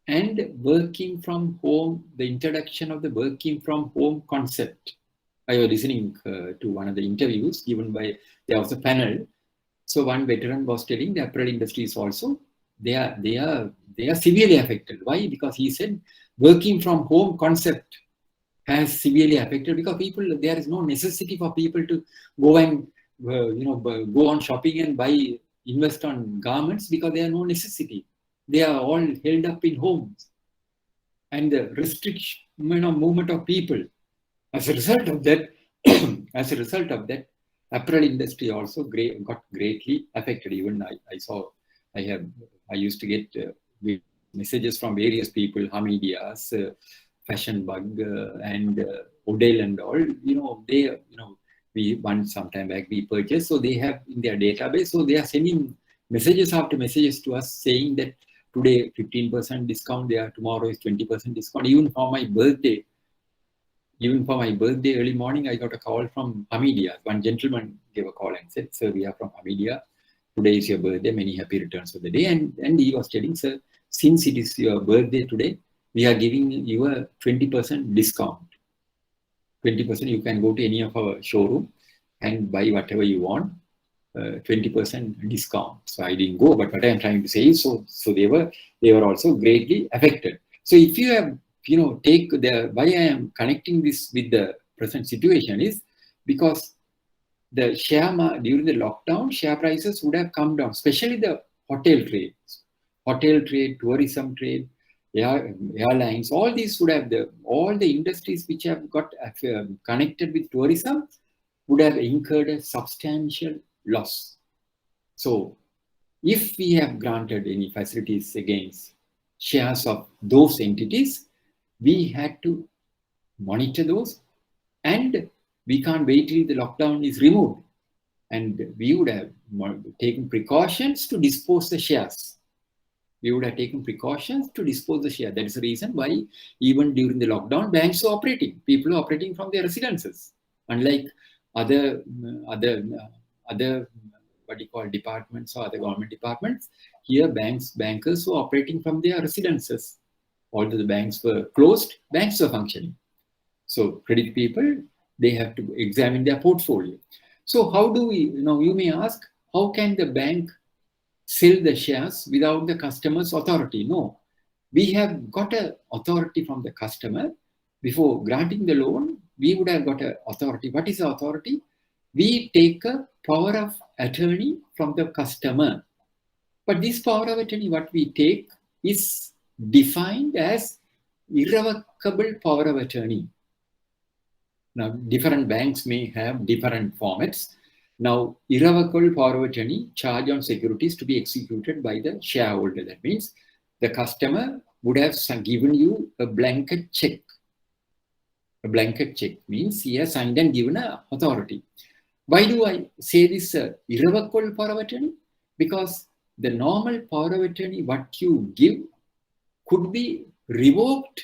and working from home, the introduction of the working from home concept. I was listening to one of the interviews given by, there was a panel. So one veteran was telling the apparel industry is also, they are severely affected. Why? Because he said working from home concept has severely affected, because there is no necessity for people to go and go on shopping and invest on garments, because there are no necessity. They are all held up in homes. And the restriction of movement of people, as a result of that, apparel industry also got greatly affected. Even I used to get messages from various people, Hamidias, Fashion Bug, and Odell and all. We once sometime back we purchased, so they have in their database. So they are sending messages after messages to us saying that today 15% discount there, tomorrow is 20% discount. Even for my birthday early morning, I got a call from Hamidia. One gentleman gave a call and said, "Sir, we are from Hamidia. Today is your birthday. Many happy returns of the day." And he was telling, "Sir, since it is your birthday today, we are giving you a 20% discount. 20%, you can go to any of our showroom and buy whatever you want. 20% discount." So I didn't go, but what I am trying to say is, so they were also greatly affected. So if you have, why I am connecting this with the present situation is because the during the lockdown, share prices would have come down, especially the hotel trade, tourism trade, airlines, all these would have all the industries which have got connected with tourism would have incurred a substantial loss. So if we have granted any facilities against shares of those entities, we had to monitor those, and we can't wait till the lockdown is removed. And we would have taken precautions to dispose the shares. That is the reason why even during the lockdown, banks are operating. People are operating from their residences. Unlike other what you call departments or other government departments. Here, bankers were operating from their residences. Although the banks were closed, banks were functioning. So credit people, they have to examine their portfolio. So how do we, you may ask, how can the bank sell the shares without the customer's authority? No, we have got an authority from the customer. Before granting the loan, we would have got an authority. What is the authority? We take a power of attorney from the customer. But this power of attorney, what we take is defined as irrevocable power of attorney. Now, different banks may have different formats. Now, irrevocable power of attorney, charge on securities to be executed by the shareholder. That means the customer would have given you a blanket check. A blanket check means he has signed and given an authority. Why do I say this irrevocable power of attorney? Because the normal power of attorney, what you give, could be revoked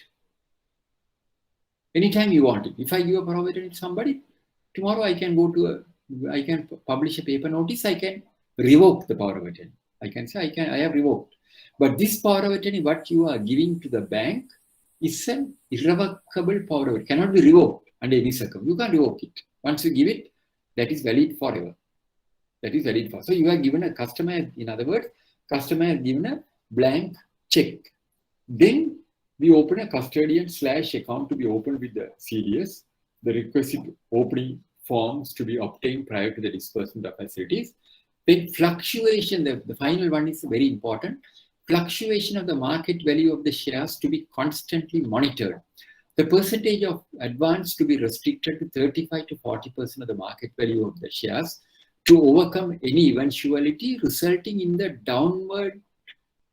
anytime you want it. If I give a power of attorney to somebody, tomorrow I can I can publish a paper notice, I can revoke the power of attorney. I can say I have revoked. But this power of attorney, what you are giving to the bank, is an irrevocable power of attorney. It cannot be revoked under any circumstance. You can't revoke it. Once you give it, that is valid forever. That is valid for. So you are given a customer, in other words, customer has given a blank check. Then we open a custodian/account to be opened with the CDS. The requisite opening forms to be obtained prior to the disbursement of facilities. Then fluctuation, the final one is very important. Fluctuation of the market value of the shares to be constantly monitored. The percentage of advance to be restricted to 35 to 40% of the market value of the shares to overcome any eventuality resulting in the downward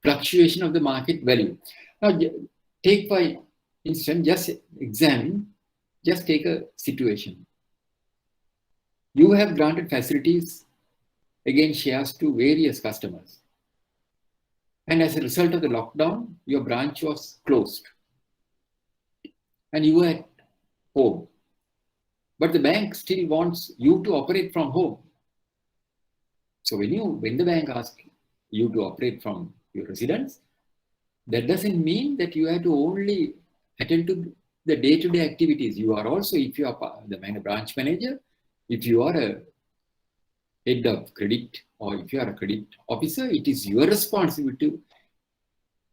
fluctuation of the market value. Now, take by instance, just take a situation. You have granted facilities against shares to various customers. And as a result of the lockdown, your branch was closed. And you were at home. But the bank still wants you to operate from home. So when the bank asks you to operate from your residence, that doesn't mean that you have to only attend to the day-to-day activities. You are also, if you are the branch manager, if you are a head of credit or if you are a credit officer, it is your responsibility to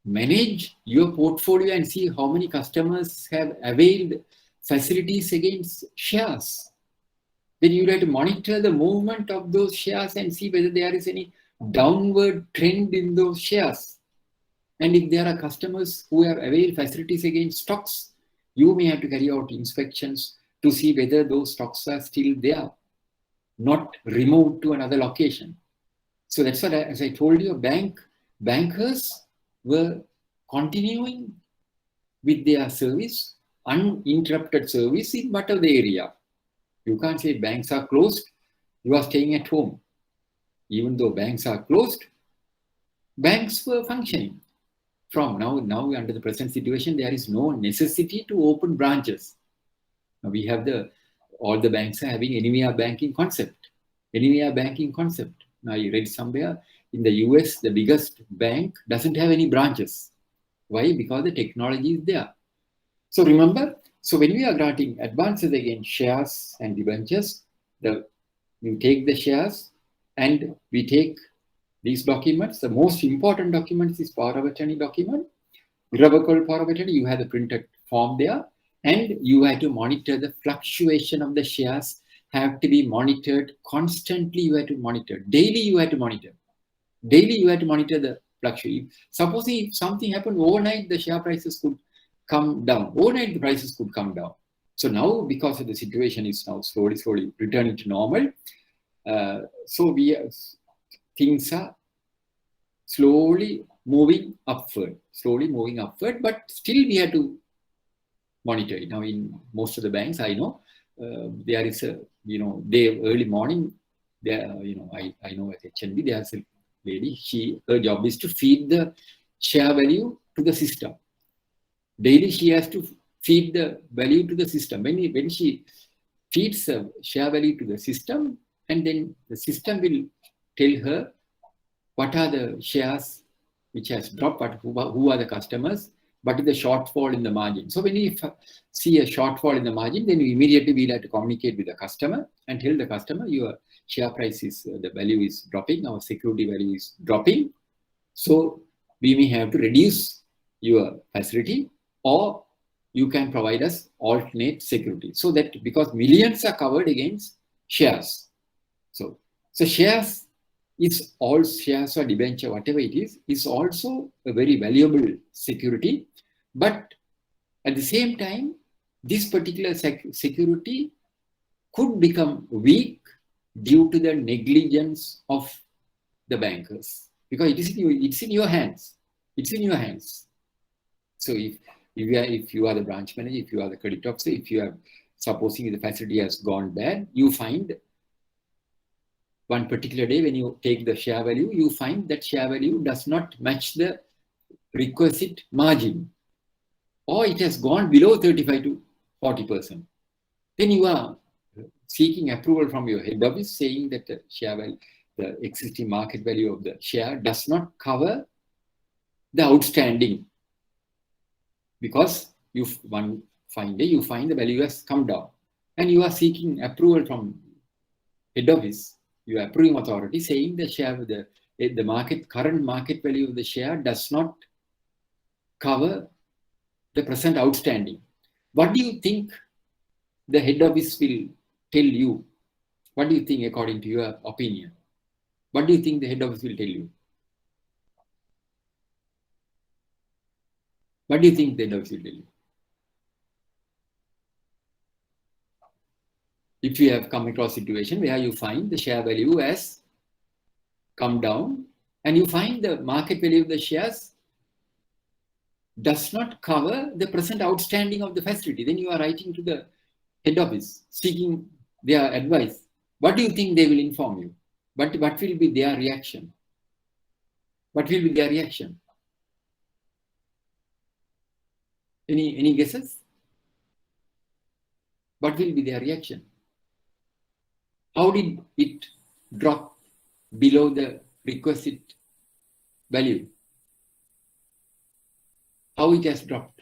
manage your portfolio and see how many customers have availed facilities against shares. Then you have to monitor the movement of those shares and see whether there is any downward trend in those shares. And if there are customers who have availed facilities against stocks, you may have to carry out inspections to see whether those stocks are still there, not removed to another location. So that's what, as I told you, bankers were continuing with their service, uninterrupted service in whatever the area. You can't say banks are closed, you are staying at home. Even though banks are closed, banks were functioning. From now under the present situation, there is no necessity to open branches. Now we have all the banks are having anywhere banking concept. Anywhere banking concept. Now you read somewhere in the US, the biggest bank doesn't have any branches. Why? Because the technology is there. So remember, so when we are granting advances against shares and debentures, we take the shares and we take these documents. The most important documents is power of attorney document, irrevocable power of attorney. You have the printed form there, and you have to monitor the fluctuation of the shares. Have to be monitored constantly. You have to monitor daily. You have to monitor daily. You have to monitor the fluctuation. Suppose if something happened overnight, the share prices could come down. Overnight, the prices could come down. So now, because of the situation is now slowly returning to normal, things are slowly moving upward, but still we have to monitor it. Now, in most of the banks, I know there is a, day early morning, there, I know at HNB, there's a lady, her job is to feed the share value to the system. Daily, she has to feed the value to the system. When she feeds the share value to the system, and then the system will tell her what are the shares which has dropped, who are the customers, what is the shortfall in the margin. So when you see a shortfall in the margin, then you immediately will have to communicate with the customer and tell the customer your share price is, the value is dropping, our security value is dropping. So we may have to reduce your facility, or you can provide us alternate security. So that because millions are covered against shares. So shares is all shares or debenture, whatever it is also a very valuable security. But at the same time, this particular security could become weak due to the negligence of the bankers, because it's in your hands. It's in your hands. So if you are the branch manager, if you are the credit officer, if you are supposing the facility has gone bad, you find one particular day when you take the share value, you find that share value does not match the requisite margin, or it has gone below 35 to 40%. Then you are seeking approval from your head office saying that the share value, the existing market value of the share does not cover the outstanding, because one fine day you find the value has come down, and you are seeking approval from head office, your approving authority, saying the share, the current market value of the share does not cover the present outstanding. What do you think the head office will tell you? What do you think, according to your opinion? What do you think the head office will tell you? What do you think the head office will tell you? If you have come across a situation where you find the share value has come down, and you find the market value of the shares does not cover the present outstanding of the facility, then you are writing to the head office seeking their advice. What do you think they will inform you? What will be their reaction? What will be their reaction? Any guesses? What will be their reaction? How did it drop below the requisite value? How it has dropped?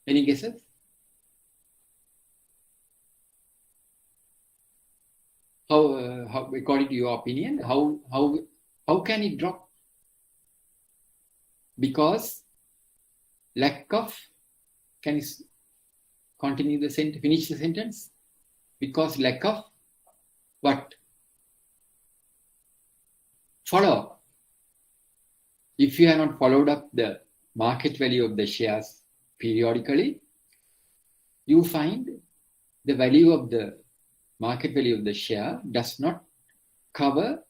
Any guesses? How according to your opinion, how can it drop? Because lack of, can you continue the sentence, finish the sentence? Because lack of what? Follow. If you have not followed up the market value of the shares periodically, you find the value of the market value of the share does not cover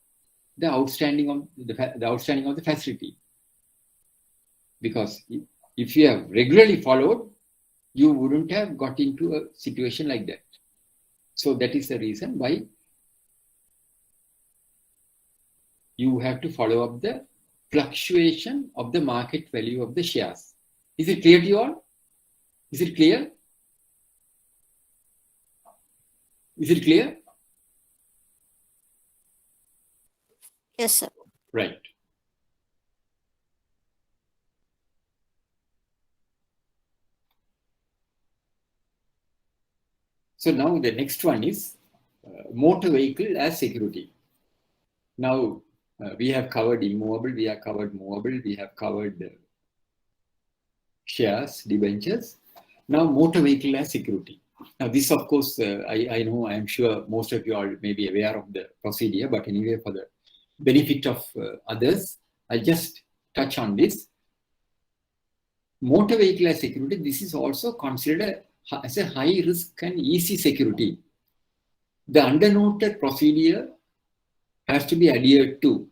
the outstanding of the facility. Because if you have regularly followed, you wouldn't have got into a situation like that. So that is the reason why you have to follow up the fluctuation of the market value of the shares. Is it clear to you all? Is it clear? Is it clear? Yes, sir. Right. So now the next one is motor vehicle as security. Now we have covered immovable, we have covered movable, we have covered shares, debentures. Now motor vehicle as security. Now this, of course, I know, I am sure most of you all may be aware of the procedure, but anyway, for the benefit of others, I'll just touch on this. Motor vehicle as security, this is also considered as a high risk and easy security. The undernoted procedure has to be adhered to.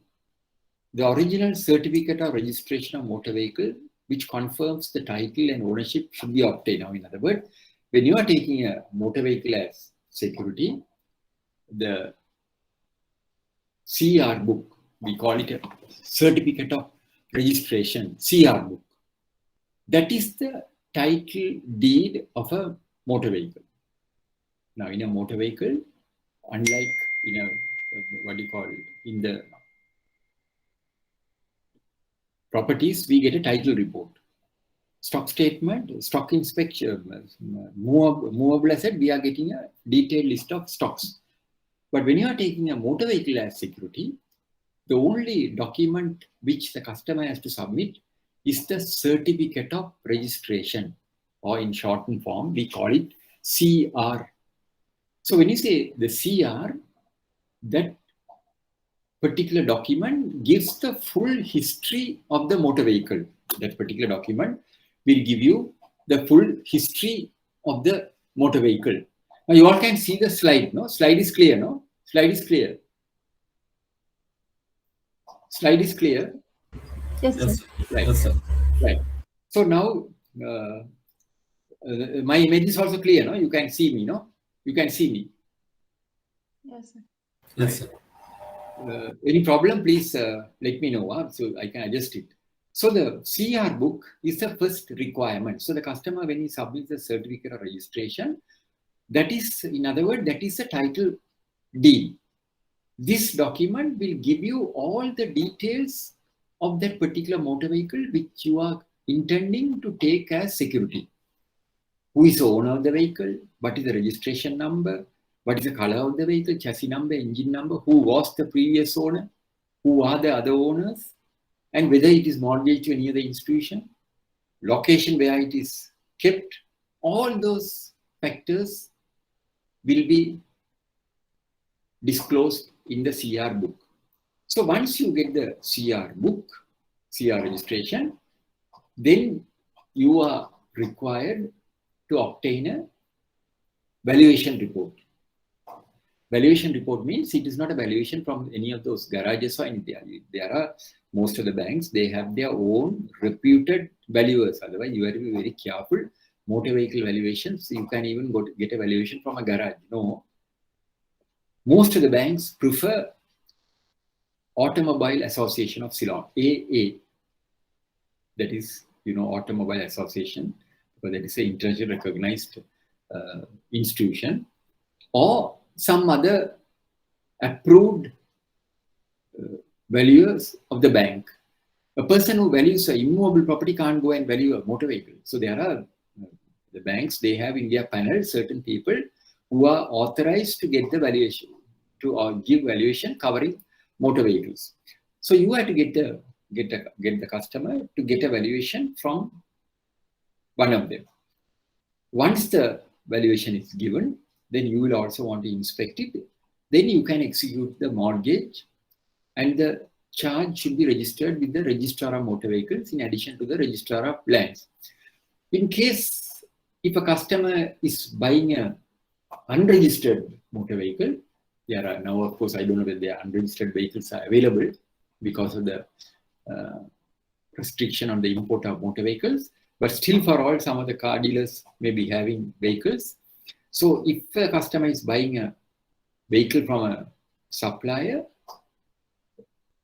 The original certificate of registration of motor vehicle, which confirms the title and ownership, should be obtained. Now, in other words, when you are taking a motor vehicle as security, the CR book, we call it a certificate of registration, CR book. That is the title deed of a motor vehicle. Now, in a motor vehicle, unlike in a, what do you call, in the properties, we get a title report. Stock statement, stock inspection, movable asset, we are getting a detailed list of stocks. But when you are taking a motor vehicle as security, the only document which the customer has to submit is the certificate of registration, or in shortened form, we call it CR. So when you say the CR, that particular document gives the full history of the motor vehicle. That particular document will give you the full history of the motor vehicle. Now you all can see the slide, no? Slide is clear, no? Slide is clear. Slide is clear. Yes, Yes, sir. sir. Right. Yes, sir. Right. So now my image is also clear, no? You can see me, no? You can see me. Yes, sir. Yes, sir. Any problem, please let me know, so I can adjust it. So the CR book is the first requirement. So the customer, when he submits the certificate of registration, that is, in other words, that is the title deed. This document will give you all the details of that particular motor vehicle which you are intending to take as security. Who is the owner of the vehicle? What is the registration number? What is the color of the vehicle? Chassis number, engine number? Who was the previous owner? Who are the other owners? And whether it is mortgaged to any other institution? Location where it is kept? All those factors will be disclosed in the CR book. So once you get the CR book, CR registration, then you are required to obtain a valuation report. Valuation report means it is not a valuation from any of those garages or anything. There are, most of the banks, they have their own reputed valuers. Otherwise, you have to be very careful. Motor vehicle valuations, you can even go to get a valuation from a garage. No. Most of the banks prefer Automobile Association of Ceylon, AA. That is, Automobile Association, because that is an internationally recognized institution, or some other approved valuers of the bank. A person who values an immovable property can't go and value a motor vehicle. So there are the banks, they have in their panel certain people who are authorized to get the valuation, to give valuation covering motor vehicles. So you have to get the customer to get a valuation from one of them. Once the valuation is given, then you will also want to inspect it. Then you can execute the mortgage, and the charge should be registered with the Registrar of Motor Vehicles in addition to the Registrar of Lands. In case if a customer is buying an unregistered motor vehicle, there are now, of course, I don't know whether there are unregistered vehicles are available because of the restriction on the import of motor vehicles, but still for all, some of the car dealers may be having vehicles. So if a customer is buying a vehicle from a supplier,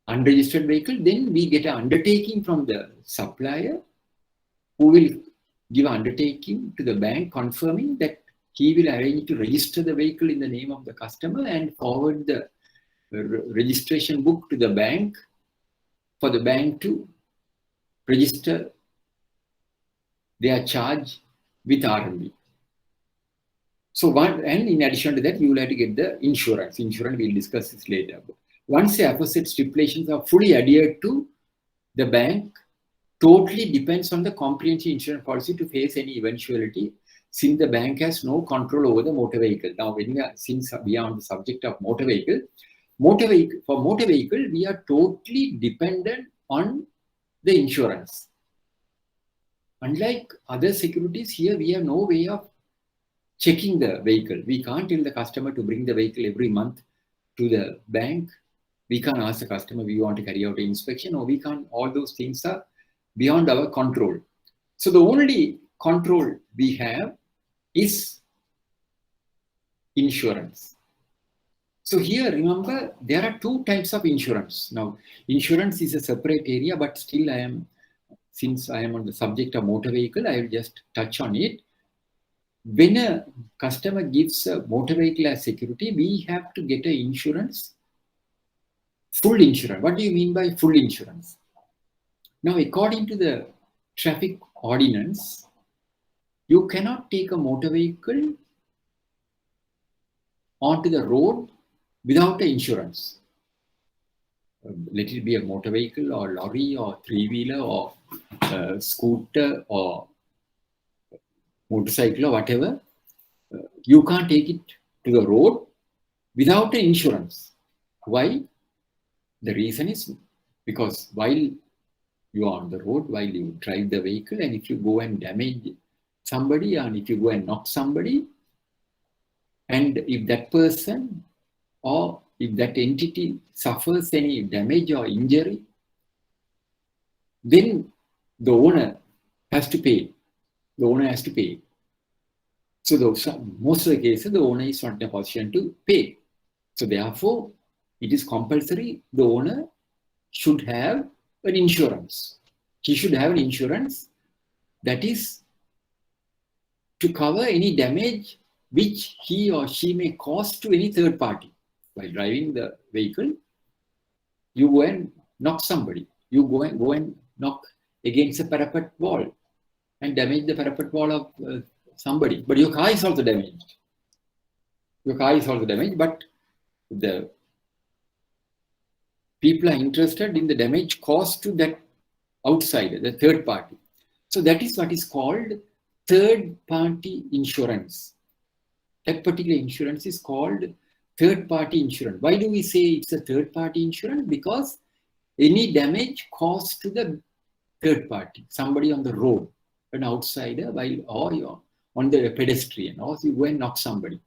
unregistered vehicle, then we get an undertaking from the supplier who will give an undertaking to the bank confirming that he will arrange to register the vehicle in the name of the customer and forward the registration book to the bank for the bank to register their charge with RMB. So and in addition to that, you will have to get the insurance. Insurance, we'll discuss this later. Once the aforesaid stipulations are fully adhered to, the bank totally depends on the comprehensive insurance policy to face any eventuality, since the bank has no control over the motor vehicle. Now, since we are on the subject of motor vehicle, for motor vehicle, we are totally dependent on the insurance. Unlike other securities, here we have no way of checking the vehicle. We can't tell the customer to bring the vehicle every month to the bank. We can't ask the customer, we want to carry out an inspection, or we can't, all those things are beyond our control. So the only control we have is insurance. So here, remember, there are two types of insurance. Now, insurance is a separate area, but still since I am on the subject of motor vehicle, I will just touch on it. when a customer gives a motor vehicle as security, we have to get an insurance, full insurance. What do you mean by full insurance? Now, according to the traffic ordinance, you cannot take a motor vehicle onto the road without an insurance. Let it be a motor vehicle or lorry or three-wheeler or scooter or motorcycle or whatever. You can't take it to the road without an insurance. Why? The reason is because while you are on the road, while you drive the vehicle, and if you go and damage somebody, and if you go and knock somebody, and if that person or if that entity suffers any damage or injury, then the owner has to pay. The owner has to pay. So most of the cases, the owner is not in a position to pay. So therefore, it is compulsory. The owner should have an insurance. He should have an insurance that is to cover any damage which he or she may cause to any third party. While driving the vehicle, you go and knock somebody. You go and knock against a parapet wall and damage the parapet wall of somebody. But your car is also damaged. Your car is also damaged, but the people are interested in the damage caused to that outsider, the third party. So that is what is called third party insurance. That particular insurance is called third party insurance. Why do we say it's a third party insurance? Because any damage caused to the third party, somebody on the road, an outsider, or you're on the pedestrian, or you go and knock somebody.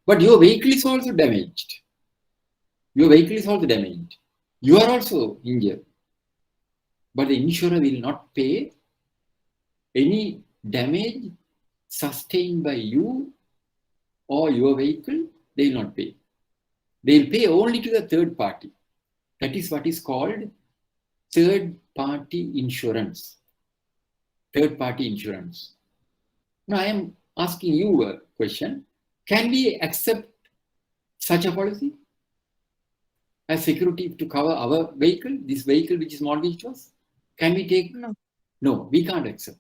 But your vehicle is also damaged. Your vehicle is also damaged. You are also injured. But the insurer will not pay any damage sustained by you or your vehicle. They will not pay. They will pay only to the third party. That is what is called third party insurance. Third party insurance. Now I am asking you a question. Can we accept such a policy as security to cover our vehicle, this vehicle which is mortgaged to us? Can we take? No. No, we can't accept.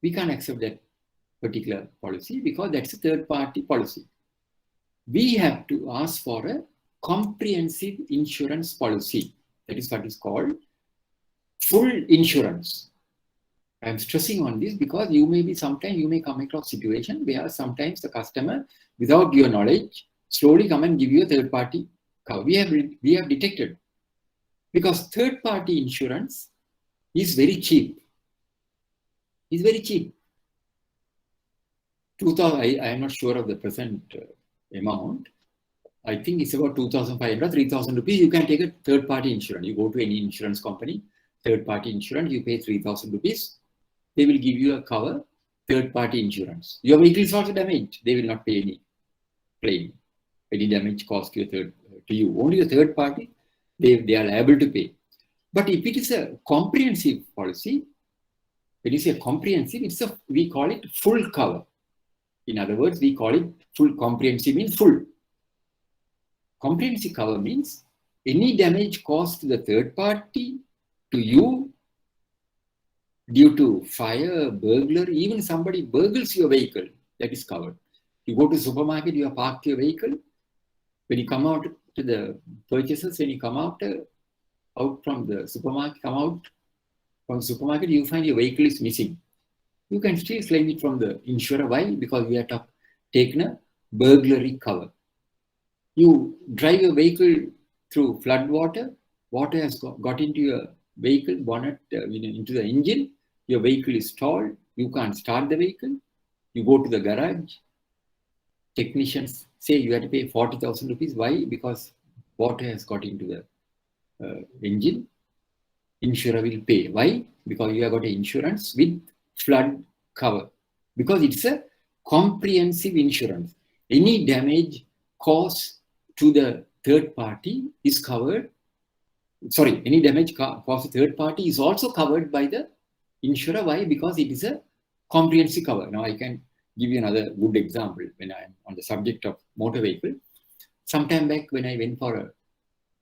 We can't accept that particular policy because that's a third party policy. We have to ask for a comprehensive insurance policy. That is what is called full insurance. I'm stressing on this because sometimes you may come across a situation where sometimes the customer, without your knowledge, slowly come and give you a third party cover. We have detected, because third party insurance is very cheap. It's very cheap. 2,000. I am not sure of the present amount. I think it's about 2,500, 3,000 rupees. You can take a third party insurance. You go to any insurance company, third party insurance, you pay 3,000 rupees. They will give you a cover, third party insurance. Your vehicle is also damaged. They will not pay any claim, any damage caused to you. Only the third party, they are liable to pay. But if it is a comprehensive policy, when you say comprehensive, we call it full cover. In other words, we call it full. Comprehensive means full. Comprehensive cover means any damage caused to the third party, to you, due to fire, burglary, even somebody burgles your vehicle, that is covered. You go to the supermarket, you have parked your vehicle. When you come out to the purchases, when you come out from the supermarket, you find your vehicle is missing. You can still claim it from the insurer. Why? Because we have taken a burglary cover. You drive your vehicle through flood water. Water has got into your vehicle bonnet, into the engine. Your vehicle is stalled. You can't start the vehicle. You go to the garage. Technicians say you have to pay 40,000 rupees. Why? Because water has got into the engine. Insurer will pay. Why? Because you have got an insurance with flood cover. Because it's a comprehensive insurance. Any damage caused to the third party is covered. Sorry, any damage caused to third party is also covered by the insurer. Why? Because it is a comprehensive cover. Now I can give you another good example when I'm on the subject of motor vehicle. Sometime back when I went for a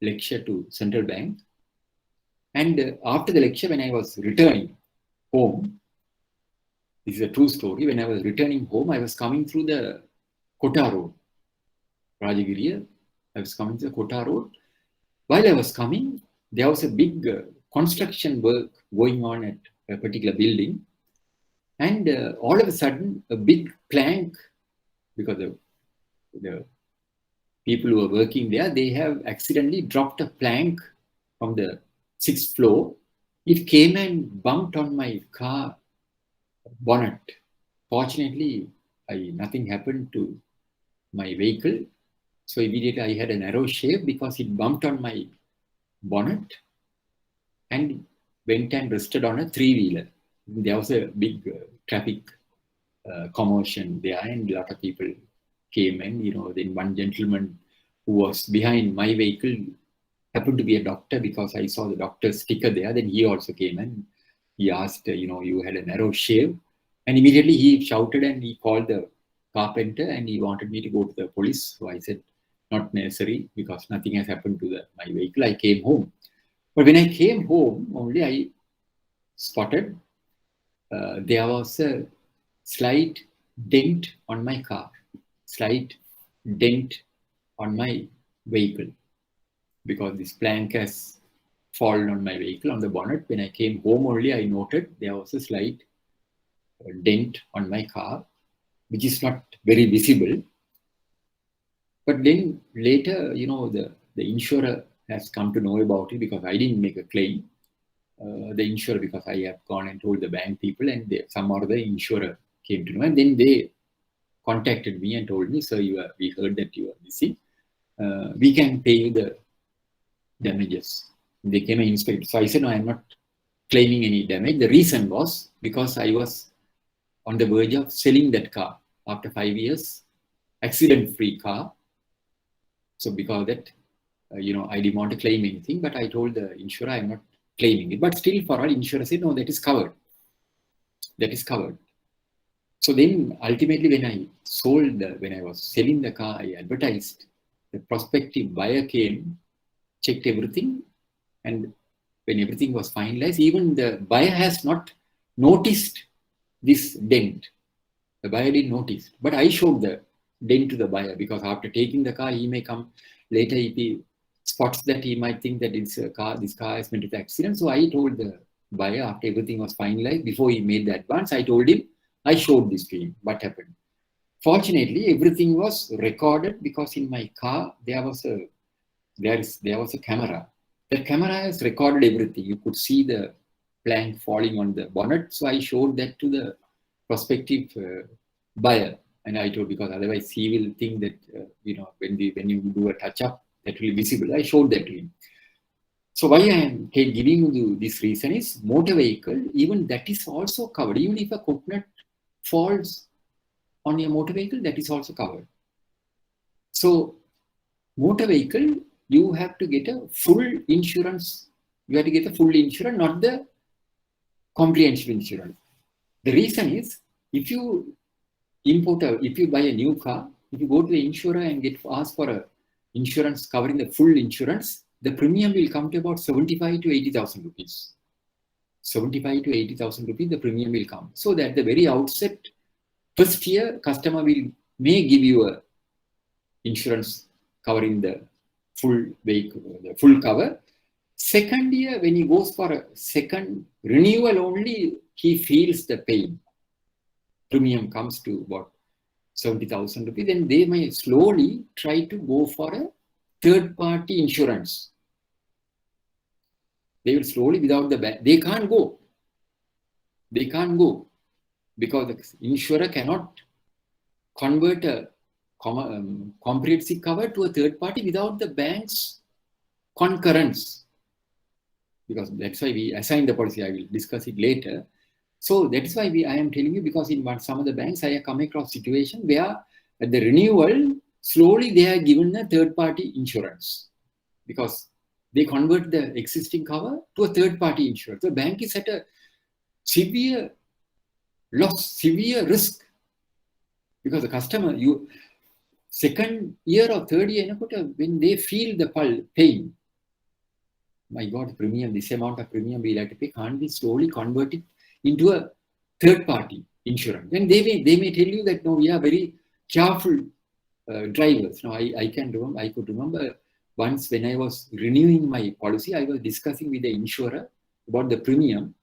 lecture to Central Bank, and after the lecture, when I was returning home, this is a true story. When I was returning home, I was coming through the Kota Road, Rajagiriya. I was coming to the Kota Road. While I was coming, there was a big construction work going on at a particular building. And all of a sudden, a big plank, because the people who are working there, they have accidentally dropped a plank from the 6th floor. It came and bumped on my car bonnet. Fortunately, nothing happened to my vehicle. So immediately I had a narrow shave because it bumped on my bonnet and went and rested on a 3-wheeler. There was a big traffic commotion there, and a lot of people came, and then one gentleman who was behind my vehicle happened to be a doctor, because I saw the doctor's sticker there. Then he also came and he asked, you had a narrow shave, and immediately he shouted and he called the carpenter and he wanted me to go to the police. So I said, not necessary, because nothing has happened to my vehicle. I came home. But when I came home, only I spotted there was a slight dent on my car, slight dent on my vehicle, because this plank has fallen on my vehicle on the bonnet. When I came home only, I noted there was a slight dent on my car, which is not very visible. But then later, the insurer has come to know about it, because I didn't make a claim. The insurer, because I have gone and told the bank people, and some other insurer came to know, and then they contacted me and told me, sir, we heard that you are missing. We can pay you the damages. They came and inspected. So I said, no, I'm not claiming any damage. The reason was because I was on the verge of selling that car after 5 years, accident-free car. So because of that, I didn't want to claim anything, but I told the insurer I'm not claiming it. But still, for all, insurer said, no, that is covered. That is covered. So then ultimately when I was selling the car, I advertised. The prospective buyer came, checked everything, and when everything was finalized, even the buyer has not noticed this dent. The buyer didn't notice. But I showed the dent to the buyer, because after taking the car, he may come later, if he spots that, he might think that this car has been to the accident. So I told the buyer, after everything was finalized, before he made the advance, I told him, I showed this to him, what happened. Fortunately, everything was recorded, because in my car, there was a camera. The camera has recorded everything. You could see the plank falling on the bonnet. So I showed that to the prospective buyer. And I told, because otherwise he will think that, when you do a touch-up, that will be visible. I showed that to him. So why I am giving you this reason is, motor vehicle, even that is also covered. Even if a coconut falls on your motor vehicle, that is also covered. So motor vehicle, you have to get a full insurance. You have to get a full insurance, not the comprehensive insurance. The reason is, if you buy a new car, if you go to the insurer and ask for a insurance covering the full insurance, the premium will come to about 75 to 80,000 rupees. 75 to 80,000 rupees, the premium will come. So that the very outset, first year, customer may give you a insurance covering the full vehicle, the full cover. Second year, when he goes for a second renewal only, he feels the pain. Premium comes to about 70,000 rupees. Then they may slowly try to go for a third-party insurance. They will slowly, without the bank, they can't go. They can't go, because the insurer cannot convert a comprehensive cover to a third party without the bank's concurrence. Because that's why we assign the policy. I will discuss it later. So that is why I am telling you, because in some of the banks, I have come across situation where at the renewal, slowly they are given a third party insurance, because they convert the existing cover to a third party insurance. The bank is at a severe loss, severe risk. Because the customer, second year or third year, when they feel the pain, my God, premium, this amount of premium we'll have to pay, can't we slowly convert it into a third party insurance? Then they may tell you that, no, we are very careful drivers. Now, I could remember once when I was renewing my policy, I was discussing with the insurer about the premium.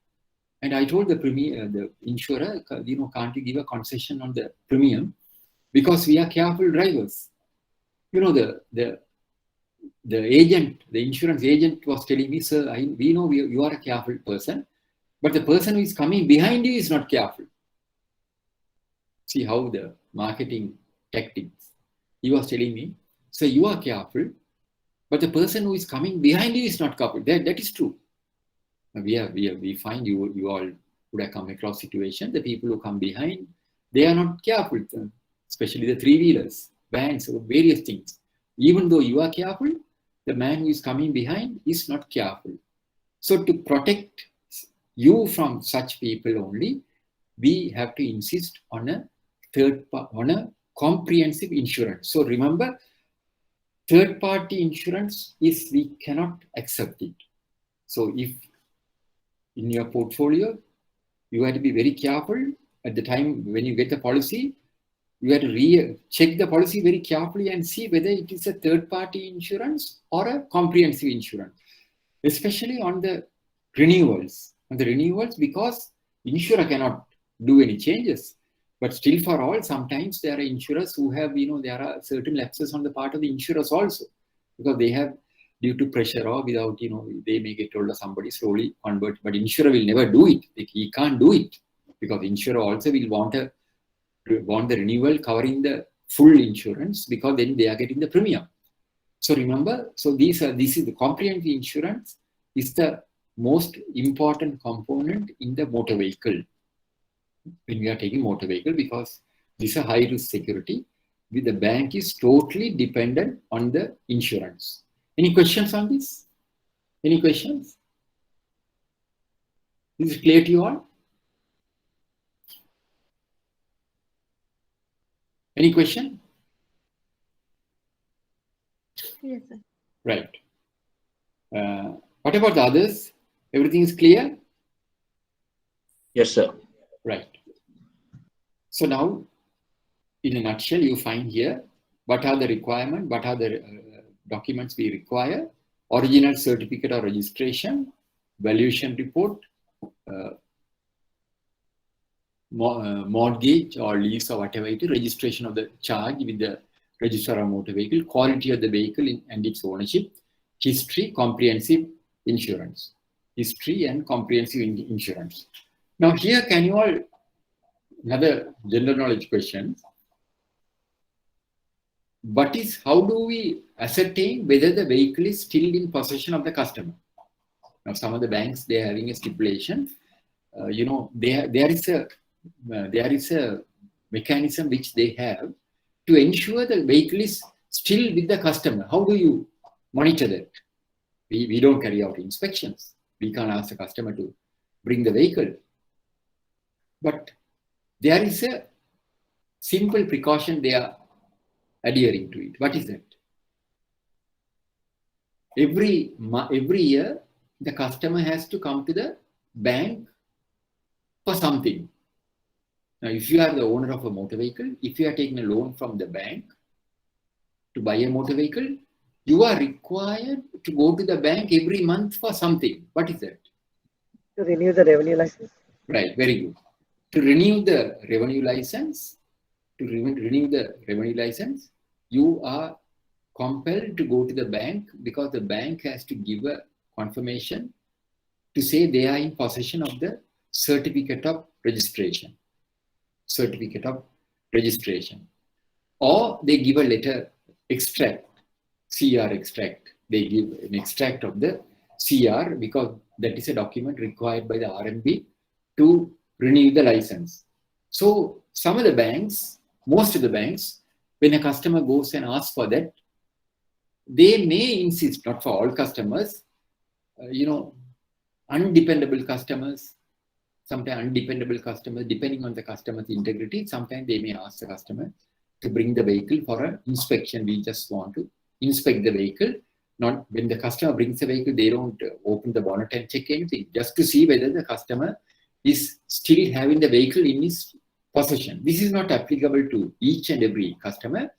And I told the insurer, can't you give a concession on the premium? Because we are careful drivers. The agent, the insurance agent was telling me, sir, we know you are a careful person, but the person who is coming behind you is not careful. See how the marketing tactics. He was telling me, sir, you are careful, but the person who is coming behind you is not careful. That is true. We find you all would have come across situation. The people who come behind, they are not careful, especially the three-wheelers, vans, various things. Even though you are careful, the man who is coming behind is not careful. So to protect you from such people only, we have to insist on a comprehensive insurance. So remember, third-party insurance we cannot accept it. So if in your portfolio, you have to be very careful at the time when you get the policy. You have to check the policy very carefully and see whether it is a third-party insurance or a comprehensive insurance, especially on the renewals. On the renewals, because insurer cannot do any changes. But still for all, sometimes there are insurers who have, there are certain lapses on the part of the insurers also. Because they have, due to pressure or without, they may get told of somebody slowly convert. But insurer will never do it. He can't do it. Because insurer also will want the renewal covering the full insurance, because then they are getting the premium. So remember, this is the comprehensive insurance is the most important component in the motor vehicle. When we are taking motor vehicle, because this is a high risk security, the bank is totally dependent on the insurance. Any questions on this? Any questions? Is it clear to you all? Any question? Yes, sir. Right. What about the others? Everything is clear? Yes, sir. Right. So now, in a nutshell, you find here, what are the requirements, what are the documents we require? Original certificate of registration, valuation report, mortgage or lease or whatever it is, registration of the charge with the registrar of motor vehicle, quality of the vehicle and its ownership, history, comprehensive insurance. History and comprehensive insurance. Now here, can you all, another general knowledge question. How do we ascertain whether the vehicle is still in possession of the customer? Now some of the banks, they are having a stipulation. There is a mechanism which they have to ensure the vehicle is still with the customer. How do you monitor that? We don't carry out inspections. We can't ask the customer to bring the vehicle. But there is a simple precaution they are adhering to it. What is that? Every year, the customer has to come to the bank for something. Now, if you are the owner of a motor vehicle, if you are taking a loan from the bank to buy a motor vehicle, you are required to go to the bank every month for something. What is that? To renew the revenue license. Right, very good. To renew the revenue license, you are compelled to go to the bank, because the bank has to give a confirmation to say they are in possession of the certificate of registration. Or they give a letter extract, CR extract. They give an extract of the CR, because that is a document required by the RMB to renew the license. So some of the banks, most of the banks, when a customer goes and asks for that, they may insist, not for all customers, undependable customers, sometimes undependable customers, depending on the customer's integrity, sometimes they may ask the customer to bring the vehicle for an inspection. We just want to inspect the vehicle. Not when the customer brings the vehicle, they don't open the bonnet and check anything, just to see whether the customer is still having the vehicle in his possession. This is not applicable to each and every customer.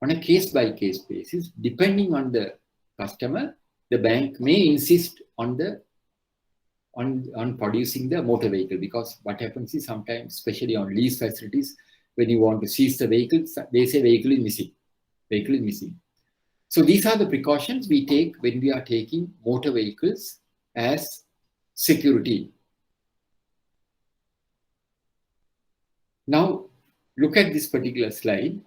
On a case-by-case basis, depending on the customer, the bank may insist on producing the motor vehicle, because what happens is sometimes, especially on lease facilities, when you want to seize the vehicle, they say vehicle is missing. Vehicle is missing. So these are the precautions we take when we are taking motor vehicles as security. Now, look at this particular slide.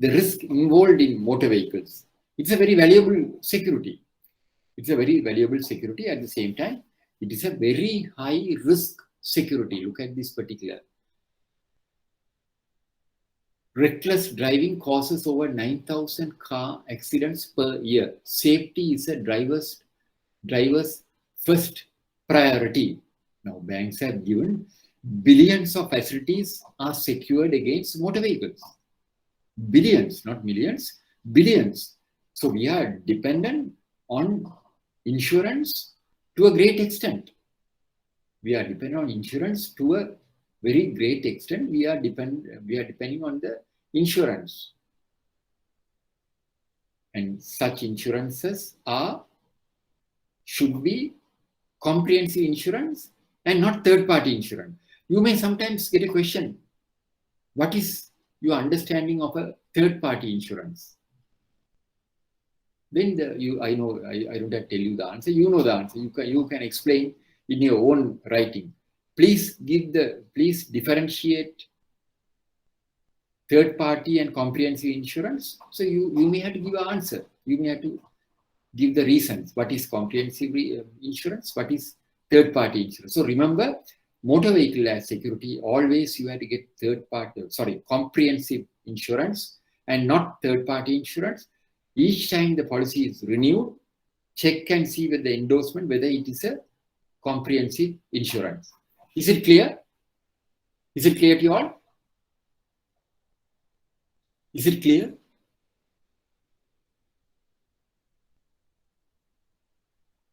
The risk involved in motor vehicles. It's a very valuable security. It's a very valuable security. At the same time, it is a very high risk security. Look at this particular. Reckless driving causes over 9,000 car accidents per year. Safety is a driver's first priority. Now, banks have given billions of facilities are secured against motor vehicles. Billions, not millions, billions. So we are dependent on insurance to a great extent. We are dependent on insurance to a very great extent. We are depending on the insurance. And such insurances should be comprehensive insurance and not third-party insurance. You may sometimes get a question, what is your understanding of a third-party insurance? Then I don't have to tell you the answer. You know the answer. You can explain in your own writing. Please differentiate third-party and comprehensive insurance. So you may have to give an answer. You may have to give the reasons. What is comprehensive insurance? What is third-party insurance? So remember, motor vehicle as security, always you have to get comprehensive insurance and not third-party insurance. Each time the policy is renewed, check and see with the endorsement whether it is a comprehensive insurance. Is it clear? Is it clear to you all? Is it clear?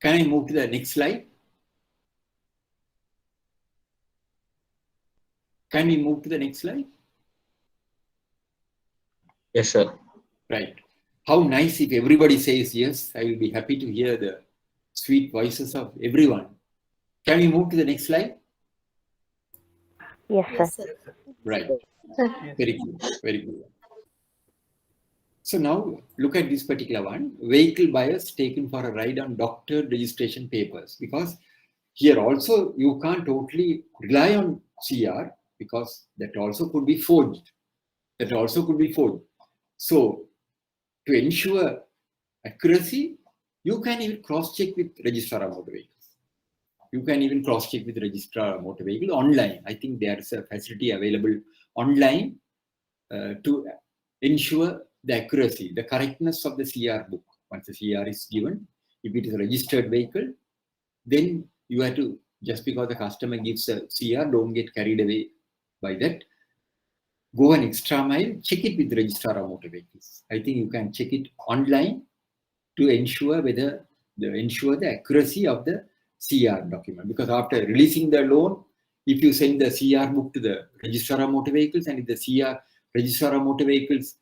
Can I move to the next slide? Can we move to the next slide? Yes, sir. Right. How nice if everybody says yes. I will be happy to hear the sweet voices of everyone. Can we move to the next slide? Yes, sir. Right. Very good. Very good. So now look at this particular one. Vehicle buyers taken for a ride on doctored registration papers. Because here also you can't totally rely on CR, because that also could be forged. So to ensure accuracy, you can even cross-check with registrar of motor vehicles. Online. I think there is a facility available online to ensure the accuracy, the correctness of the CR book. Once the CR is given, if it is a registered vehicle, then you have to, just because the customer gives a CR, don't get carried away by that. Go an extra mile, check it with the registrar of motor vehicles. I think you can check it online to ensure the accuracy of the CR document. Because after releasing the loan, if you send the CR book to the registrar of motor vehicles, and if the registrar of motor vehicles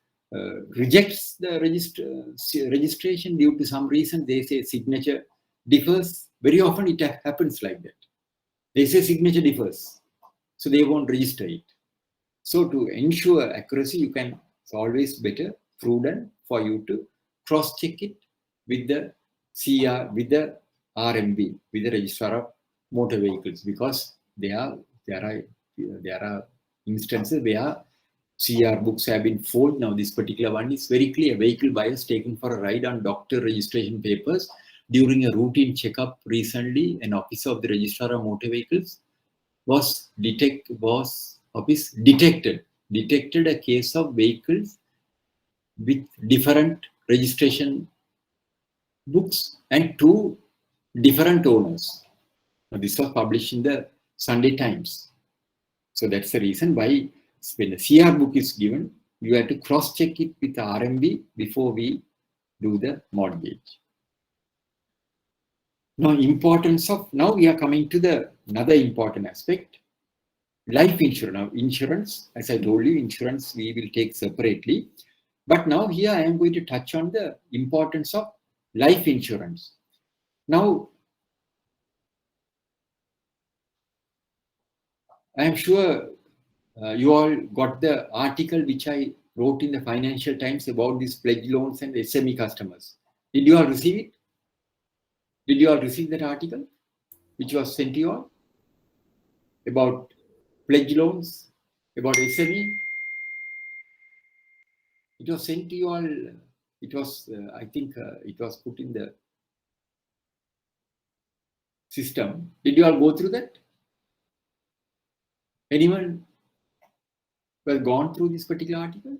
rejects the registration due to some reason, they say signature differs. Very often it happens like that. They say signature differs, so they won't register it. So to ensure accuracy, it's always better, prudent for you to cross-check it with the CR, with the RMV, with the registrar of motor vehicles, because there are instances where CR books have been forged. Now this particular one is very clear. Vehicle buyers taken for a ride on doctor registration papers during a routine checkup recently. An officer of the registrar of motor vehicles detected a case of vehicles with different registration books and 2 different owners. Now, this was published in the Sunday times. So that's the reason why when the CR book is given, you have to cross-check it with the RMB before we do the mortgage. Now, now we are coming to the another important aspect, life insurance. Now, insurance, as I told you, insurance we will take separately. But now here I am going to touch on the importance of life insurance. Now, I am sure you all got the article which I wrote in the Financial Times about these pledge loans and SME customers. Did you all receive it? Did you all receive that article which was sent to you all about pledge loans, about SME? It was sent to you all. It was, I think, it was put in the system. Did you all go through that? Anyone who has gone through this particular article?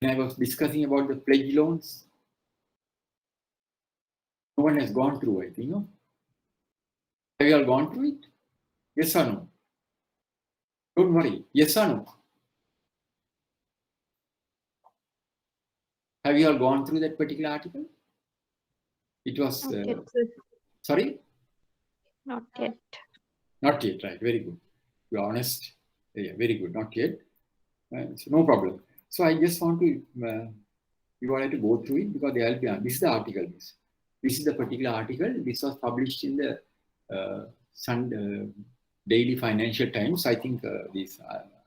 When I was discussing about the pledge loans, no one has gone through, I think, no? Have you all gone through it? Yes or no? Don't worry. Yes or no? Have you all gone through that particular article? It was, Not yet, sir. sorry? Not yet. Not yet, right? Very good. You're honest. Yeah, very good. Not yet. So no problem. So I just want to, you all have to go through it because they will be on. This is the article. This is the particular article. This was published in the Daily Financial Times. I think this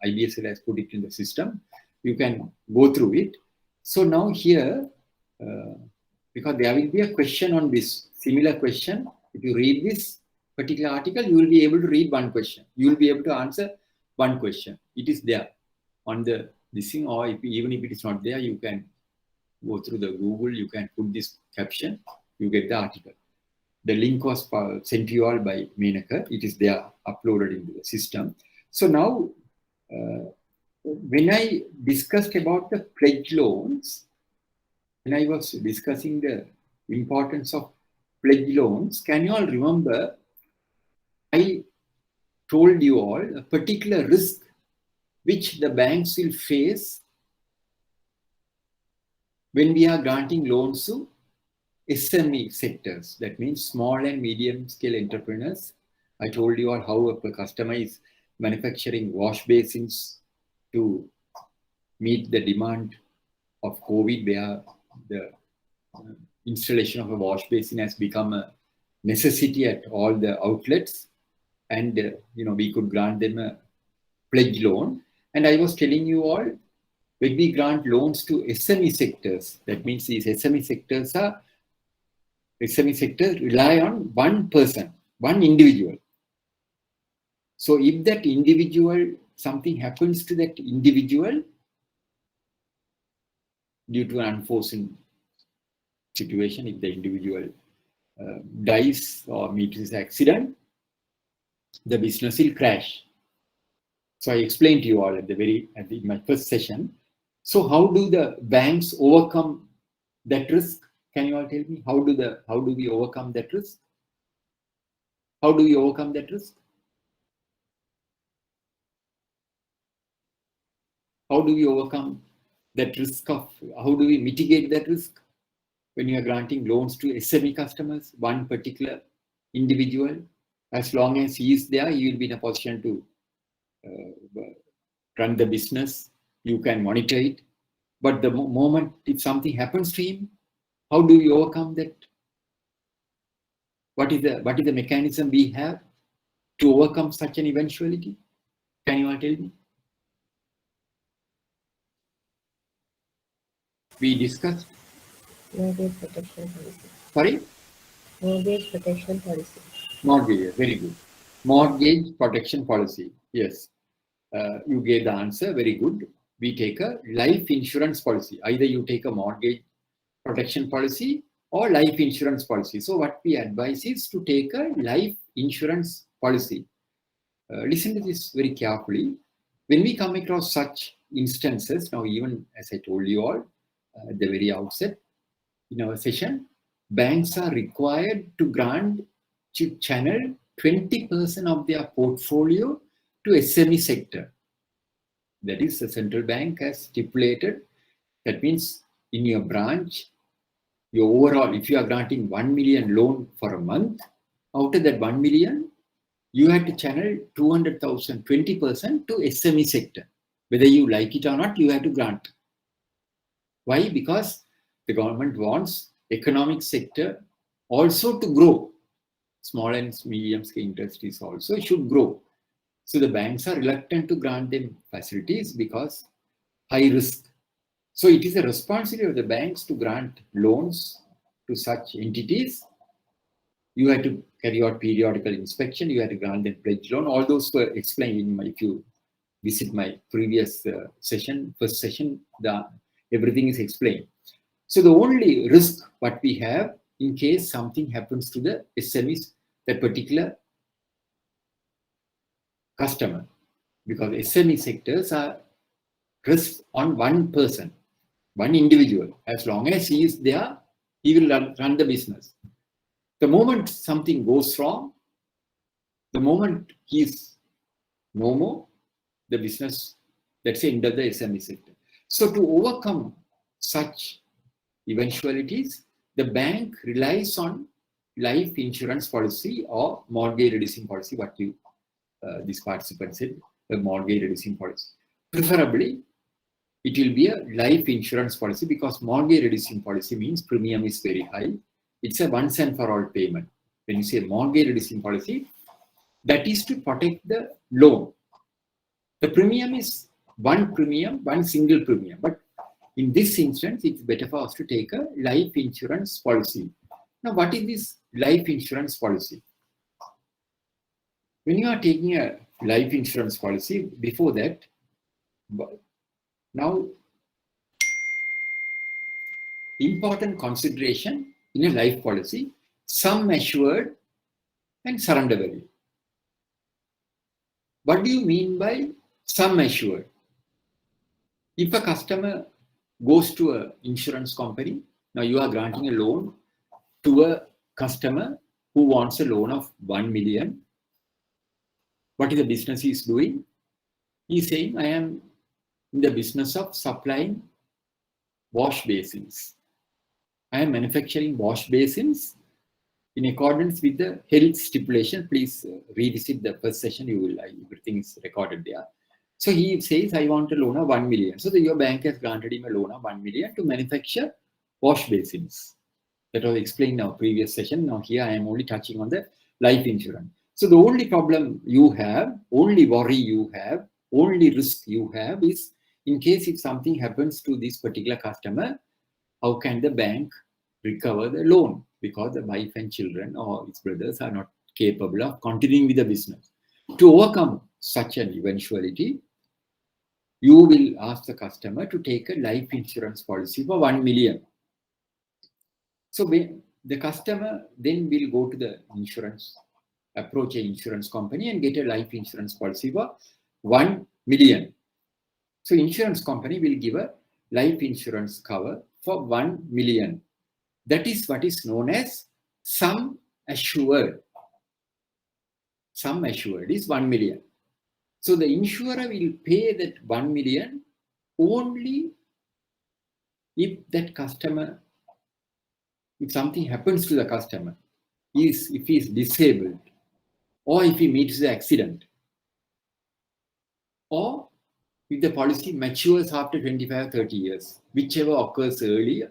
IBSL has put it in the system. You can go through it. So now here, because there will be a question on this, similar question. If you read this particular article, you will be able to read one question. You will be able to answer one question. It is there on the this thing, or even if it is not there, you can go through the Google, you can put this caption, you get the article. The link was sent to you all by Menaka. It is there, uploaded into the system. So now, when I discussed about the pledge loans, when I was discussing the importance of pledge loans, can you all remember, I told you all a particular risk which the banks will face when we are granting loans to SME sectors. That means small and medium scale entrepreneurs. I told you all how a customer is manufacturing wash basins to meet the demand of COVID, where the installation of a wash basin has become a necessity at all the outlets, and we could grant them a pledge loan. And I was telling you all, when we grant loans to SME sectors, that means these SME sectors rely on one person, one individual. So if that individual, something happens to that individual due to an unforeseen situation, if the individual dies or meets an accident, the business will crash. So I explained to you all in my first session. So how do the banks overcome that risk? Can you all tell me how do we overcome that risk? How do we overcome that risk? How do we overcome that risk how do we mitigate that risk when you are granting loans to SME customers, one particular individual? As long as he is there, he will be in a position to run the business. You can monitor it. But the moment if something happens to him, how do we overcome that? What is the mechanism we have to overcome such an eventuality? Can you all tell me? We discussed. Mortgage protection policy. Sorry? Mortgage protection policy. Mortgage, very good. Mortgage protection policy. Yes. You gave the answer. Very good. We take a life insurance policy. Either you take a mortgage protection policy or life insurance policy. So what we advise is to take a life insurance policy. Listen to this very carefully. When we come across such instances, now even as I told you all at the very outset in our session, banks are required to grant to channel 20% of their portfolio to SME sector. That is, the central bank has stipulated. That means in your branch, your overall, if you are granting 1 million loan for a month, out of that 1 million, you have to channel 200,000, 20% to SME sector. Whether you like it or not, you have to grant. Why? Because the government wants economic sector also to grow. Small and medium scale industries also should grow. So the banks are reluctant to grant them facilities because high risk. So it is a responsibility of the banks to grant loans to such entities. You have to carry out periodical inspection. You have to grant them pledge loan. All those were explained in my, if you visit my previous session, first session, everything is explained. So the only risk what we have in case something happens to the SMEs, that particular customer, because SME sectors are risk on one person, one individual. As long as he is there, he will run the business. The moment something goes wrong, the moment he is no more, the business, let's say, under the SME sector. So to overcome such eventualities, the bank relies on life insurance policy or mortgage reducing policy, what you this participant said, a mortgage reducing policy. Preferably, it will be a life insurance policy because mortgage reducing policy means premium is very high. It's a once and for all payment. When you say mortgage reducing policy, that is to protect the loan. The premium is one premium, one single premium. But in this instance, it's better for us to take a life insurance policy. Now, what is this life insurance policy? When you are taking a life insurance policy, before that, now, important consideration in a life policy, sum assured and surrender value. What do you mean by sum assured? If a customer goes to an insurance company, now you are granting a loan to a customer who wants a loan of 1 million. What is the business he is doing? He is saying, I am in the business of supplying wash basins. I am manufacturing wash basins in accordance with the health stipulation. Please revisit the first session. You will, everything is recorded there. So he says, I want a loan of 1 million. So your bank has granted him a loan of 1 million to manufacture wash basins. That was explained in our previous session. Now here I am only touching on the life insurance. So the only problem you have, only worry you have, only risk you have is in case if something happens to this particular customer, how can the bank recover the loan? Because the wife and children or his brothers are not capable of continuing with the business. To overcome such an eventuality, you will ask the customer to take a life insurance policy for 1 million. So the customer then will go to the insurance, approach an insurance company and get a life insurance policy for 1 million. So insurance company will give a life insurance cover for 1 million. That is what is known as sum assured. Sum assured is 1 million. So the insurer will pay that 1 million only if that customer, if something happens to the customer, if he is disabled, or if he meets the accident, or if the policy matures after 25 or 30 years, whichever occurs earlier,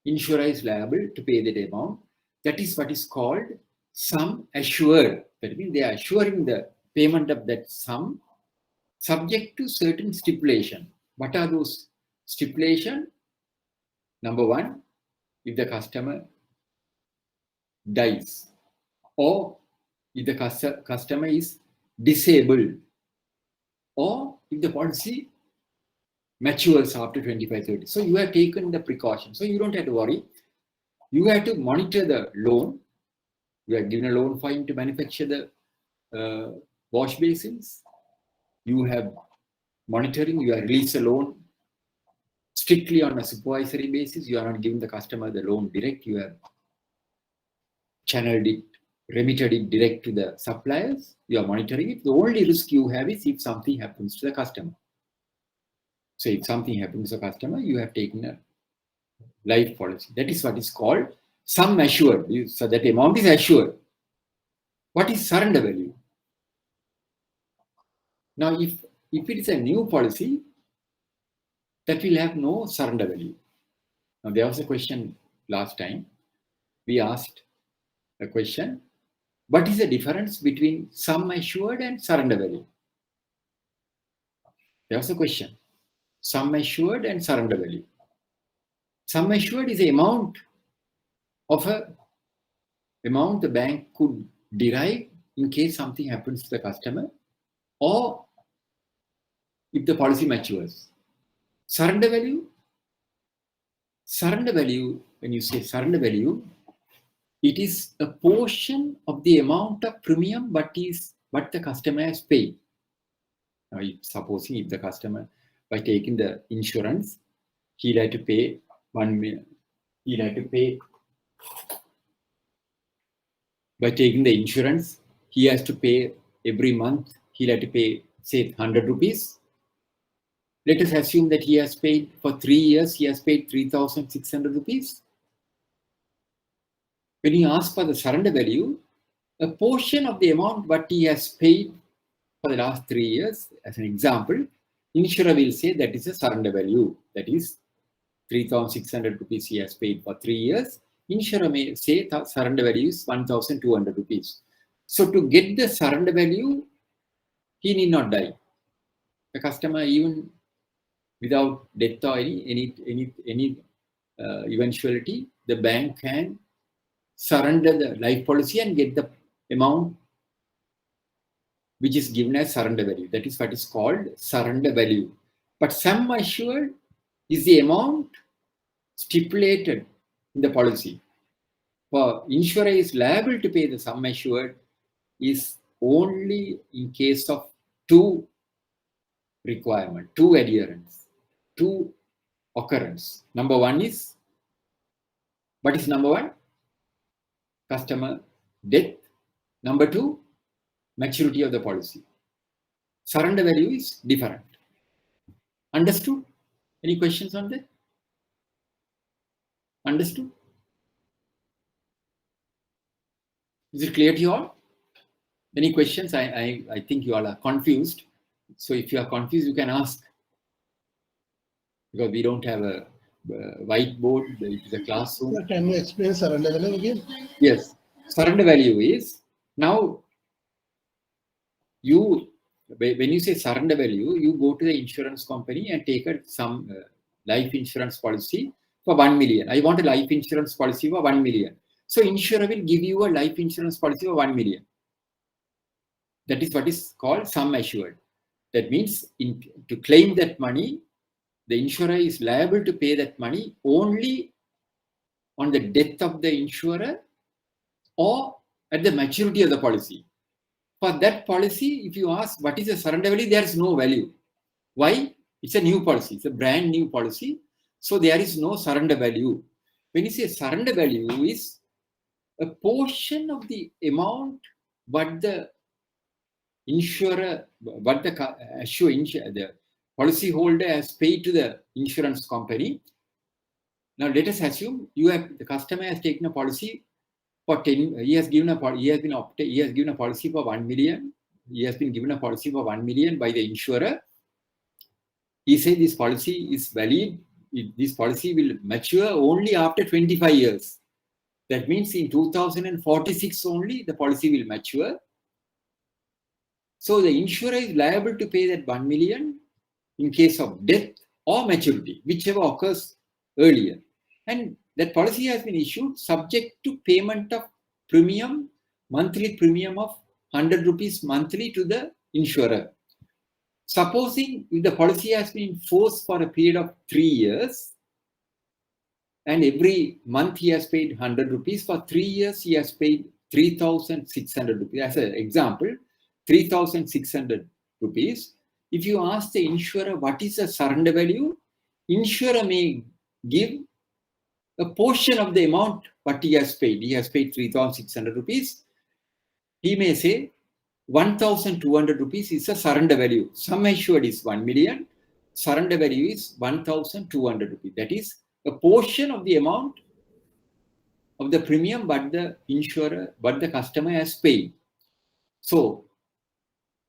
insurer is liable to pay that amount. That is what is called sum assured. That means they are assuring the payment of that sum subject to certain stipulation. What are those stipulations? Number one, if the customer dies, or if the customer is disabled, or if the policy matures after 25-30. So you have taken the precaution. So you don't have to worry. You have to monitor the loan. You have given a loan for him to manufacture the wash basins. You have monitoring. You have released a loan strictly on a supervisory basis. You are not giving the customer the loan direct. You have channeled it, remitted it direct to the suppliers, you are monitoring it. The only risk you have is if something happens to the customer. So if something happens to the customer, you have taken a life policy. That is what is called sum assured. So that amount is assured. What is surrender value? Now, if it is a new policy, that will have no surrender value. Now, there was a question last time. We asked a question, what is the difference between sum assured and surrender value? There was a question. Sum assured and surrender value. Sum assured is the amount the bank could derive in case something happens to the customer or if the policy matures. Surrender value, when you say surrender value, it is a portion of the amount of premium what the customer has paid. Now, supposing if the customer, by taking the insurance, he'll have to pay 1 million. He'll have to pay, by taking the insurance, he has to pay every month, he'll have to pay, say, 100 rupees. Let us assume that he has paid for 3 years, he has paid 3,600 rupees. When you ask for the surrender value, a portion of the amount what he has paid for the last 3 years, as an example, insurer will say that is a surrender value. That is 3,600 rupees he has paid for 3 years. Insurer may say the surrender value is 1,200 rupees. So to get the surrender value, he need not die. The customer, even without death or any eventuality, the bank can surrender the life policy and get the amount which is given as surrender value. That is what is called surrender value. But sum assured is the amount stipulated in the policy. For insurer is liable to pay the sum assured is only in case of 2 requirement, 2 adherence, 2 occurrence. Number 1 is, what is number 1? Customer death. Number 2, maturity of the policy. Surrender value is different. Understood? Any questions on that? Understood? Is it clear to you all? Any questions? I think you all are confused. So if you are confused, you can ask. Because we don't have a whiteboard, it is a classroom. Sir, can you explain surrender value again? Yes. Surrender value is, now when you say surrender value, you go to the insurance company and take some life insurance policy for 1 million. I want a life insurance policy for 1 million. So insurer will give you a life insurance policy for 1 million. That is what is called sum assured. That means to claim that money, the insurer is liable to pay that money only on the death of the insurer or at the maturity of the policy. For that policy, if you ask what is the surrender value, there is no value. Why? It's a new policy. It's a brand new policy. So there is no surrender value. When you say surrender value is a portion of the amount what the insurer, what the policy holder has paid to the insurance company. Now let us assume the customer has taken a policy for 10. He has given a policy for 1 million. He has been given a policy for 1 million by the insurer. He said this policy is valid. This policy will mature only after 25 years. That means in 2046 only the policy will mature. So the insurer is liable to pay that 1 million in case of death or maturity, whichever occurs earlier. And that policy has been issued subject to payment of premium, monthly premium of 100 rupees monthly to the insurer. Supposing if the policy has been enforced for a period of 3 years, and every month he has paid 100 rupees, for 3 years he has paid 3,600 rupees. As an example, 3,600 rupees. If you ask the insurer what is the surrender value, insurer may give a portion of the amount what he has paid. He has paid 3,600 rupees. He may say 1,200 rupees is a surrender value. Sum assured is 1 million. Surrender value is 1,200 rupees. That is a portion of the amount of the premium but the customer has paid. So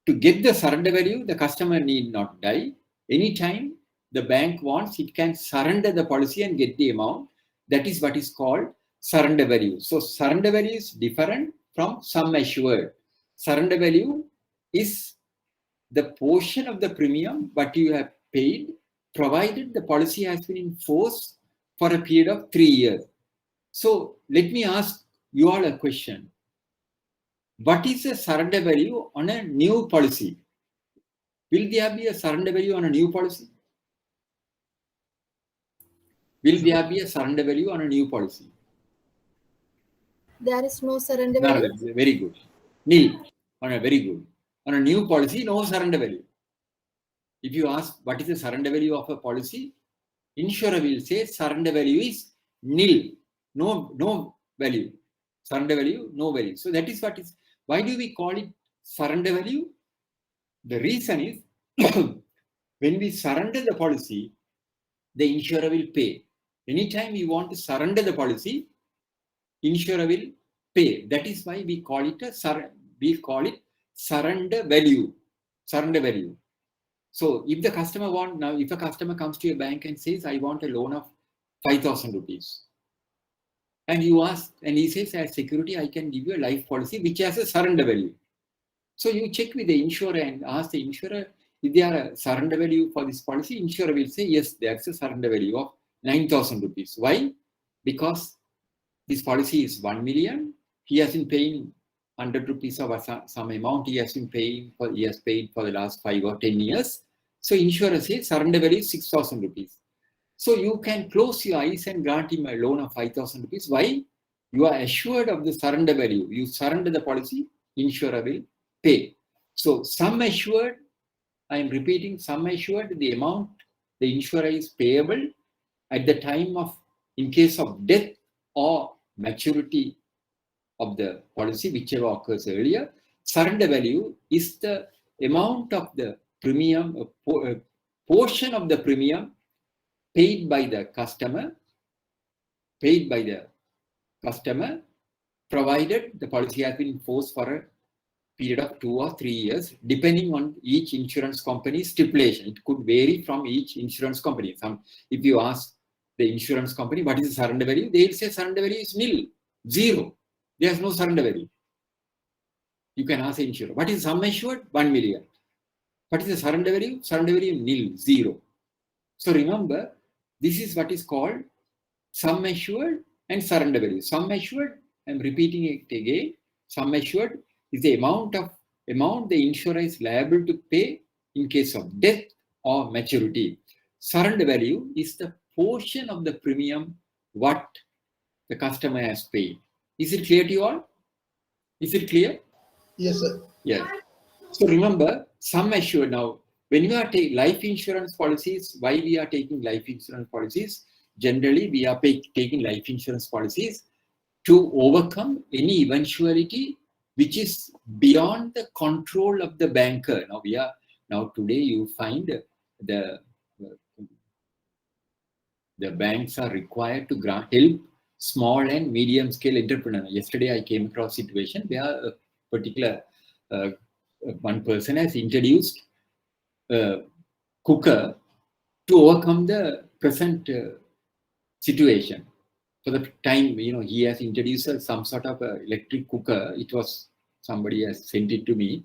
to get the surrender value, the customer need not die. Anytime the bank wants, it can surrender the policy and get the amount. That is what is called surrender value. So surrender value is different from sum assured. Surrender value is the portion of the premium what you have paid, provided the policy has been in force for a period of 3 years. So let me ask you all a question. What is the surrender value on a new policy? Will there be a surrender value on a new policy? Will there be a surrender value on a new policy? There is no surrender No, value. very good. Nil. Very good. On a new policy, no surrender value. If you ask what is the surrender value of a policy, insurer will say surrender value is nil. No value. Surrender value, no value. So that is what is. Why do we call it surrender value? The reason is when we surrender the policy, the insurer will pay. Anytime you want to surrender the policy, insurer will pay. That is why we call it surrender value. Surrender value. So if the customer if a customer comes to a bank and says, I want a loan of 5,000 rupees. And you ask, and he says, as security, I can give you a life policy which has a surrender value. So you check with the insurer and ask the insurer, if there are a surrender value for this policy, insurer will say, yes, there's a surrender value of 9,000 rupees. Why? Because this policy is 1 million. He has been paying 100 rupees of some amount he has paid for the last 5 or 10 years. So insurer says surrender value is 6,000 rupees. So you can close your eyes and grant him a loan of 5,000 rupees. Why? You are assured of the surrender value. You surrender the policy, insurer will pay. So sum assured, I am repeating, sum assured, the amount the insurer is payable at the time of, in case of death or maturity of the policy, whichever occurs earlier. Surrender value is the amount of the premium, a portion of the premium paid by the customer, provided the policy has been in force for a period of 2 or 3 years, depending on each insurance company's stipulation. It could vary from each insurance company. If you ask the insurance company, what is the surrender value? They will say surrender value is nil, 0. There's no surrender value. You can ask the insurer, what is sum assured? 1 million. What is the surrender value? Surrender value nil, 0. So remember, this is what is called sum assured and surrender value. Sum assured, I'm repeating it again, sum assured is the amount the insurer is liable to pay in case of death or maturity. Surrender value is the portion of the premium what the customer has paid. Is it clear to you all? Is it clear? Yes, sir. Yeah. So remember, sum assured now, when you are taking life insurance policies, why we are taking life insurance policies? Generally, we are taking life insurance policies to overcome any eventuality which is beyond the control of the banker. Now today you find the banks are required to help small and medium scale entrepreneurs. Yesterday I came across a situation where a particular one person has introduced a cooker to overcome the present situation. For the time, he has introduced some sort of electric cooker. It was, somebody has sent it to me.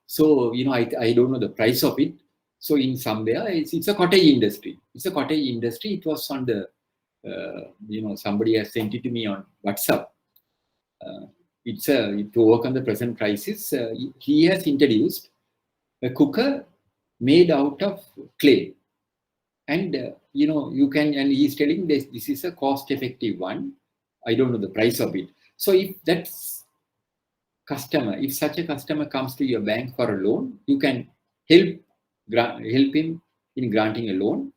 So, I don't know the price of it. So in somewhere, it's a cottage industry. It was on the, somebody has sent it to me on WhatsApp. To overcome the present crisis, he has introduced a cooker made out of clay. And, you can, and he's telling this is a cost-effective one. I don't know the price of it. So if such a customer comes to your bank for a loan, you can help him in granting a loan.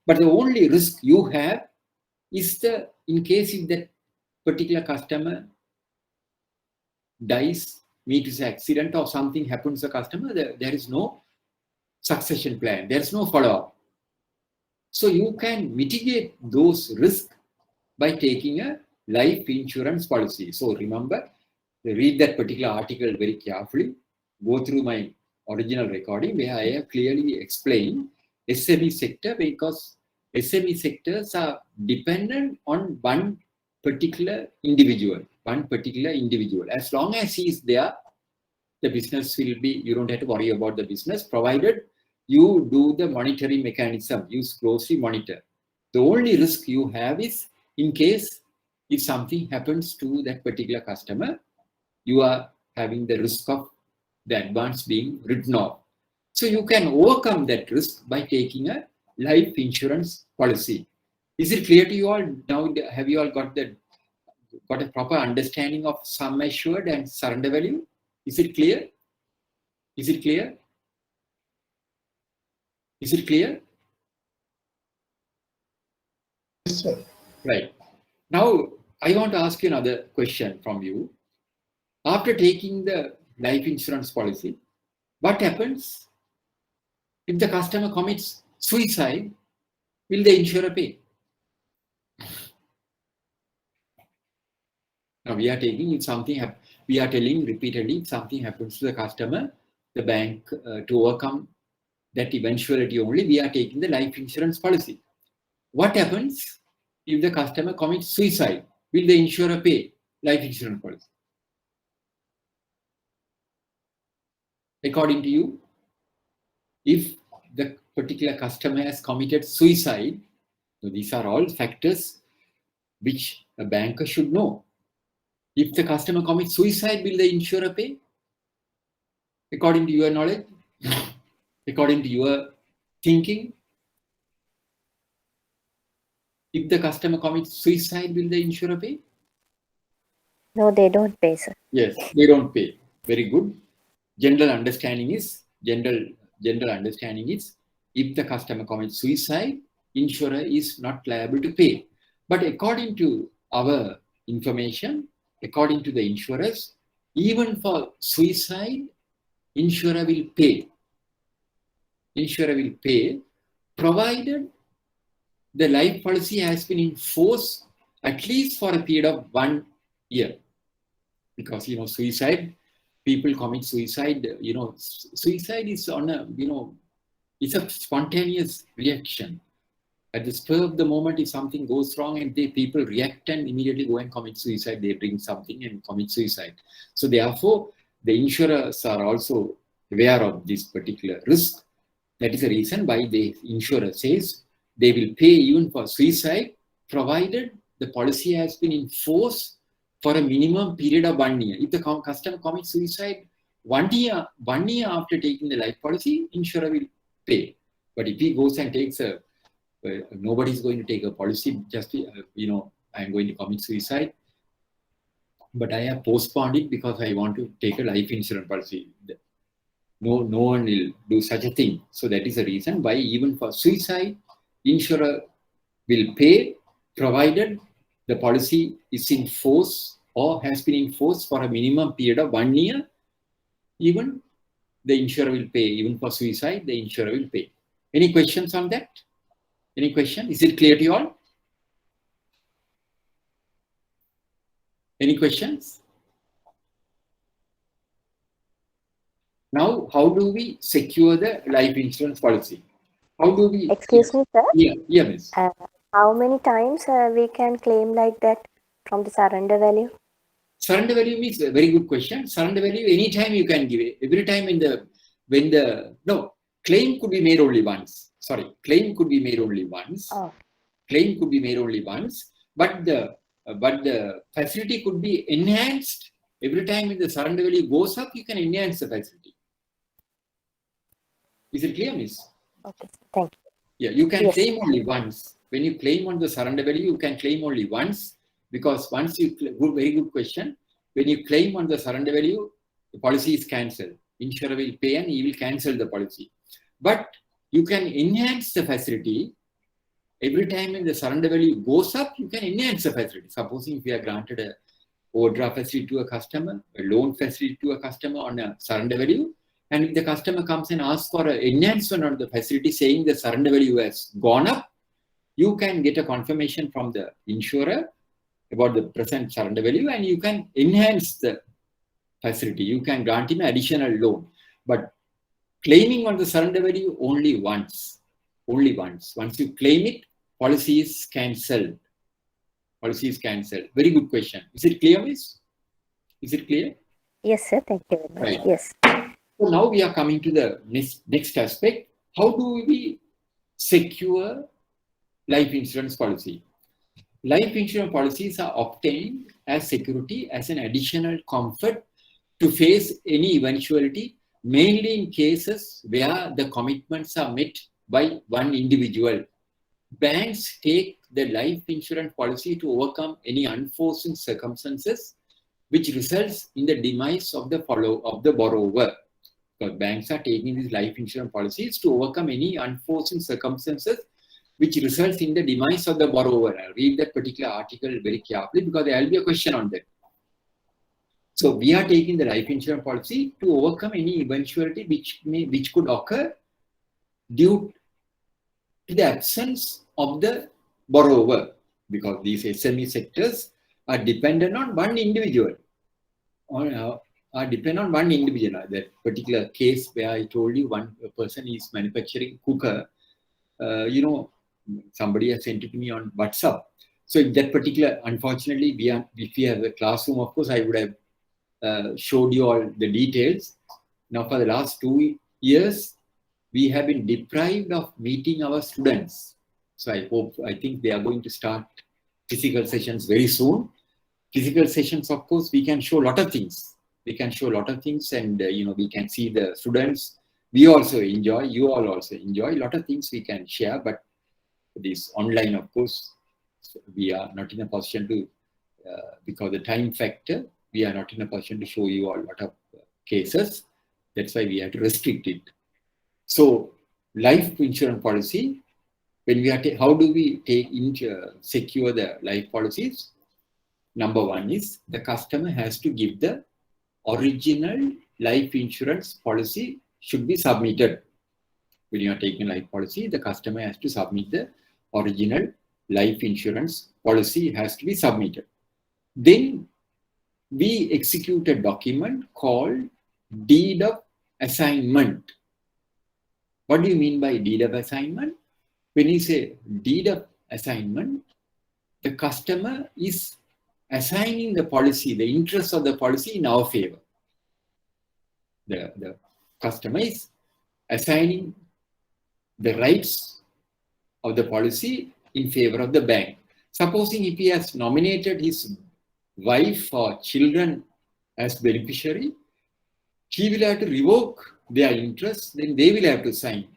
But the only risk you have in case if that particular customer dies, meets an accident or something happens to the customer, there is no succession plan, there's no follow-up. So you can mitigate those risks by taking a life insurance policy. So remember, read that particular article very carefully, go through my original recording where I have clearly explained SME sector, because SME sectors are dependent on one particular individual. As long as he is there, the business will be, you don't have to worry about the business, provided you do the monitoring mechanism, you closely monitor. The only risk you have is in case if something happens to that particular customer, you are having the risk of the advance being written off. So you can overcome that risk by taking a life insurance policy. Is it clear to you all now? Have you all got a proper understanding of sum assured and surrender value? Is it clear? Is it clear? Is it clear? Yes, sir. Right. Now, I want to ask you another question from you. After taking the life insurance policy, what happens if the customer commits suicide? Will the insurer pay? Now we are taking if something we are telling repeatedly if something happens to the customer, the bank to overcome that eventuality only, we are taking the life insurance policy. What happens if the customer commits suicide? Will the insurer pay life insurance policy? According to you, if the particular customer has committed suicide, so these are all factors which a banker should know. If the customer commits suicide, will the insurer pay? According to your knowledge, according to your thinking, if the customer commits suicide, will the insurer pay? No, they don't pay, sir. Yes, they don't pay. Very good. General understanding is if the customer commits suicide, insurer is not liable to pay. But according to our information, according to the insurers, even for suicide, insurer will pay. Insurer will pay, provided the life policy has been in force at least for a period of 1 year. Because, suicide, people commit suicide, suicide is on a, it's a spontaneous reaction. At the spur of the moment, if something goes wrong and people react and immediately go and commit suicide, they drink something and commit suicide. So therefore, the insurers are also aware of this particular risk. That is the reason why the insurer says they will pay even for suicide, provided the policy has been in force for a minimum period of 1 year. If the customer commits suicide 1 year after taking the life policy, insurer will pay. But if he goes and takes nobody is going to take a policy, just, I'm going to commit suicide, but I have postponed it because I want to take a life insurance policy. No one will do such a thing. So that is the reason why even for suicide, insurer will pay, provided the policy is in force or has been in force for a minimum period of 1 year. Even the insurer will pay. Even for suicide, the insurer will pay. Any questions on that? Any question? Is it clear to you all? Any questions? Now, how do we secure the life insurance policy? How do we? Excuse me, sir. Yeah, miss. How many times we can claim like that from the surrender value? Surrender value means a very good question. Surrender value, anytime you can give it. Every time claim could be made only once. Sorry, claim could be made only once. Oh. Claim could be made only once, but the facility could be enhanced. Every time when the surrender value goes up, you can enhance the facility. Is it clear, miss? Okay, thank you. Yeah, you can Yes. claim only once. When you claim on the surrender value, you can claim only once, because once you, very good question. When you claim on the surrender value, the policy is cancelled. Insurer will pay and he will cancel the policy. But you can enhance the facility every time when the surrender value goes up, you can enhance the facility. Supposing if you are granted a overdraft facility to a customer, a loan facility to a customer on a surrender value, and if the customer comes and asks for an enhancement on the facility saying the surrender value has gone up, you can get a confirmation from the insurer about the present surrender value and you can enhance the facility. You can grant him additional loan. But claiming on the surrender value only once. Only once. Once you claim it, policy is cancelled. Policy is cancelled. Very good question. Is it clear, miss? Is it clear? Yes, sir. Thank you very much. Right. Yes. So now we are coming to the next aspect. How do we secure life insurance policy? Life insurance policies are obtained as security, as an additional comfort to face any eventuality, mainly in cases where the commitments are met by one individual. Banks take the life insurance policy to overcome any unforeseen circumstances which results in the demise of the borrower. Because banks are taking these life insurance policies to overcome any unforeseen circumstances which results in the demise of the borrower. I'll read that particular article very carefully because there will be a question on that. So we are taking the life insurance policy to overcome any eventuality which could occur due to the absence of the borrower, because these SME sectors are dependent on one individual. That particular case where I told you one person is manufacturing cooker, somebody has sent it to me on WhatsApp. So in that particular, unfortunately, if we have a classroom, of course, I would have showed you all the details. Now, for the last 2 years, we have been deprived of meeting our students. So I think they are going to start physical sessions very soon. Physical sessions, of course, we can show a lot of things. We can show a lot of things and, we can see the students. We also enjoy, you all also enjoy. A lot of things we can share, but this online, of course, we are not in a position to, because the time factor, we are not in a position to show you all a lot of cases. That's why we have to restrict it. So, life insurance policy, when we are how do we secure the life policies? Number one is the customer has to give the original life insurance policy should be submitted. When you are taking a life policy, the customer has to submit the original life insurance policy has to be submitted. Then we execute a document called deed of assignment. What do you mean by deed of assignment? When you say deed of assignment, the customer is assigning the policy, the interest of the policy in our favor. The customer is assigning the rights of the policy in favor of the bank. Supposing if he has nominated his wife or children as beneficiary, he will have to revoke their interest, then they will have to sign.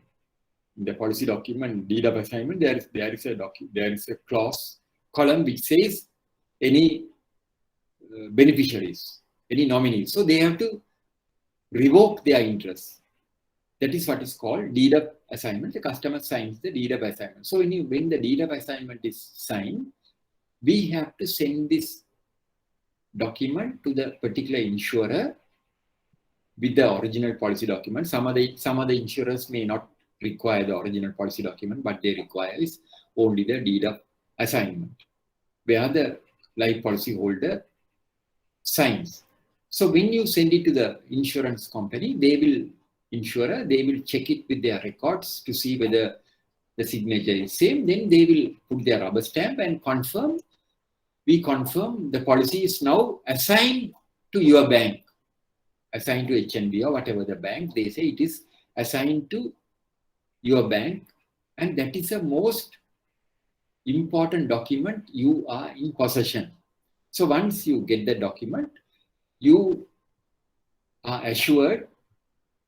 In the policy document, deed of assignment, there is a clause, column which says any beneficiaries, any nominees. So they have to revoke their interest. That is what is called deed of assignment. The customer signs the deed of assignment. So when the deed of assignment is signed, we have to send this document to the particular insurer with the original policy document. Some of the insurers may not require the original policy document, but they require is only the deed of assignment, where the life policy holder signs. So when you send it to the insurance company, they will check it with their records to see whether the signature is same. Then they will put their rubber stamp and confirm. We confirm the policy is now assigned to your bank, assigned to HNB or whatever the bank. They say it is assigned to your bank, and that is the most important document you are in possession. So once you get the document, you are assured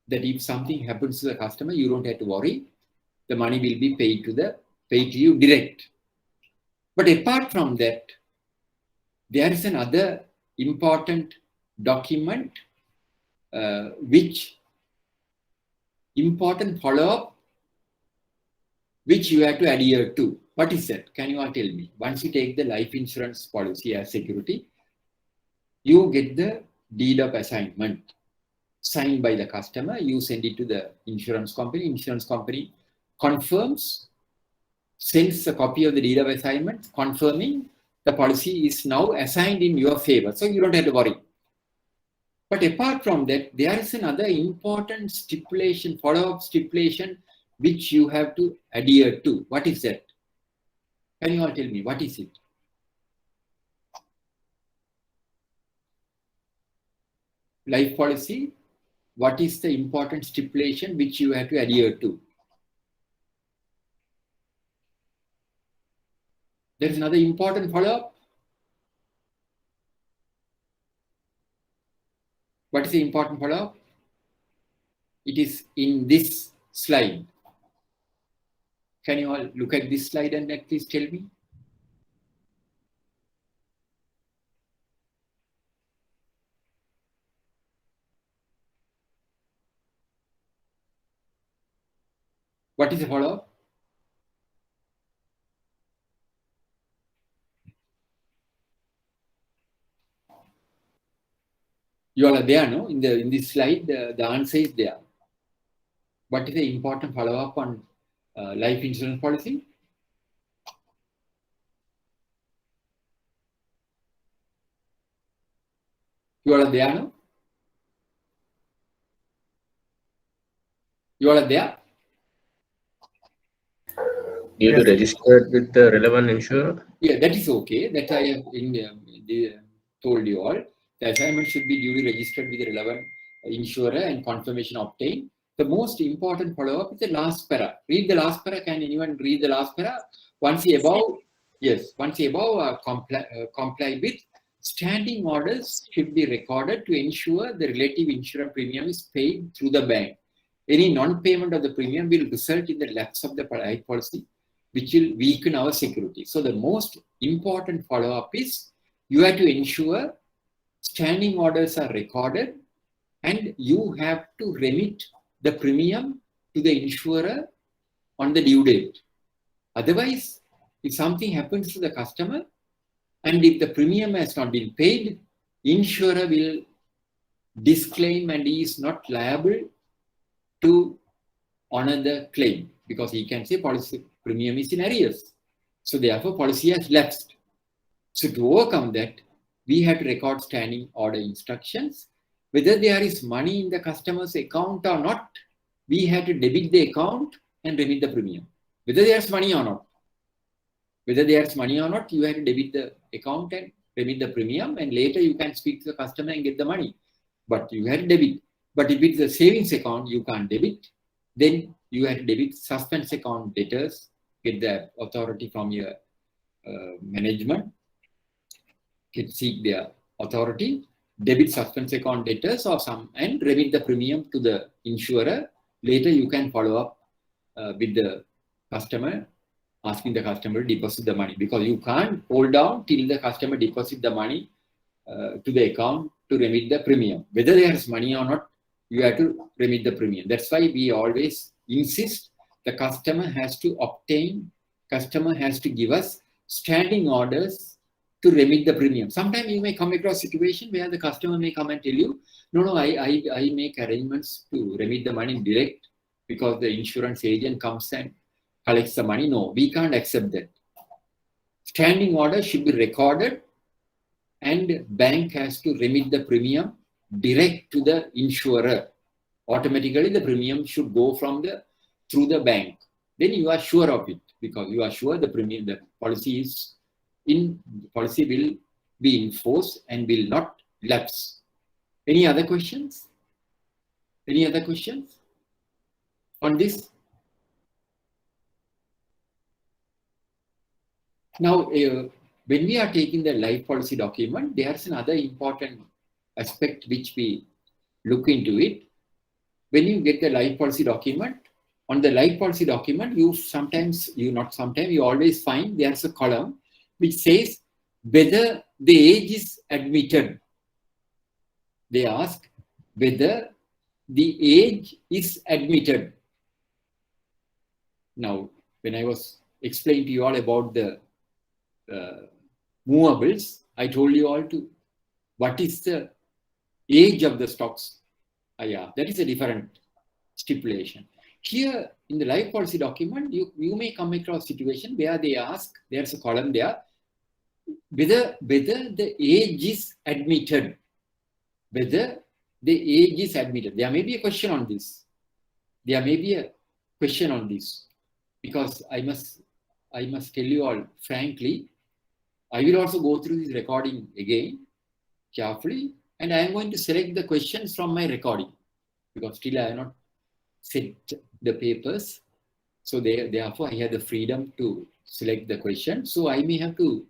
that if something happens to the customer, you don't have to worry. The money will be paid to you direct. But apart from that, there is another important document, important follow-up, which you have to adhere to. What is that? Can you all tell me? Once you take the life insurance policy as security, you get the deed of assignment signed by the customer. You send it to the insurance company. Insurance company confirms, sends a copy of the deed of assignment confirming the policy is now assigned in your favor. So you don't have to worry. But apart from that, there is another important stipulation, follow-up stipulation, which you have to adhere to. What is that? Can you all tell me, what is it? Life policy, what is the important stipulation which you have to adhere to? There is another important follow-up. What is the important follow-up? It is in this slide. Can you all look at this slide and please tell me? What is the follow-up? You all are there, no? In this slide, the answer is there. What is the important follow-up on life insurance policy? You all are there, no? You all are there? Due to register with the relevant insurer? Yeah, that is okay. That I have told you all. The assignment should be duly registered with the relevant insurer and confirmation obtained. The most important follow-up is the last para. Read the last para. Can anyone read the last para? Once the above, yes, once the above comply with, standing orders should be recorded to ensure the relative insurance premium is paid through the bank. Any non-payment of the premium will result in the lapse of the life policy, which will weaken our security. So the most important follow-up is you have to ensure standing orders are recorded and you have to remit the premium to the insurer on the due date. Otherwise, if something happens to the customer and if the premium has not been paid, insurer will disclaim and he is not liable to honor the claim because he can say policy premium is in arrears. So therefore, policy has lapsed. So to overcome that, we have to record standing order instructions. Whether there is money in the customer's account or not, we have to debit the account and remit the premium. Whether there's money or not. Whether there's money or not, you have to debit the account and remit the premium, and later you can speak to the customer and get the money. But you have to debit. But if it's a savings account, you can't debit. Then you have to debit suspense account debtors, get the authority from your management, seek their authority, debit suspense account debtors or some, and remit the premium to the insurer. Later you can follow up with the customer, asking the customer to deposit the money, because you can't hold down till the customer deposit the money to the account to remit the premium. Whether there's money or not, you have to remit the premium. That's why we always insist the customer has to give us standing orders to remit the premium. Sometimes you may come across a situation where the customer may come and tell you, no, I make arrangements to remit the money direct because the insurance agent comes and collects the money. No, we can't accept that. Standing order should be recorded and bank has to remit the premium direct to the insurer. Automatically the premium should go through the bank. Then you are sure of it, because you are sure the premium, the policy will be enforced and will not lapse. Any other questions? Any other questions on this? Now, when we are taking the life policy document, there's another important aspect which we look into it. When you get the life policy document, on the life policy document, you always find there's a column which says whether the age is admitted. They ask whether the age is admitted. Now, when I was explain to you all about the movables. I told you all to what is the age of the stocks. Yeah, that is a different stipulation. Here in the life policy document, you may come across a situation where they ask, there's a column there, whether the age is admitted. Whether the age is admitted. There may be a question on this. There may be a question on this. Because I must tell you all frankly, I will also go through this recording again carefully, and I am going to select the questions from my recording because still I have not set the papers. So therefore I have the freedom to select the question. So I may have to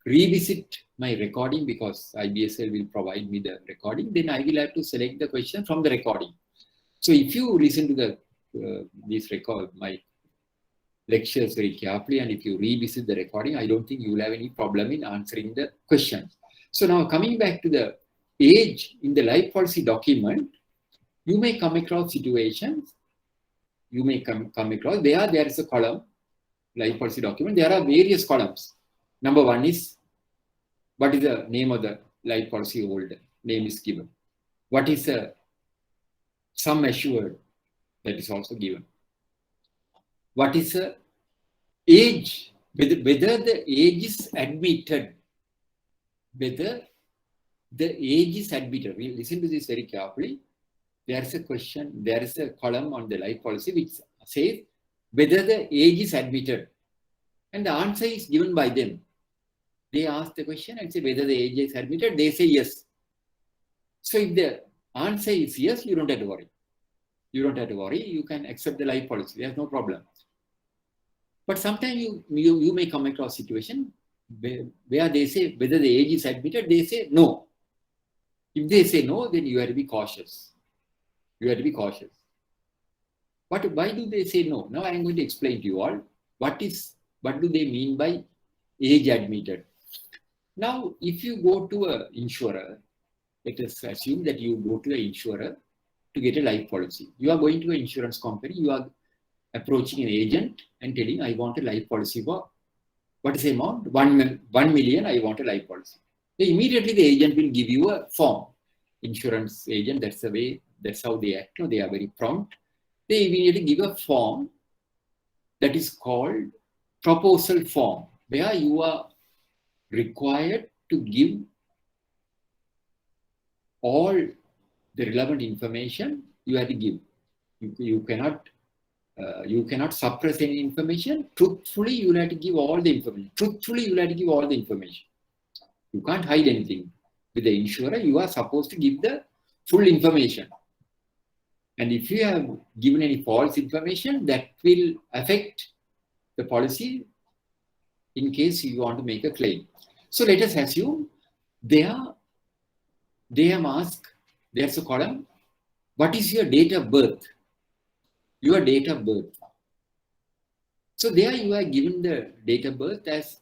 revisit my recording because IBSL will provide me the recording. Then I will have to select the question from the recording. So if you listen to the my lectures very carefully, and if you revisit the recording, I don't think you will have any problem in answering the questions. So now coming back to the age in the life policy document, you may come across situations. You may come across there is a column, life policy document. There are various columns. Number one is what is the name of the life policy holder? Name is given. What is the sum assured? That is also given. What is the age? Whether the age is admitted. Whether the age is admitted. We listen to this very carefully. There is a question, there is a column on the life policy which says whether the age is admitted. And the answer is given by them. They ask the question and say whether the age is admitted. They say yes. So if the answer is yes, you don't have to worry. You don't have to worry. You can accept the life policy. There's no problem. But sometimes you may come across a situation where they say whether the age is admitted. They say no. If they say no, then you have to be cautious. You have to be cautious. But why do they say no? Now I am going to explain to you all what do they mean by age admitted. Now, if you go to an insurer, let us assume that you go to an insurer to get a life policy. You are going to an insurance company, you are approaching an agent and telling, I want a life policy for, what is the amount? 1 million, I want a life policy. So immediately the agent will give you a form. Insurance agent, that's the way, that's how they act. They are very prompt. They immediately give a form that is called proposal form, where you are required to give all the relevant information. You have to give. You cannot suppress any information. Truthfully, you have to give all the information. Truthfully, you have to give all the information. You can't hide anything. With the insurer, you are supposed to give the full information. And if you have given any false information, that will affect the policy in case you want to make a claim. So let us assume they have asked, there's a column, what is your date of birth? Your date of birth. So there you are given the date of birth as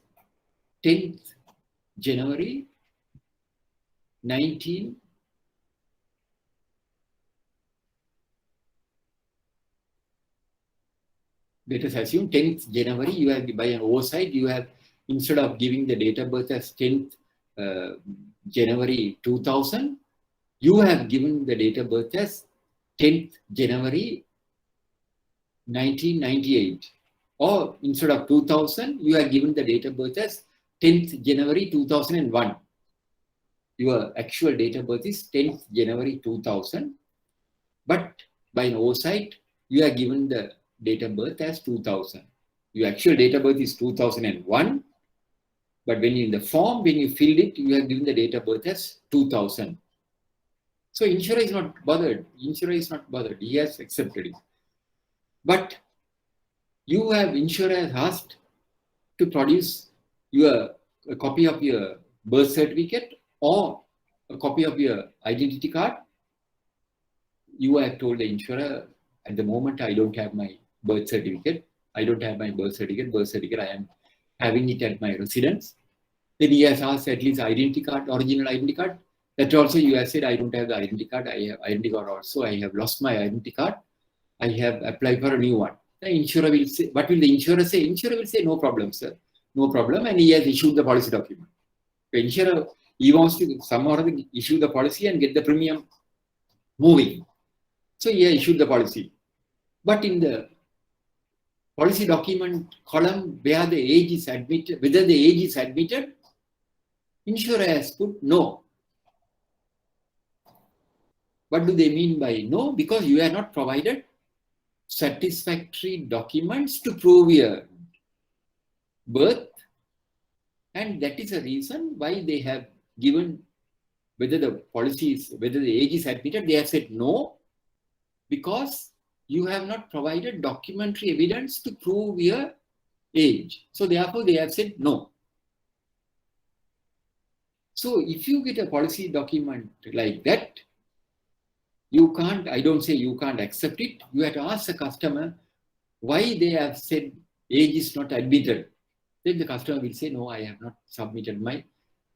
10th January 19. Let us assume 10th January, you have, by an oversight, you have, instead of giving the date of birth as 10th January 2000, you have given the date of birth as 10th January 1998. Or instead of 2000, you have given the date of birth as 10th January 2001. Your actual date of birth is 10th January 2000. But by an oversight, you are given the date of birth as 2000. Your actual date of birth is 2001. But when in the form, when you filled it, you have given the date of birth as 2000. So insurer is not bothered. Insurer is not bothered. He has accepted it. But you have, insurer has asked to produce a copy of your birth certificate or a copy of your identity card. You have told the insurer, at the moment I don't have my birth certificate. I don't have my birth certificate. I am having it at my residence. Then he has asked at least identity card, original identity card. That also you have said, I don't have the identity card. I have identity card also. I have lost my identity card. I have applied for a new one. The insurer will say, what will the insurer say? Insurer will say, no problem, sir. No problem. And he has issued the policy document. The insurer, he wants to somehow issue the policy and get the premium moving. So he has issued the policy. But in the policy document column where the age is admitted, whether the age is admitted, insurer has put no. What do they mean by no? Because you have not provided satisfactory documents to prove your birth, and that is a reason why they have given whether the policy is, whether the age is admitted, they have said no, because you have not provided documentary evidence to prove your age. So therefore they have said no. So if you get a policy document like that, you can't, I don't say you can't accept it. You have to ask the customer why they have said age is not admitted. Then the customer will say, no, I have not submitted my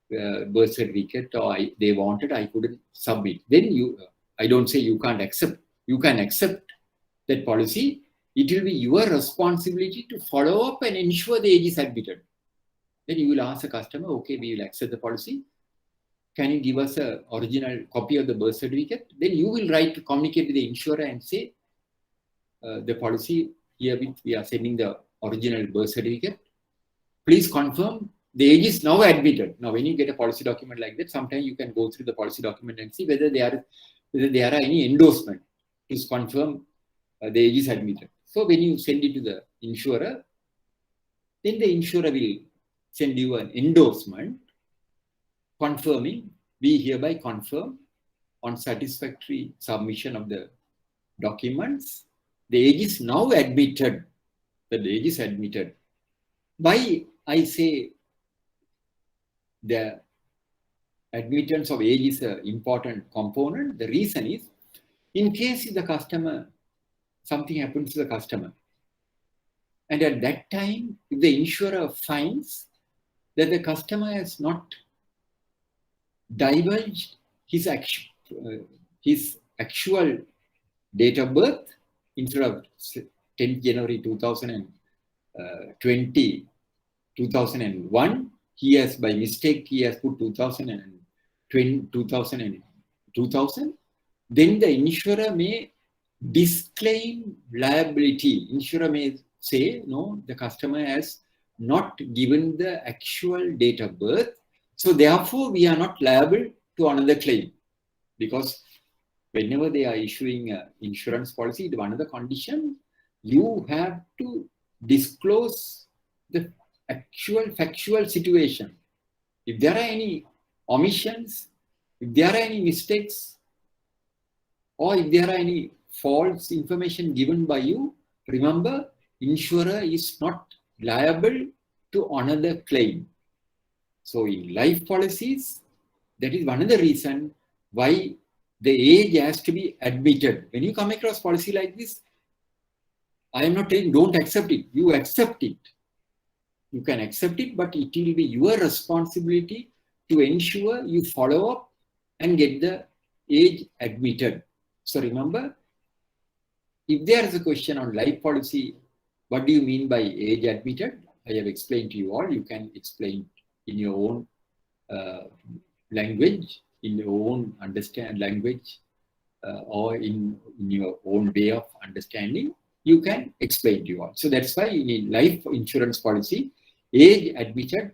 birth certificate, or they wanted, I couldn't submit. Then I don't say you can't accept. You can accept that policy. It will be your responsibility to follow up and ensure the age is admitted. Then you will ask the customer, okay, we will accept the policy. Can you give us an original copy of the birth certificate? Then you will write to communicate with the insurer and say, the policy here we are sending the original birth certificate. Please confirm the age is now admitted. Now, when you get a policy document like that, sometimes you can go through the policy document and see whether there are any endorsement to confirm the age is admitted. So when you send it to the insurer, then the insurer will send you an endorsement confirming, we hereby confirm on satisfactory submission of the documents, the age is now admitted, that the age is admitted. Why I say the admittance of age is an important component? The reason is, in case the customer, something happens to the customer, and at that time, if the insurer finds that the customer has not divulged his actual date of birth, instead of 10th January 2020, 2001, he has, by mistake, he has put 2000, then the insurer may disclaim liability. Insurer may say, no, the customer has not given the actual date of birth, so therefore we are not liable to another claim. Because whenever they are issuing an insurance policy, one of the conditions, you have to disclose the actual factual situation. If there are any omissions, if there are any mistakes, or if there are any false information given by you, remember, insurer is not liable to another claim. So in life policies, that is one of the reasons why the age has to be admitted. When you come across policy like this, I am not saying don't accept it. You accept it. You can accept it, but it will be your responsibility to ensure you follow up and get the age admitted. So remember, if there is a question on life policy, what do you mean by age admitted? I have explained to you all. You can explain in your own language, in your own language, or in your own way of understanding. You can explain to you all. So that's why in life insurance policy, age admitted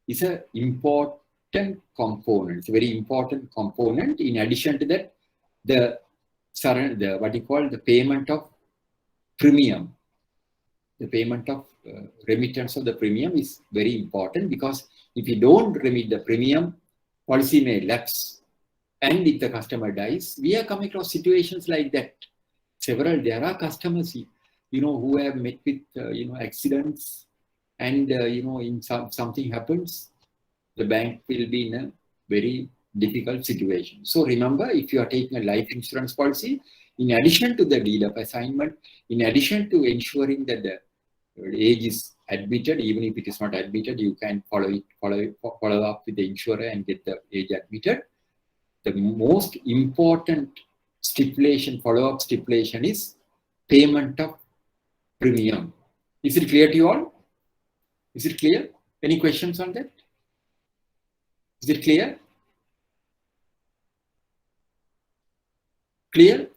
is an important component. It's a very important component. In addition to that, the what you call the payment of premium, the payment of remittance of the premium is very important, because if you don't remit the premium, policy may lapse. And if the customer dies, we have come across situations like that. There are customers, who have met with, accidents, and, in something happens, the bank will be in a very difficult situation. So remember, if you are taking a life insurance policy, in addition to the deed of assignment, in addition to ensuring that the age is admitted, even if it is not admitted, you can follow up with the insurer and get the age admitted. The most important stipulation, follow-up stipulation, is payment of premium. Is it clear to you all? Is it clear? Any questions on that? Is it clear? Clear?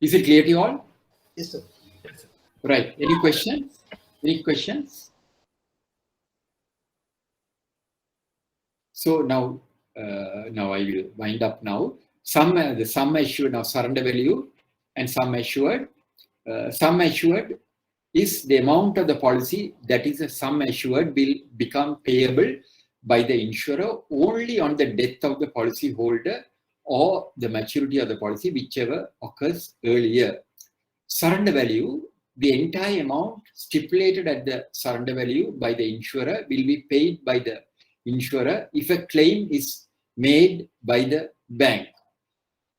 Is it clear to you all? Yes, sir. Right. Any questions? Any questions? So now I will wind up now. The sum assured now surrender value and sum assured. Sum assured is the amount of the policy that is a sum assured will become payable by the insurer only on the death of the policy holder or the maturity of the policy, whichever occurs earlier. Surrender value, the entire amount stipulated at the surrender value by the insurer will be paid by the insurer if a claim is made by the bank.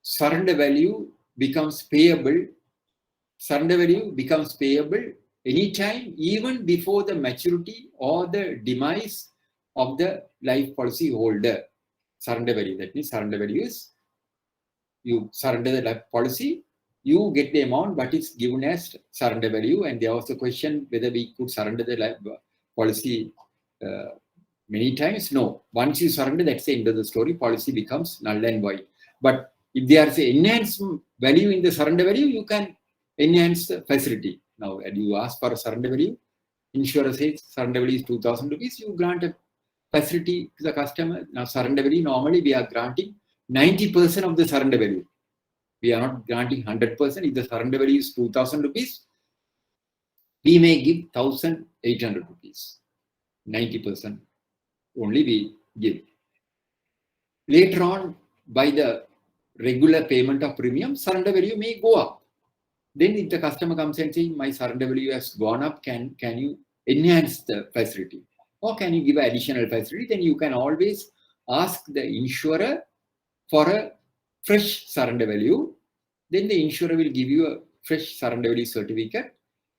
Surrender value becomes payable. Surrender value becomes payable anytime, even before the maturity or the demise of the life policy holder. Surrender value, that means surrender value is you surrender the life policy, you get the amount, but it's given as surrender value. And there was a question whether we could surrender the life policy many times. No. Once you surrender, that's the end of the story. Policy becomes null and void. But if there is an enhanced value in the surrender value, you can enhance the facility. Now, and you ask for a surrender value, insurer says surrender value is 2,000 rupees, you grant a facility to the customer. Now, surrender value, normally we are granting 90% of the surrender value. We are not granting 100%. If the surrender value is 2,000 rupees, we may give 1,800 rupees. 90% only we give. Later on, by the regular payment of premium, surrender value may go up. Then if the customer comes and says, my surrender value has gone up, can you enhance the facility? Or can you give additional facility? Then you can always ask the insurer for a fresh surrender value. Then the insurer will give you a fresh surrender value certificate.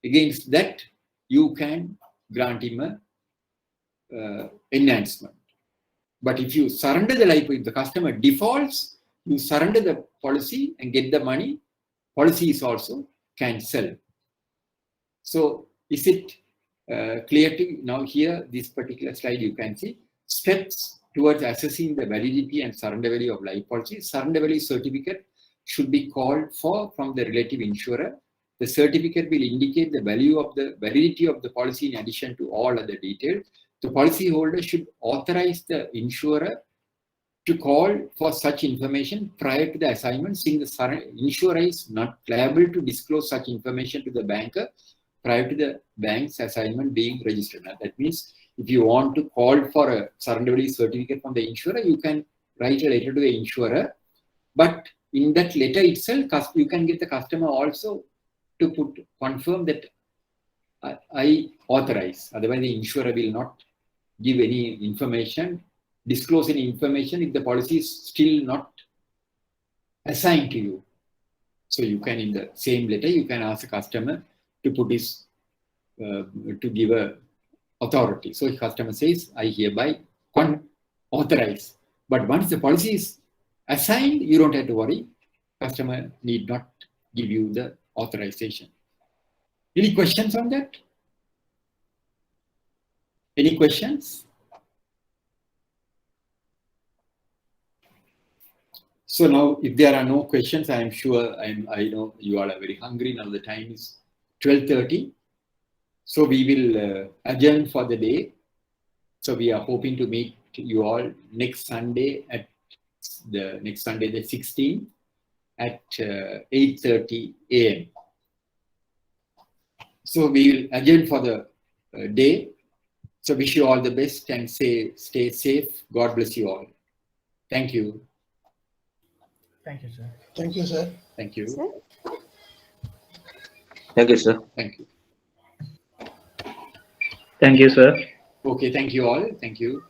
Against that, you can grant him a enhancement. But if you surrender the life, if the customer defaults, you surrender the policy and get the money, policy is also cancelled. So is it clear to you? Now here, this particular slide, you can see steps towards assessing the validity and surrender value of life policy. Surrender value certificate should be called for from the relative insurer. The certificate will indicate the value of the validity of the policy in addition to all other details. The policyholder should authorize the insurer to call for such information prior to the assignment, since the insurer is not liable to disclose such information to the banker prior to the bank's assignment being registered. Now, that means if you want to call for a surrender value certificate from the insurer, you can write a letter to the insurer. But in that letter itself, you can get the customer also to confirm that I authorize. Otherwise, the insurer will not give any information, disclose any information if the policy is still not assigned to you. So you can, in the same letter, you can ask the customer to put his, to give a authority. So if customer says, I hereby authorize. But once the policy is assigned, you don't have to worry. Customer need not give you the authorization. Any questions on that? Any questions? So now, if there are no questions, I am sure I know you all are very hungry. Now the time is 12:30. So we will adjourn for the day. So we are hoping to meet you all next Sunday the 16th at 8:30 a.m. So we will adjourn for the day. So wish you all the best and stay safe. God bless you all. Thank you. Thank you, sir. Thank you, sir. Thank you. Sir? Thank you, sir. Thank you. Thank you, sir. Okay, thank you all. Thank you.